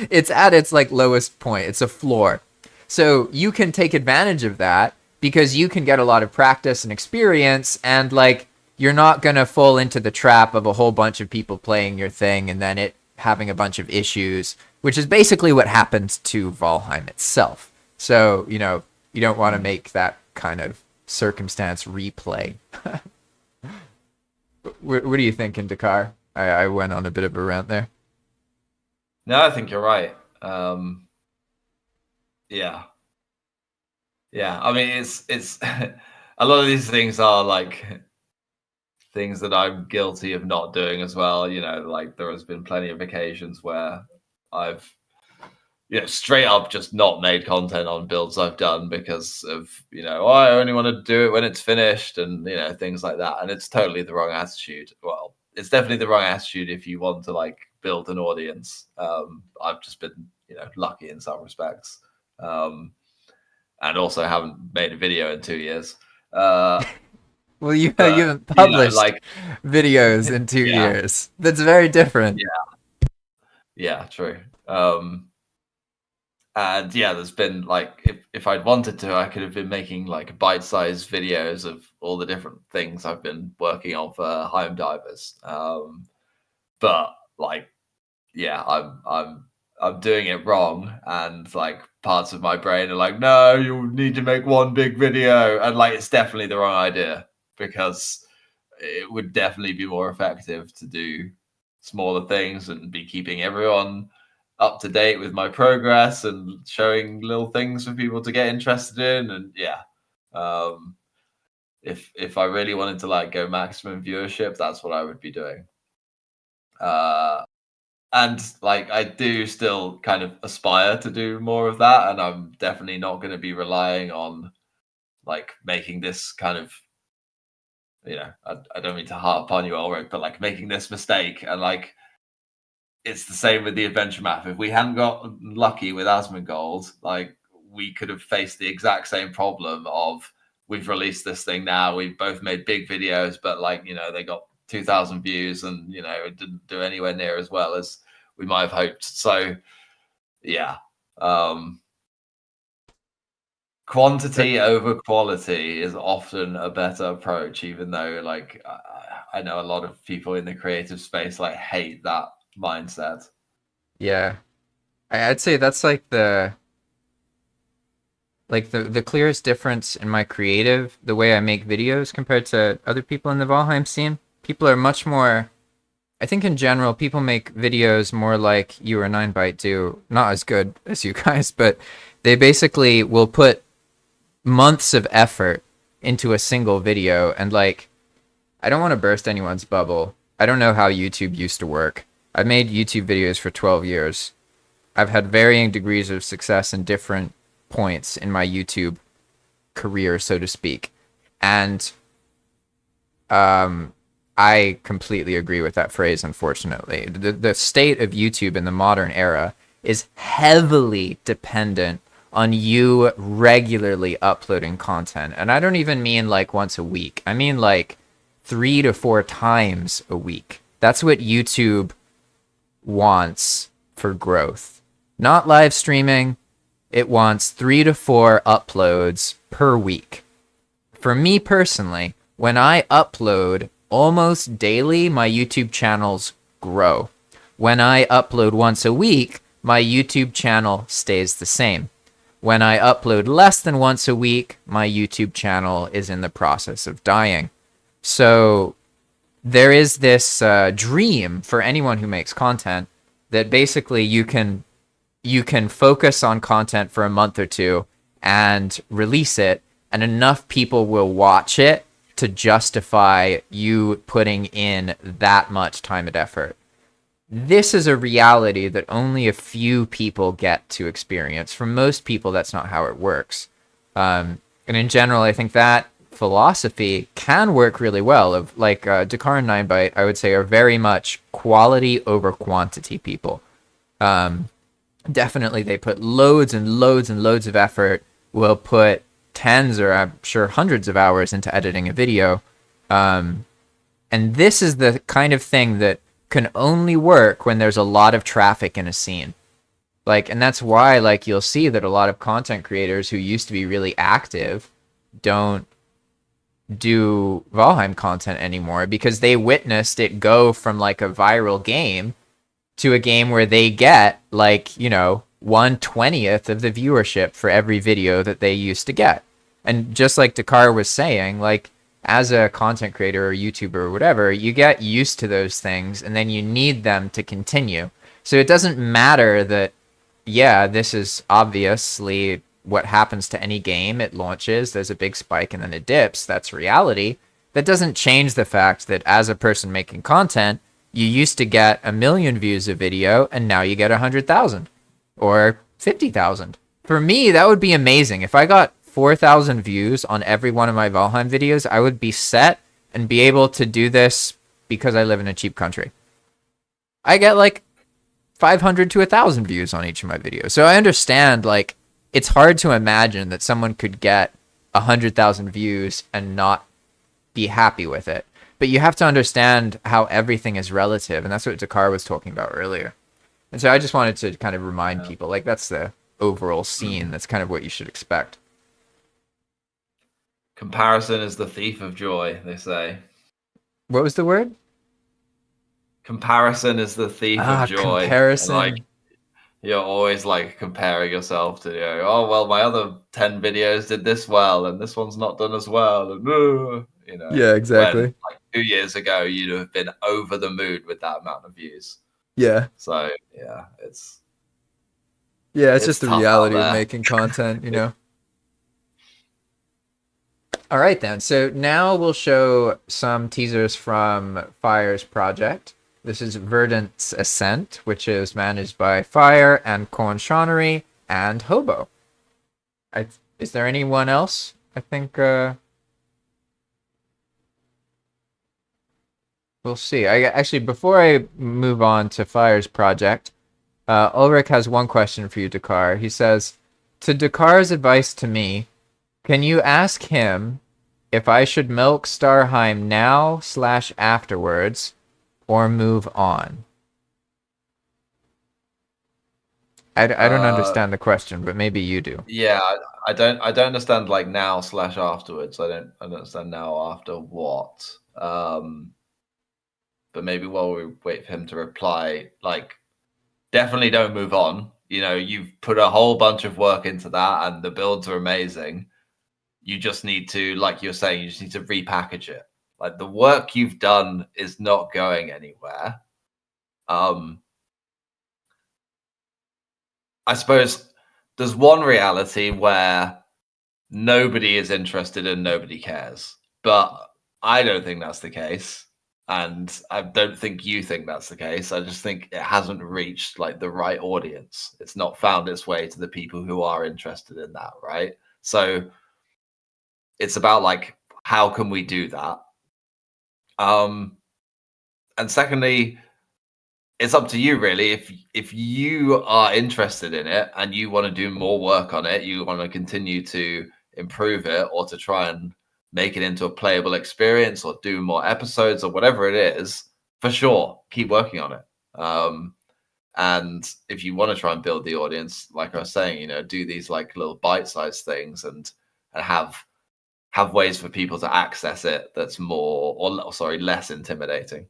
It's at its like lowest point. It's a floor. So you can take advantage of that because you can get a lot of practice and experience, and like you're not going to fall into the trap of a whole bunch of people playing your thing and then it having a bunch of issues, which is basically what happens to Valheim itself. So, you know, you don't want to make that kind of circumstance replay. What are you thinking, Dhakhar? I went on a bit of a rant there. No, I think you're right. Yeah. I mean, it's a lot of these things are like things that I'm guilty of not doing as well. You know, like there has been plenty of occasions where I've, straight up just not made content on builds I've done because of, I only want to do it when it's finished and, things like that. And it's totally the wrong attitude. Well, it's definitely the wrong attitude if you want to like build an audience. I've just been, lucky in some respects. And also haven't made a video in 2 years. Well, you haven't published videos in 2 Yeah. years. That's very different. Yeah, true. And yeah, there's been like, if I'd wanted to, I could have been making like bite-sized videos of all the different things I've been working on for Heim Divers. But like, yeah, I'm doing it wrong, and like parts of my brain are like, no, you need to make one big video, and like it's definitely the wrong idea, because it would definitely be more effective to do smaller things and be keeping everyone up to date with my progress and showing little things for people to get interested in. And if I really wanted to like go maximum viewership, that's what I would be doing. And like I do still kind of aspire to do more of that, and I'm definitely not going to be relying on like making this kind of, I don't mean to harp on you, Ulrich, but like making this mistake. And like it's the same with the adventure map. If we hadn't got lucky with Asmongold, like we could have faced the exact same problem of, we've released this thing now, we've both made big videos, but like, they got 2,000 views and, it didn't do anywhere near as well as we might have hoped. So yeah, quantity over quality is often a better approach, even though like I know a lot of people in the creative space like hate that mindset. Yeah. I'd say that's like the clearest difference in my creative, the way I make videos compared to other people in the Valheim scene. People are much more, I think in general, people make videos more like you or 9byte do. Not as good as you guys, but they basically will put months of effort into a single video. And like, I don't want to burst anyone's bubble. I don't know how YouTube used to work. I've made YouTube videos for 12 years. I've had varying degrees of success in different points in my YouTube career, so to speak. And I completely agree with that phrase, unfortunately. The state of YouTube in the modern era is heavily dependent on you regularly uploading content. And I don't even mean like once a week. I mean like 3 to 4 times a week. That's what YouTube wants for growth. Not live streaming. It wants 3 to 4 uploads per week. For me personally, when I upload almost daily, my YouTube channels grow. When I upload once a week, my YouTube channel stays the same. When I upload less than once a week, my YouTube channel is in the process of dying. So there is this dream for anyone who makes content that basically you can focus on content for a month or two and release it, and enough people will watch it to justify you putting in that much time and effort. This is a reality that only a few people get to experience. For most people, that's not how it works. And in general, I think that philosophy can work really well. Of like Dhakhar and 9byte, I would say, are very much quality over quantity people. definitely they put loads and loads and loads of effort, will put tens or I'm sure hundreds of hours into editing a video. And this is the kind of thing that can only work when there's a lot of traffic in a scene. Like, and that's why, like, you'll see that a lot of content creators who used to be really active don't do Valheim content anymore, because they witnessed it go from like a viral game to a game where they get like, 1/20th of the viewership for every video that they used to get. And just like Dhakhar was saying, like, as a content creator or YouTuber or whatever, you get used to those things and then you need them to continue. So it doesn't matter that, yeah, this is obviously what happens to any game. It launches, there's a big spike, and then it dips. That's reality. That doesn't change the fact that as a person making content, you used to get 1 million views a video, and now you get 100,000 or 50,000. For me, that would be amazing. If I got 4,000 views on every one of my Valheim videos, I would be set and be able to do this because I live in a cheap country. I get like 500 to 1,000 views on each of my videos. So I understand, like, it's hard to imagine that someone could get 100,000 views and not be happy with it. But you have to understand how everything is relative, and that's what Dhakhar was talking about earlier. And so I just wanted to kind of remind people, like, that's the overall scene. That's kind of what you should expect. Comparison is the thief of joy, they say. What was the word? Comparison is the thief of joy. Comparison. And, like, you're always like comparing yourself to, oh, well, my other 10 videos did this well, and this one's not done as well. And, Yeah, exactly. When, like 2 years ago, you'd have been over the moon with that amount of views. Yeah. So yeah, it's just the reality of making content, All right, then. So now we'll show some teasers from Fire's project. This is Verdant's Ascent, which is managed by Fire and Cornshonery and Hobo. Is there anyone else? I think we'll see. Actually, before I move on to Fire's project, Ulrich has one question for you, Dhakhar. He says, to Dakhar's advice to me, can you ask him if I should milk Starheim now/afterwards or move on? I don't understand the question, but maybe you do. Yeah, I don't understand like now/afterwards. I don't understand now after what. But maybe while we wait for him to reply, like, definitely don't move on. You've put a whole bunch of work into that, and the builds are amazing. You just need to, like you're saying, you just need to repackage it. Like, the work you've done is not going anywhere. I suppose there's one reality where nobody is interested and nobody cares. But I don't think that's the case. And I don't think you think that's the case. I just think it hasn't reached like the right audience. It's not found its way to the people who are interested in that, right? So it's about like, how can we do that? And secondly, it's up to you really. If you are interested in it and you want to do more work on it, you want to continue to improve it or to try and make it into a playable experience or do more episodes or whatever it is, for sure, keep working on it. And if you want to try and build the audience, like I was saying, do these like little bite-sized things and have ways for people to access it that's less intimidating.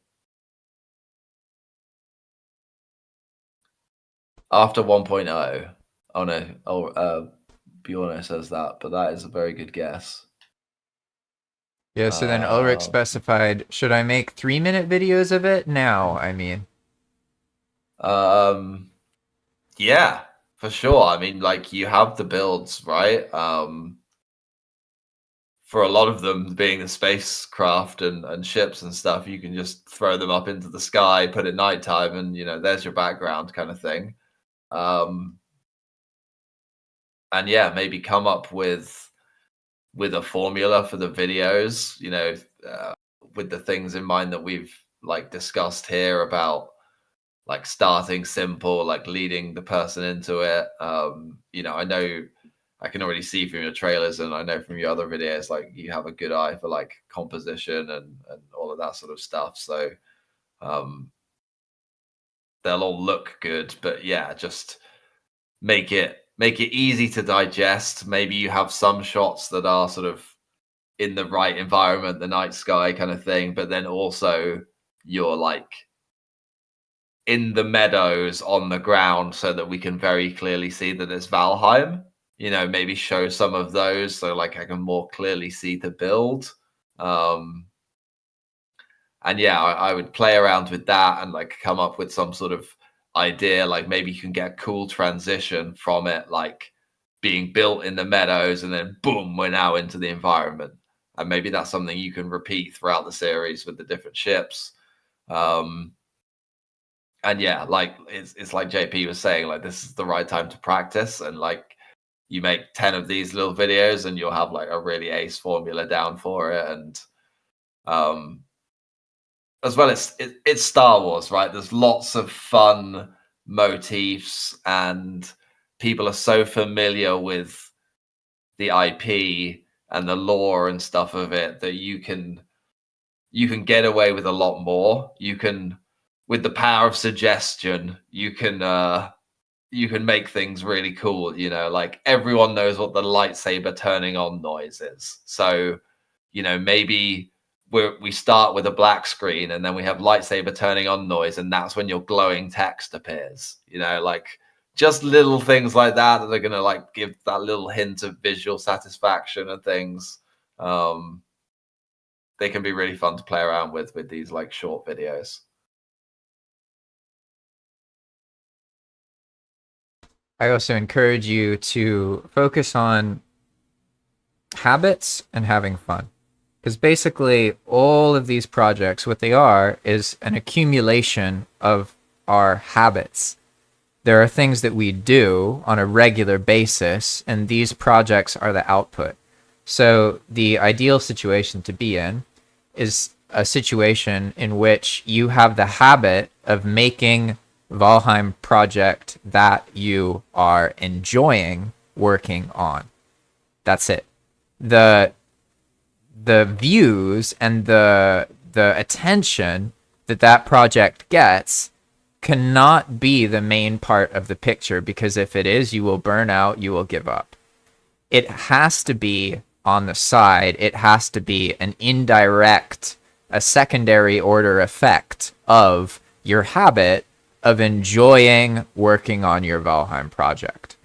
After 1.0, oh no, Bjorno says that, but that is a very good guess. Yeah, so then Ulrich specified, should I make 3-minute videos of it now? I mean, yeah, for sure. I mean, like, you have the builds, right? For a lot of them being the spacecraft and ships and stuff, you can just throw them up into the sky, put it nighttime, and there's your background kind of thing. And yeah, maybe come up with a formula for the videos, with the things in mind that we've like discussed here about like starting simple, like leading the person into it. You know, I know I can already see from your trailers, and I know from your other videos, like you have a good eye for like composition and all of that sort of stuff. So they'll all look good, but yeah, just make it easy to digest. Maybe you have some shots that are sort of in the right environment, the night sky kind of thing, but then also you're like in the meadows on the ground so that we can very clearly see that it's Valheim. You know, maybe show some of those so like I can more clearly see the build. And yeah, I would play around with that and like come up with some sort of idea. Like maybe you can get a cool transition from it, like being built in the meadows, and then boom, we're now into the environment. And maybe that's something you can repeat throughout the series with the different ships. And yeah, like it's like JP was saying, like this is the right time to practice, and like you make 10 of these little videos and you'll have like a really ace formula down for it. And as well, it's Star Wars, right? There's lots of fun motifs, and people are so familiar with the IP and the lore and stuff of it that you can get away with a lot more. You can, with the power of suggestion, you can make things really cool. You know, like everyone knows what the lightsaber turning on noise is. So, you know, maybe we start with a black screen and then we have lightsaber turning on noise, and that's when your glowing text appears. You know, like just little things like that that are gonna like give that little hint of visual satisfaction and things. They can be really fun to play around with these like short videos. I also encourage you to focus on habits and having fun. Because basically, all of these projects, what they are is an accumulation of our habits. There are things that we do on a regular basis, and these projects are the output. So the ideal situation to be in is a situation in which you have the habit of making Valheim project that you are enjoying working on. That's it. The views and the attention that project gets cannot be the main part of the picture, because if it is, you will burn out, you will give up. It has to be on the side. It has to be an indirect, a secondary order effect of your habit of enjoying working on your Valheim project.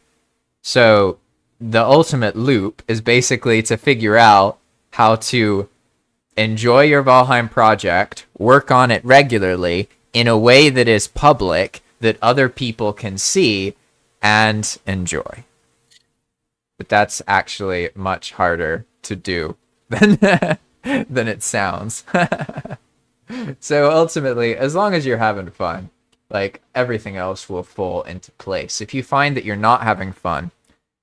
So the ultimate loop is basically to figure out how to enjoy your Valheim project, work on it regularly in a way that is public, that other people can see and enjoy. But that's actually much harder to do than than it sounds. So ultimately, as long as you're having fun, like everything else will fall into place. If you find that you're not having fun,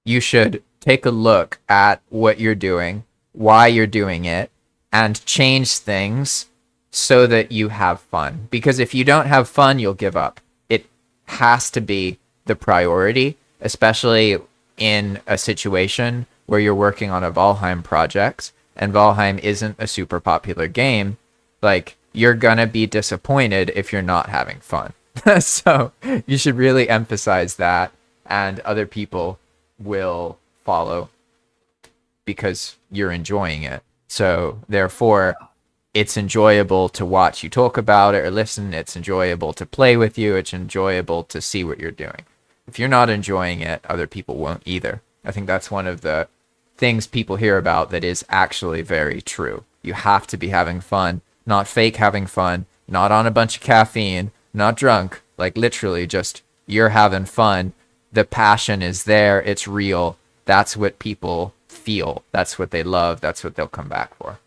you should take a look at what you're doing, why you're doing it, and change things so that you have fun. Because if you don't have fun, you'll give up. It has to be the priority, especially in a situation where you're working on a Valheim project and Valheim isn't a super popular game. Like, you're gonna be disappointed if you're not having fun. So you should really emphasize that, and other people will follow because you're enjoying it. So therefore, it's enjoyable to watch you talk about it or listen. It's enjoyable to play with you. It's enjoyable to see what you're doing. If you're not enjoying it, other people won't either. I think that's one of the things people hear about that is actually very true. You have to be having fun, not fake having fun, not on a bunch of caffeine, not drunk, like literally just you're having fun. The passion is there. It's real. That's what people feel. That's what they love. That's what they'll come back for.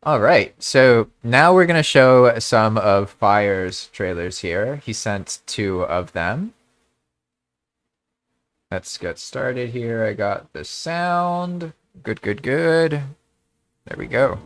All right. So now we're going to show some of Fire's trailers here. He sent 2 of them. Let's get started here. I got the sound. Good. There we go.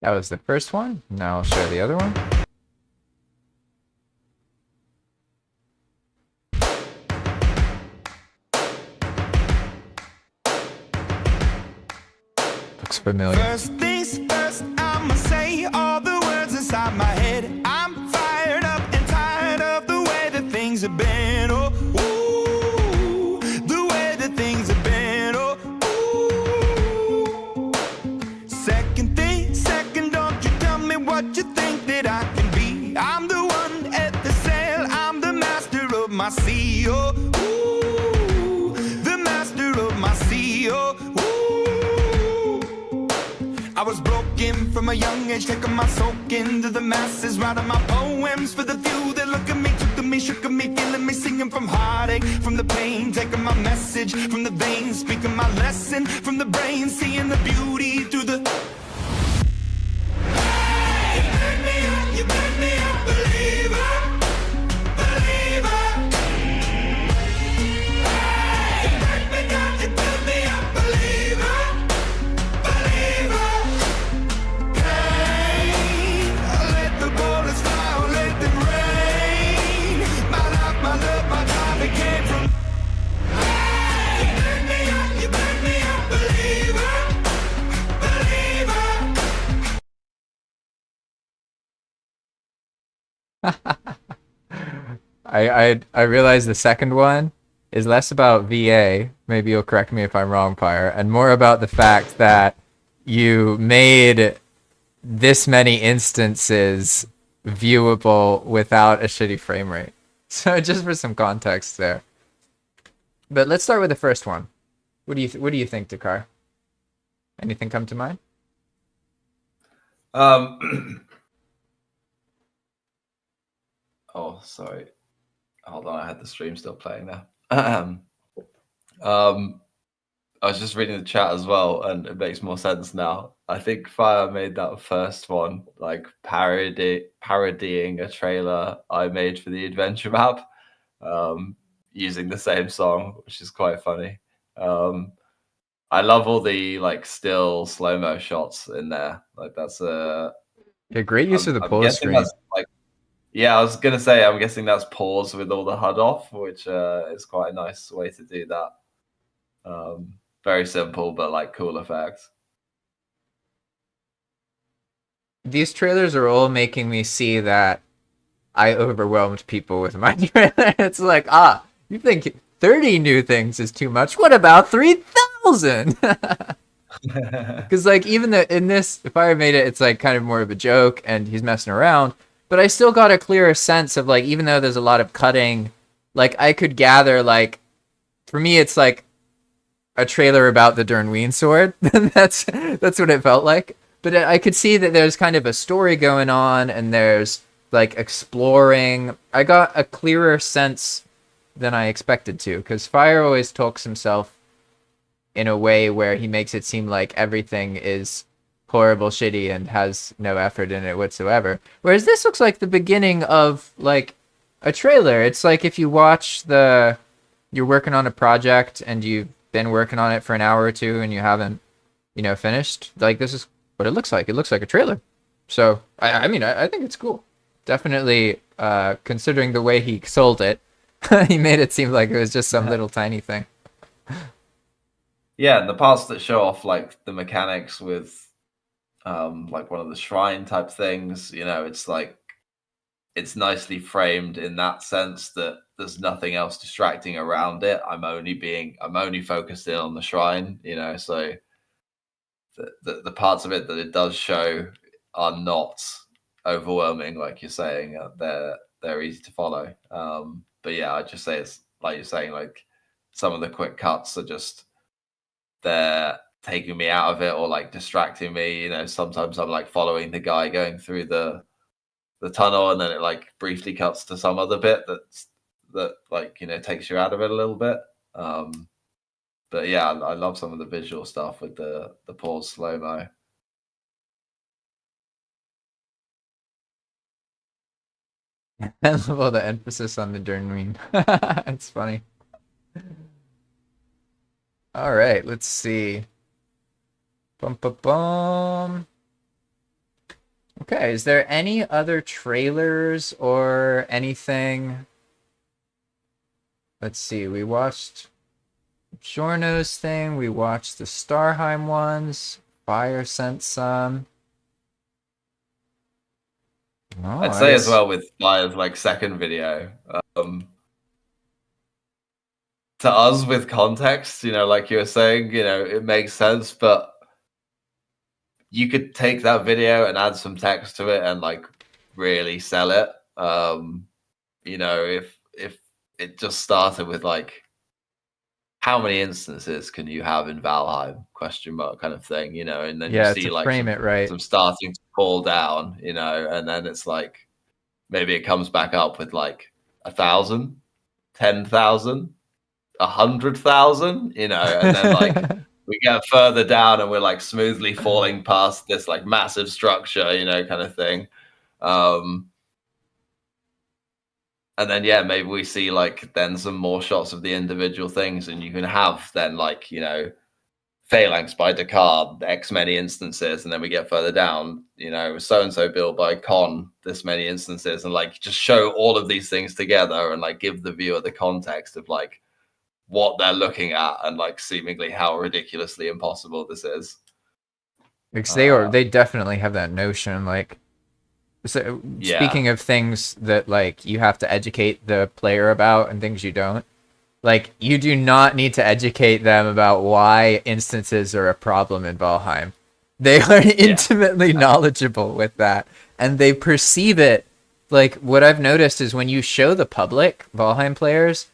That was the first one. Now I'll show the other one. Looks familiar. First things first, I'ma say all the words inside my head. I'm fired up and tired of the way that things have been. Oh, ooh, the way that things have been. Oh, ooh. Second thing, second, don't you tell me what you think that I can be. I'm the one at the sail, I'm the master of my sea. Oh, ooh, the master of my sea. Oh, ooh. I was broken from a young age, taking my soak into the masses, writing my poems for the few that look at me, took to me, shook at me, feeling me, singing from heartache, from the pain, taking my message from the veins, speaking my lesson from the brain, seeing the beauty through the. Hey, you make me a believer, believer. Hey, you break me down, you build me a believer, believer. Let the bullets fly, let them rain. My life, my love, my drive, it came from. Hey, you make me a believer, believer. I realize the second one is less about VA. Maybe you'll correct me if I'm wrong, Pyre, and more about the fact that you made this many instances viewable without a shitty frame rate. So just for some context there. But let's start with the first one. What do you think, Dhakhar? Anything come to mind? Oh, sorry. Hold on, I had the stream still playing there. I was just reading the chat as well, and it makes more sense now. I think Fire made that first one like parodying a trailer I made for the adventure map, using the same song, which is quite funny. I love all the like still slow-mo shots in there. Like that's a Great use of the I'm pause guessing screen. that's like, yeah, I was gonna say, I'm guessing that's pause with all the HUD off, which is quite a nice way to do that. Very simple, but like cool effects. These trailers are all making me see that I overwhelmed people with my trailer. It's like, you think 30 new things is too much? What about 3,000? Because like even in this, if I made it, it's like kind of more of a joke and he's messing around. But I still got a clearer sense of like, even though there's a lot of cutting, like I could gather like, for me, it's like a trailer about the Dernween sword. that's what it felt like. But I could see that there's kind of a story going on and there's like exploring. I got a clearer sense than I expected to, because Fire always talks himself in a way where he makes it seem like everything is horrible, shitty, and has no effort in it whatsoever. Whereas this looks like the beginning of like a trailer. It's like if you watch you're working on a project and you've been working on it for an hour or two and you haven't, finished. Like this is what it looks like. It looks like a trailer. So I mean, I think it's cool. Definitely, considering the way he sold it, he made it seem like it was just some little tiny thing. Yeah, and the parts that show off like the mechanics with like one of the shrine type things, it's like it's nicely framed in that sense that there's nothing else distracting around it. I'm only focused in on the shrine, so the parts of it that it does show are not overwhelming, like you're saying. They're easy to follow. But yeah, I'd just say it's like you're saying, like some of the quick cuts are just they're taking me out of it or like distracting me. Sometimes I'm like following the guy going through the tunnel, and then it like briefly cuts to some other bit that like takes you out of it a little bit. But yeah, I love some of the visual stuff with the pause slow mo. I love all the emphasis on the Dernween. It's funny. All right, let's see. Bum, bum, bum. Okay, is there any other trailers or anything? Let's see, we watched Jorno's thing, we watched the Starheim ones, Fire sent some. Oh, I'd I say as guess well with Fire's like second video, to us with context, like you were saying, it makes sense, but you could take that video and add some text to it and like really sell it. If it just started with like, how many instances can you have in Valheim? Question mark kind of thing, and then you yeah, see to like frame it right. some starting to fall down, and then it's like maybe it comes back up with like 1,000, 10,000, 100,000, and then like we get further down and we're like smoothly falling past this like massive structure, kind of thing. And then yeah, maybe we see like then some more shots of the individual things, and you can have then like phalanx by Dhakhar, X many instances, and then we get further down, so and so built by Con, this many instances, and like just show all of these things together and like give the viewer the context of like what they're looking at and like seemingly how ridiculously impossible this is. Because they definitely have that notion, like, so Yeah. speaking of things that like you have to educate the player about and things you don't, like you do not need to educate them about why instances are a problem in Valheim. They are intimately knowledgeable with that, and they perceive it. Like what I've noticed is when you show the public Valheim players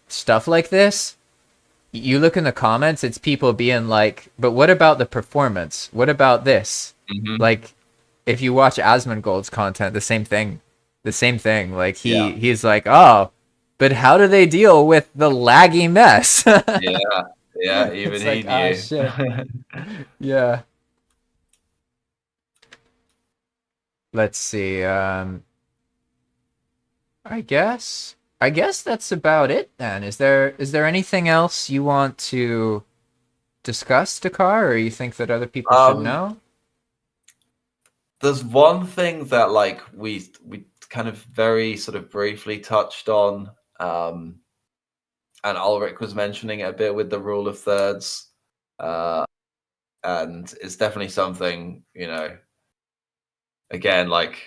stuff like this, you look in the comments, it's people being like, but what about the performance? What about this? Mhm. Like, if you watch Asmongold's content, the same thing. Like he's like, oh, but how do they deal with the laggy mess? Yeah, even It's he like, ah, knew. shit. Yeah. Let's see. I guess that's about it then. Is there anything else you want to discuss, Dhakhar, or you think that other people should know? There's one thing that like we kind of very sort of briefly touched on, and Ulrich was mentioning it a bit with the rule of thirds, and it's definitely something, again, like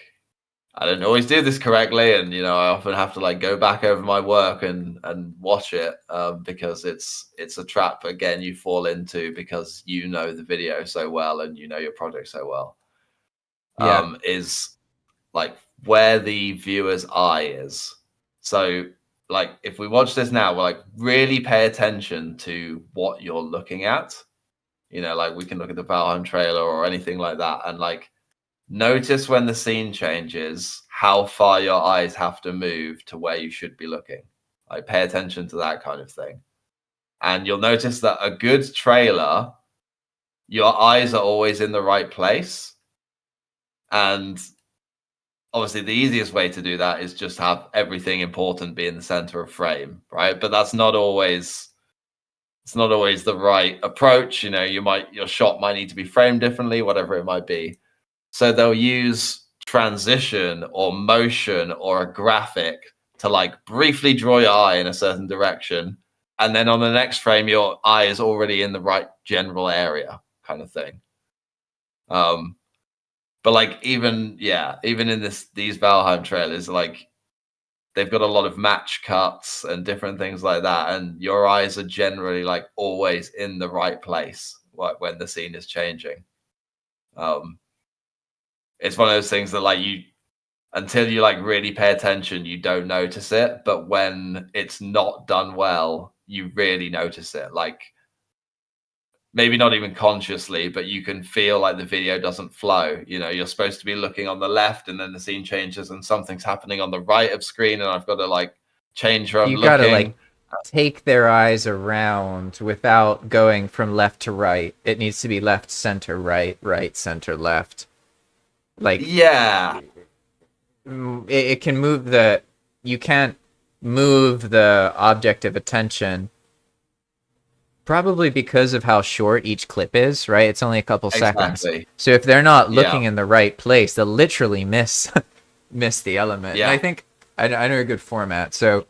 I don't always do this correctly, and I often have to like go back over my work and watch it, because it's a trap again you fall into because you know the video so well and you know your project so well. Is like where the viewer's eye is. So like if we watch this now, we're like really pay attention to what you're looking at. Like we can look at the Valheim trailer or anything like that, and like notice when the scene changes how far your eyes have to move to where you should be looking. Like pay attention to that kind of thing. And you'll notice that a good trailer, your eyes are always in the right place. And obviously the easiest way to do that is just have everything important be in the center of frame, right? But that's not always the right approach. Your shot might need to be framed differently, whatever it might be. So they'll use transition or motion or a graphic to like briefly draw your eye in a certain direction. And then on the next frame, your eye is already in the right general area kind of thing. But like even in these Valheim trailers, like they've got a lot of match cuts and different things like that. And your eyes are generally like always in the right place when the scene is changing. It's one of those things that like until you like really pay attention, you don't notice it. But when it's not done well, you really notice it. Like maybe not even consciously, but you can feel like the video doesn't flow. You're supposed to be looking on the left and then the scene changes and something's happening on the right of screen, and I've got to like change where I'm looking. You gotta like take their eyes around without going from left to right. It needs to be left, center, right, right, center, left. Like it can move you can't move the object of attention Probably because of how short each clip is, right? It's only a couple seconds. Exactly. So if they're not looking Yeah. in the right place, they'll literally miss the element. Yeah. And I think I know a good format. So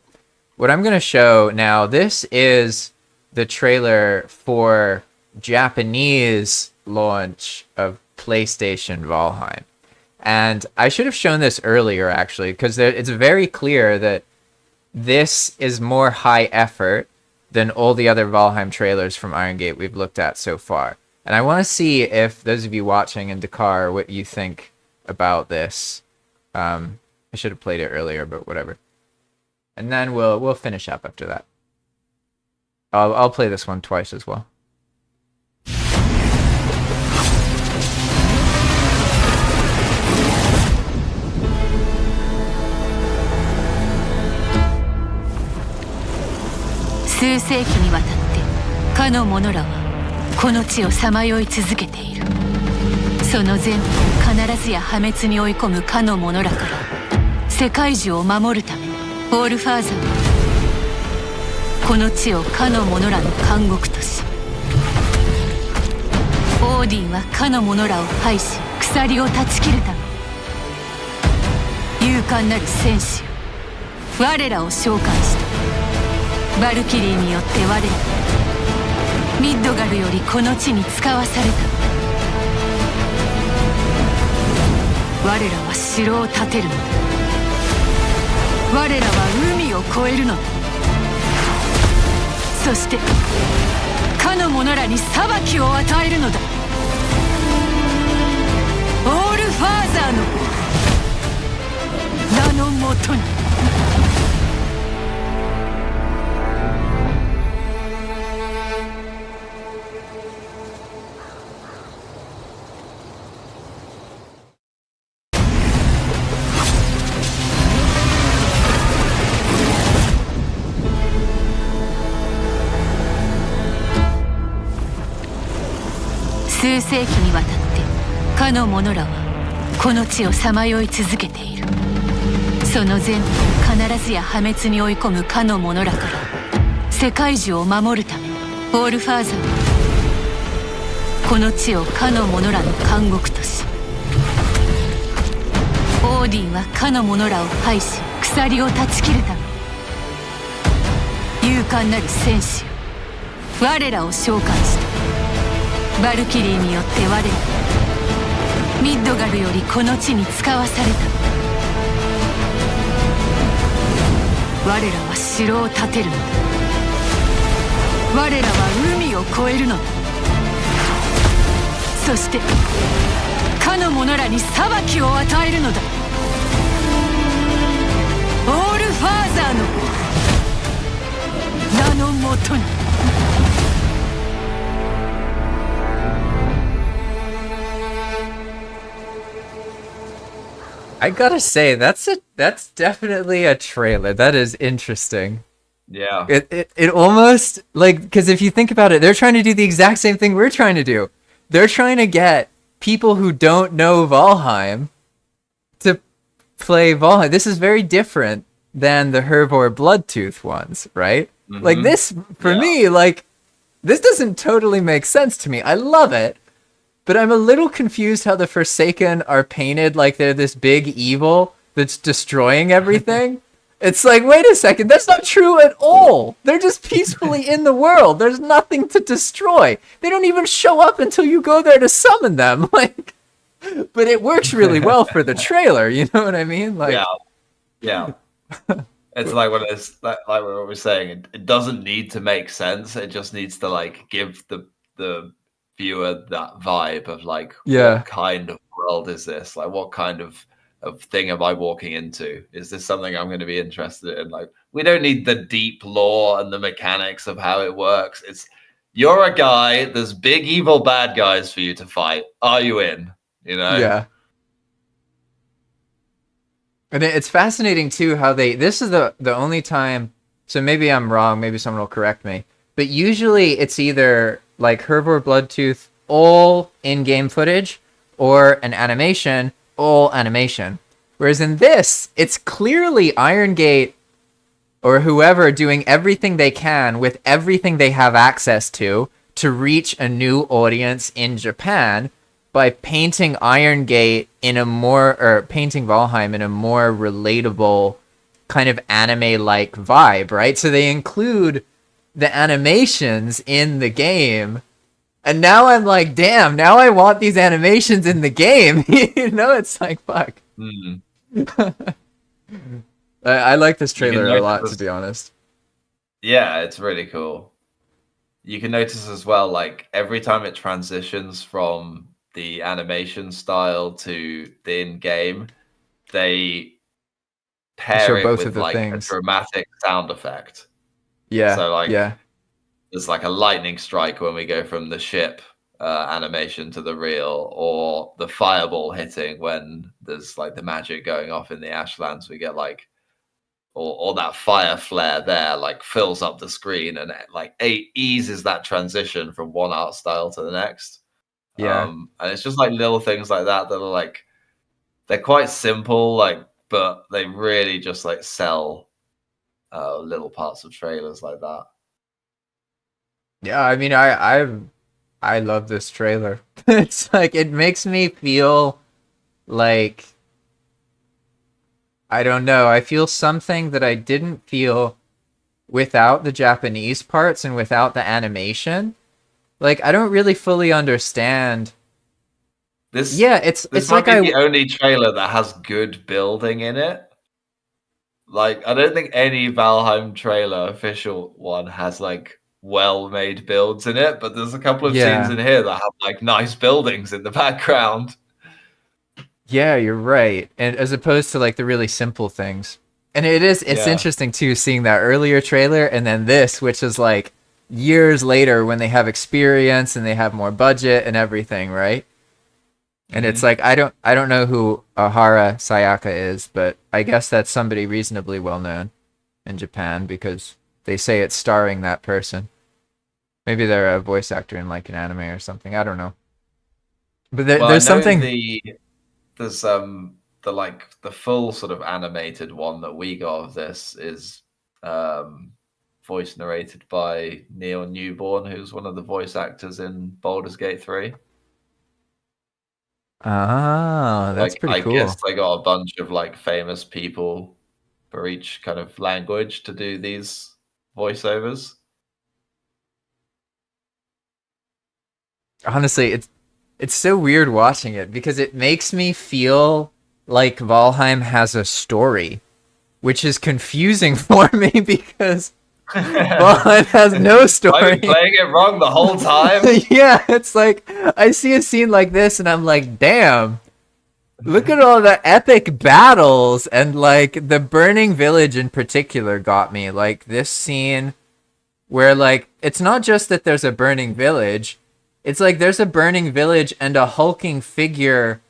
what I'm going to show now, this is the trailer for Japanese launch of PlayStation Valheim. And I should have shown this earlier, actually, because it's very clear that this is more high effort than all the other Valheim trailers from Iron Gate we've looked at so far. And I want to see if those of you watching in Dhakhar, what you think about this. I should have played it earlier, but whatever. And then we'll finish up after that. I'll play this one twice as well.数世紀にわたってかの者らはこの地をさまよい続けている。その全部を必ずや破滅に追い込むかの者らから世界中を守るためオールファーザーはこの地をかの者らの監獄とし、オーディンはかの者らを排し鎖を断ち切るため勇敢なる戦士よ、我らを召喚した。バルキリーによって我らミッドガルよりこの地に使わされた。我らは城を建てるのだ。我らは海を越えるのだ。そしてかの者らに裁きを与えるのだ。オールファーザーの名のもとに。数世紀にわたってかの者らはこの地をさまよい続けている。その全部を必ずや破滅に追い込むかの者らから世界中を守るためオールファーザーはこの地をかの者らの監獄とし、オーディンはかの者らを排し鎖を断ち切るため勇敢なる戦士よ、我らを召喚した。バルキリーによって我らミッドガルよりこの地に使わされた。我らは城を建てるのだ。我らは海を越えるのだ。そしてかの者らに裁きを与えるのだ。オールファーザーの名のもとに。I gotta say, that's definitely a trailer. That is interesting. Yeah. It almost, like, because if you think about it, they're trying to do the exact same thing we're trying to do. They're trying to get people who don't know Valheim to play Valheim. This is very different than the Hervor Bloodtooth ones, right? Mhm. Like this, for me, like, this doesn't totally make sense to me. I love it. But I'm a little confused how the Forsaken are painted like they're this big evil that's destroying everything. It's like, wait a second, that's not true at all. They're just peacefully in the world. There's nothing to destroy. They don't even show up until you go there to summon them. Like, but it works really well for the trailer. You know what I mean? Like, yeah. It's like what it's like what we were saying. It doesn't need to make sense. It just needs to like give the viewer that vibe of like, Yeah. what kind of world is this? Like, what kind of thing am I walking into? Is this something I'm going to be interested in? Like, we don't need the deep lore and the mechanics of how it works. It's you're a guy, there's big evil bad guys for you to fight. Are you in? You know? yeah. And it's fascinating too how this is the only time, so maybe I'm wrong, maybe someone will correct me, but usually it's either like Hervor Bloodtooth, all in-game footage, or an animation, all animation. Whereas in this, it's clearly Iron Gate or whoever doing everything they can with everything they have access to reach a new audience in Japan by painting Iron Gate in a more, or painting Valheim in a more relatable kind of anime-like vibe, right? So they include the animations in the game, and now I'm like, damn, now I want these animations in the game. You know, it's like, fuck. Mm. I like this You can trailer a lot, notice to be honest. Yeah, it's really cool. You can notice as well, like every time it transitions from the animation style to the in-game, they They show pair it both with of the like a things. dramatic sound effect. Yeah, So like yeah, there's like a lightning strike when we go from the ship animation to the real, or the fireball hitting when there's like the magic going off in the Ashlands. We get like, or that fire flare there, like fills up the screen and like eases that transition from one art style to the next. yeah. And it's just like little things like that that are like, they're quite simple, like, but they really just like sell little parts of trailers like that. Yeah, I mean, I love this trailer. It's like, it makes me feel like, I don't know, I feel something that I didn't feel without the Japanese parts and without the animation. Like, I don't really fully understand. This Yeah, this it's might like be the only trailer that has good building in it. Like, I don't think any Valheim trailer, official one, has like well-made builds in it, but there's a couple of scenes yeah. in here that have like nice buildings in the background. Yeah, you're right. And as opposed to like the really simple things. And it's Yeah. interesting too, seeing that earlier trailer and then this, which is like years later when they have experience and they have more budget and everything, right? And it's like, I don't know who Ahara Sayaka is, but I guess that's somebody reasonably well known in Japan because they say it's starring that person. Maybe they're a voice actor in like an anime or something. I don't know. But Well, I there's know something. there's the like the full sort of animated one that we got of this is voice narrated by Neil Newborn, who's one of the voice actors in Baldur's Gate 3. Ah, that's Like, pretty I guess cool. they got a bunch of like famous people for each kind of language to do these voiceovers. Honestly, it's so weird watching it because it makes me feel like Valheim has a story, which is confusing for me because Valheim has no I've story. been playing it wrong the whole time. Yeah, it's like I see a scene like this and I'm like, damn, look at all the epic battles, and like the burning village in particular got me. Like this scene where like it's not just that there's a burning village, it's like there's a burning village and a hulking figure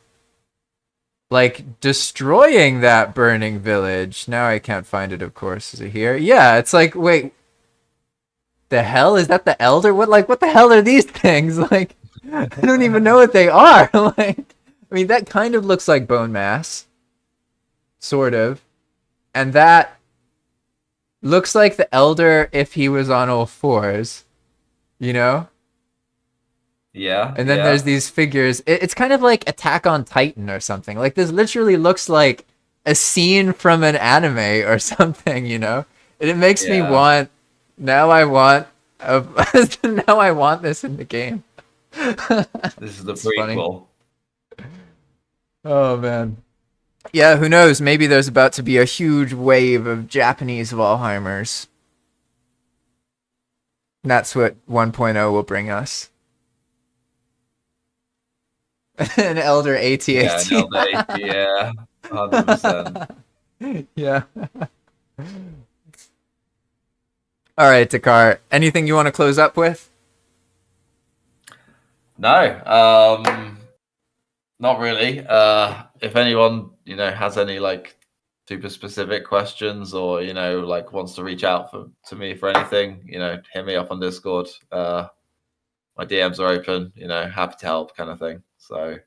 like destroying that burning village. Now I can't find it, of course. Is it here? Yeah, it's like, wait, the hell is that? The elder? What the hell are these things? Like, I don't even know what they are. Like, I mean, that kind of looks like bone mass, sort of, and that looks like the elder if he was on all fours, you know. Yeah, And then there's these figures. It's kind of like Attack on Titan or something. Like this literally looks like a scene from an anime or something, you know. And it makes me want. Now I want. Now I want this in the game. This is the prequel. Funny. Oh man. Yeah, who knows? Maybe there's about to be a huge wave of Japanese Valheimers. That's what 1.0 will bring us. An elder AT-AT. Yeah, an elder AT, yeah, 100%. Yeah. All right, Dhakhar. Anything you want to close up with? No, not really. If anyone, has any like super specific questions, or like wants to reach out to me for anything, hit me up on Discord. My DMs are open. Happy to help, kind of thing. So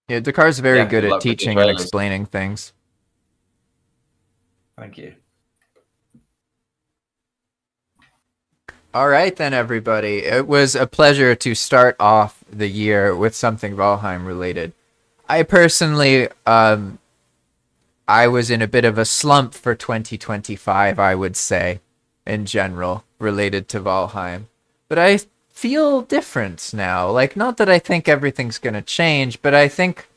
Yeah, Dakhar's very good at luck with the teaching and trailers. explaining things. Thank you. All right then, everybody. It was a pleasure to start off the year with something Valheim related. I personally, I was in a bit of a slump for 2025, I would say, in general, related to Valheim. But I feel different now. Like, not that I think everything's gonna change, but I think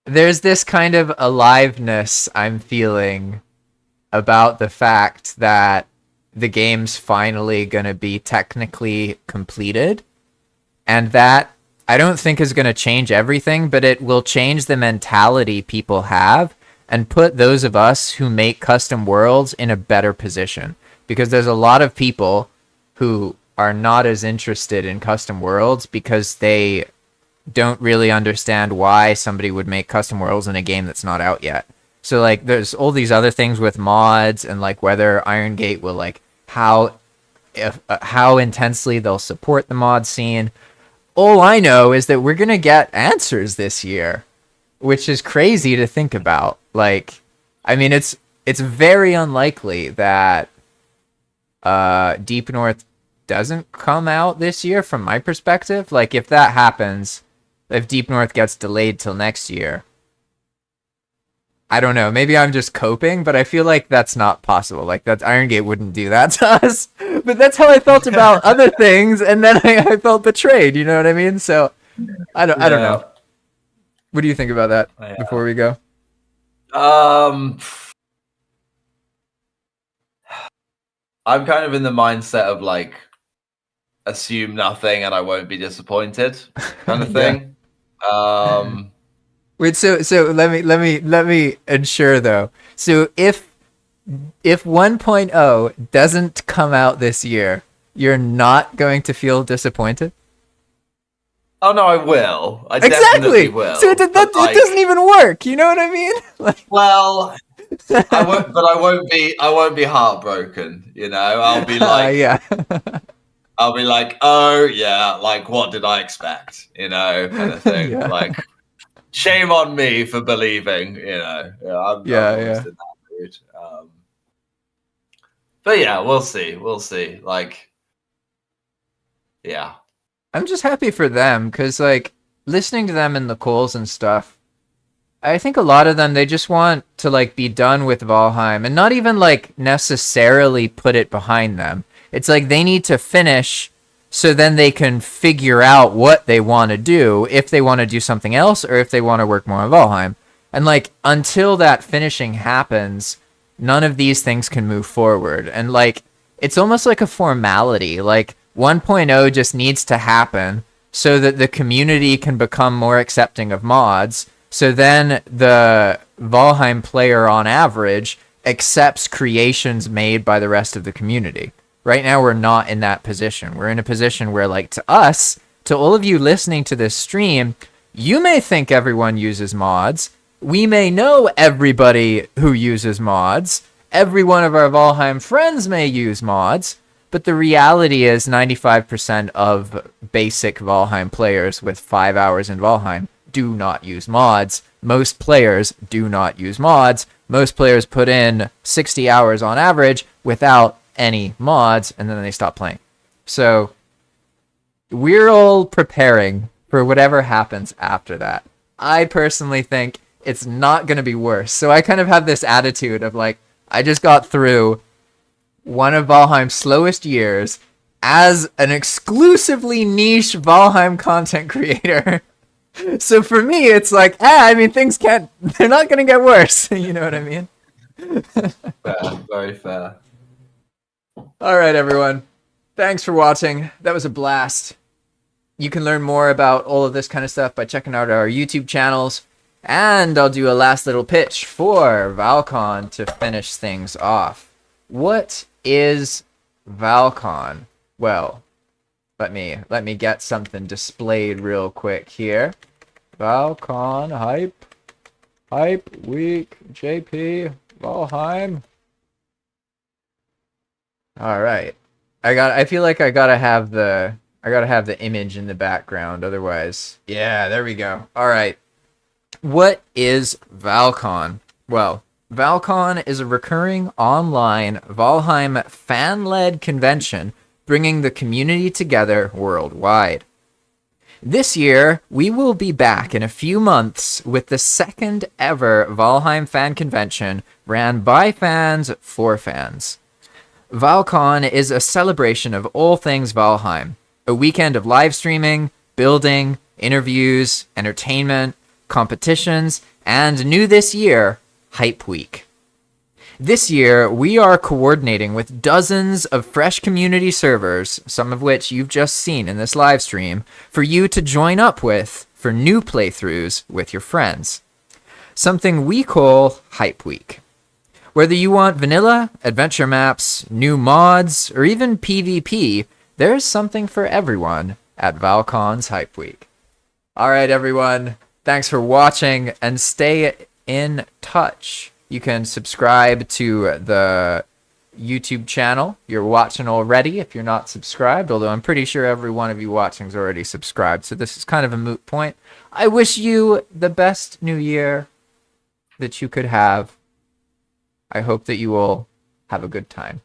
there's this kind of aliveness I'm feeling about the fact that the game's finally gonna be technically completed, and that I don't think is gonna change everything, but it will change the mentality people have and put those of us who make custom worlds in a better position. Because there's a lot of people who are not as interested in custom worlds because they don't really understand why somebody would make custom worlds in a game that's not out yet. So like there's all these other things with mods and like whether Iron Gate will like how intensely they'll support the mod scene. All I know is that we're going to get answers this year, which is crazy to think about. Like, I mean, it's very unlikely that Deep North doesn't come out this year from my perspective. Like, if that happens, if Deep North gets delayed till next year, I don't know. Maybe I'm just coping, but I feel like that's not possible. Like, that Iron Gate wouldn't do that to us. But that's how I felt about other things, and then I felt betrayed. You know what I mean? So, I don't know. What do you think about that before we go? I'm kind of in the mindset of like assume nothing and I won't be disappointed kind of thing. Wait, so let me ensure though. So if 1.0 doesn't come out this year, you're not going to feel disappointed? Oh no, I will. I exactly. Definitely will. So it doesn't even work. You know what I mean? Like, well, I won't. But I won't be. I won't be heartbroken. You know, I'll be like, yeah. I'll be like, oh yeah, like what did I expect? You know, kind of thing. Yeah. Like, shame on me for believing. You know, I'm always in that mood. But yeah, we'll see. We'll see. Like, yeah. I'm just happy for them because, like, listening to them in the calls and stuff, I think a lot of them, they just want to, like, be done with Valheim and not even, like, necessarily put it behind them. It's like they need to finish so then they can figure out what they want to do, if they want to do something else or if they want to work more on Valheim. And, like, until that finishing happens, none of these things can move forward. And, like, it's almost like a formality. Like, 1.0 just needs to happen so that the community can become more accepting of mods. So then the Valheim player on average accepts creations made by the rest of the community. Right now, we're not in that position. We're in a position where, like, to us, to all of you listening to this stream, you may think everyone uses mods. We may know everybody who uses mods. Every one of our Valheim friends may use mods. But the reality is 95% of basic Valheim players with 5 hours in Valheim do not use mods. Most players do not use mods. Most players put in 60 hours on average without any mods, and then they stop playing. So we're all preparing for whatever happens after that. I personally think it's not going to be worse. So I kind of have this attitude of like, I just got through one of Valheim's slowest years as an exclusively niche Valheim content creator. So for me, it's like, I mean, they're not going to get worse. You know what I mean? Fair, very fair. All right, everyone. Thanks for watching. That was a blast. You can learn more about all of this kind of stuff by checking out our YouTube channels. And I'll do a last little pitch for Valcon to finish things off. What is Valcon? Well, let me get something displayed real quick here. Valcon hype week JP Valheim. All right. I feel like I gotta have the image in the background, otherwise. Yeah, there we go. All right. What is Valcon? Well, Valcon is a recurring online Valheim fan-led convention bringing the community together worldwide. This year, we will be back in a few months with the second ever Valheim fan convention ran by fans for fans. ValCon is a celebration of all things Valheim, a weekend of live streaming, building, interviews, entertainment, competitions, and new this year, Hype Week. This year, we are coordinating with dozens of fresh community servers, some of which you've just seen in this live stream, for you to join up with for new playthroughs with your friends. Something we call Hype Week. Whether you want vanilla, adventure maps, new mods, or even PvP, there's something for everyone at ValCon's Hype Week. Alright everyone, thanks for watching and stay in touch. You can subscribe to the YouTube channel you're watching already if you're not subscribed, although I'm pretty sure every one of you watching is already subscribed, so this is kind of a moot point. I wish you the best new year that you could have. I hope that you will have a good time.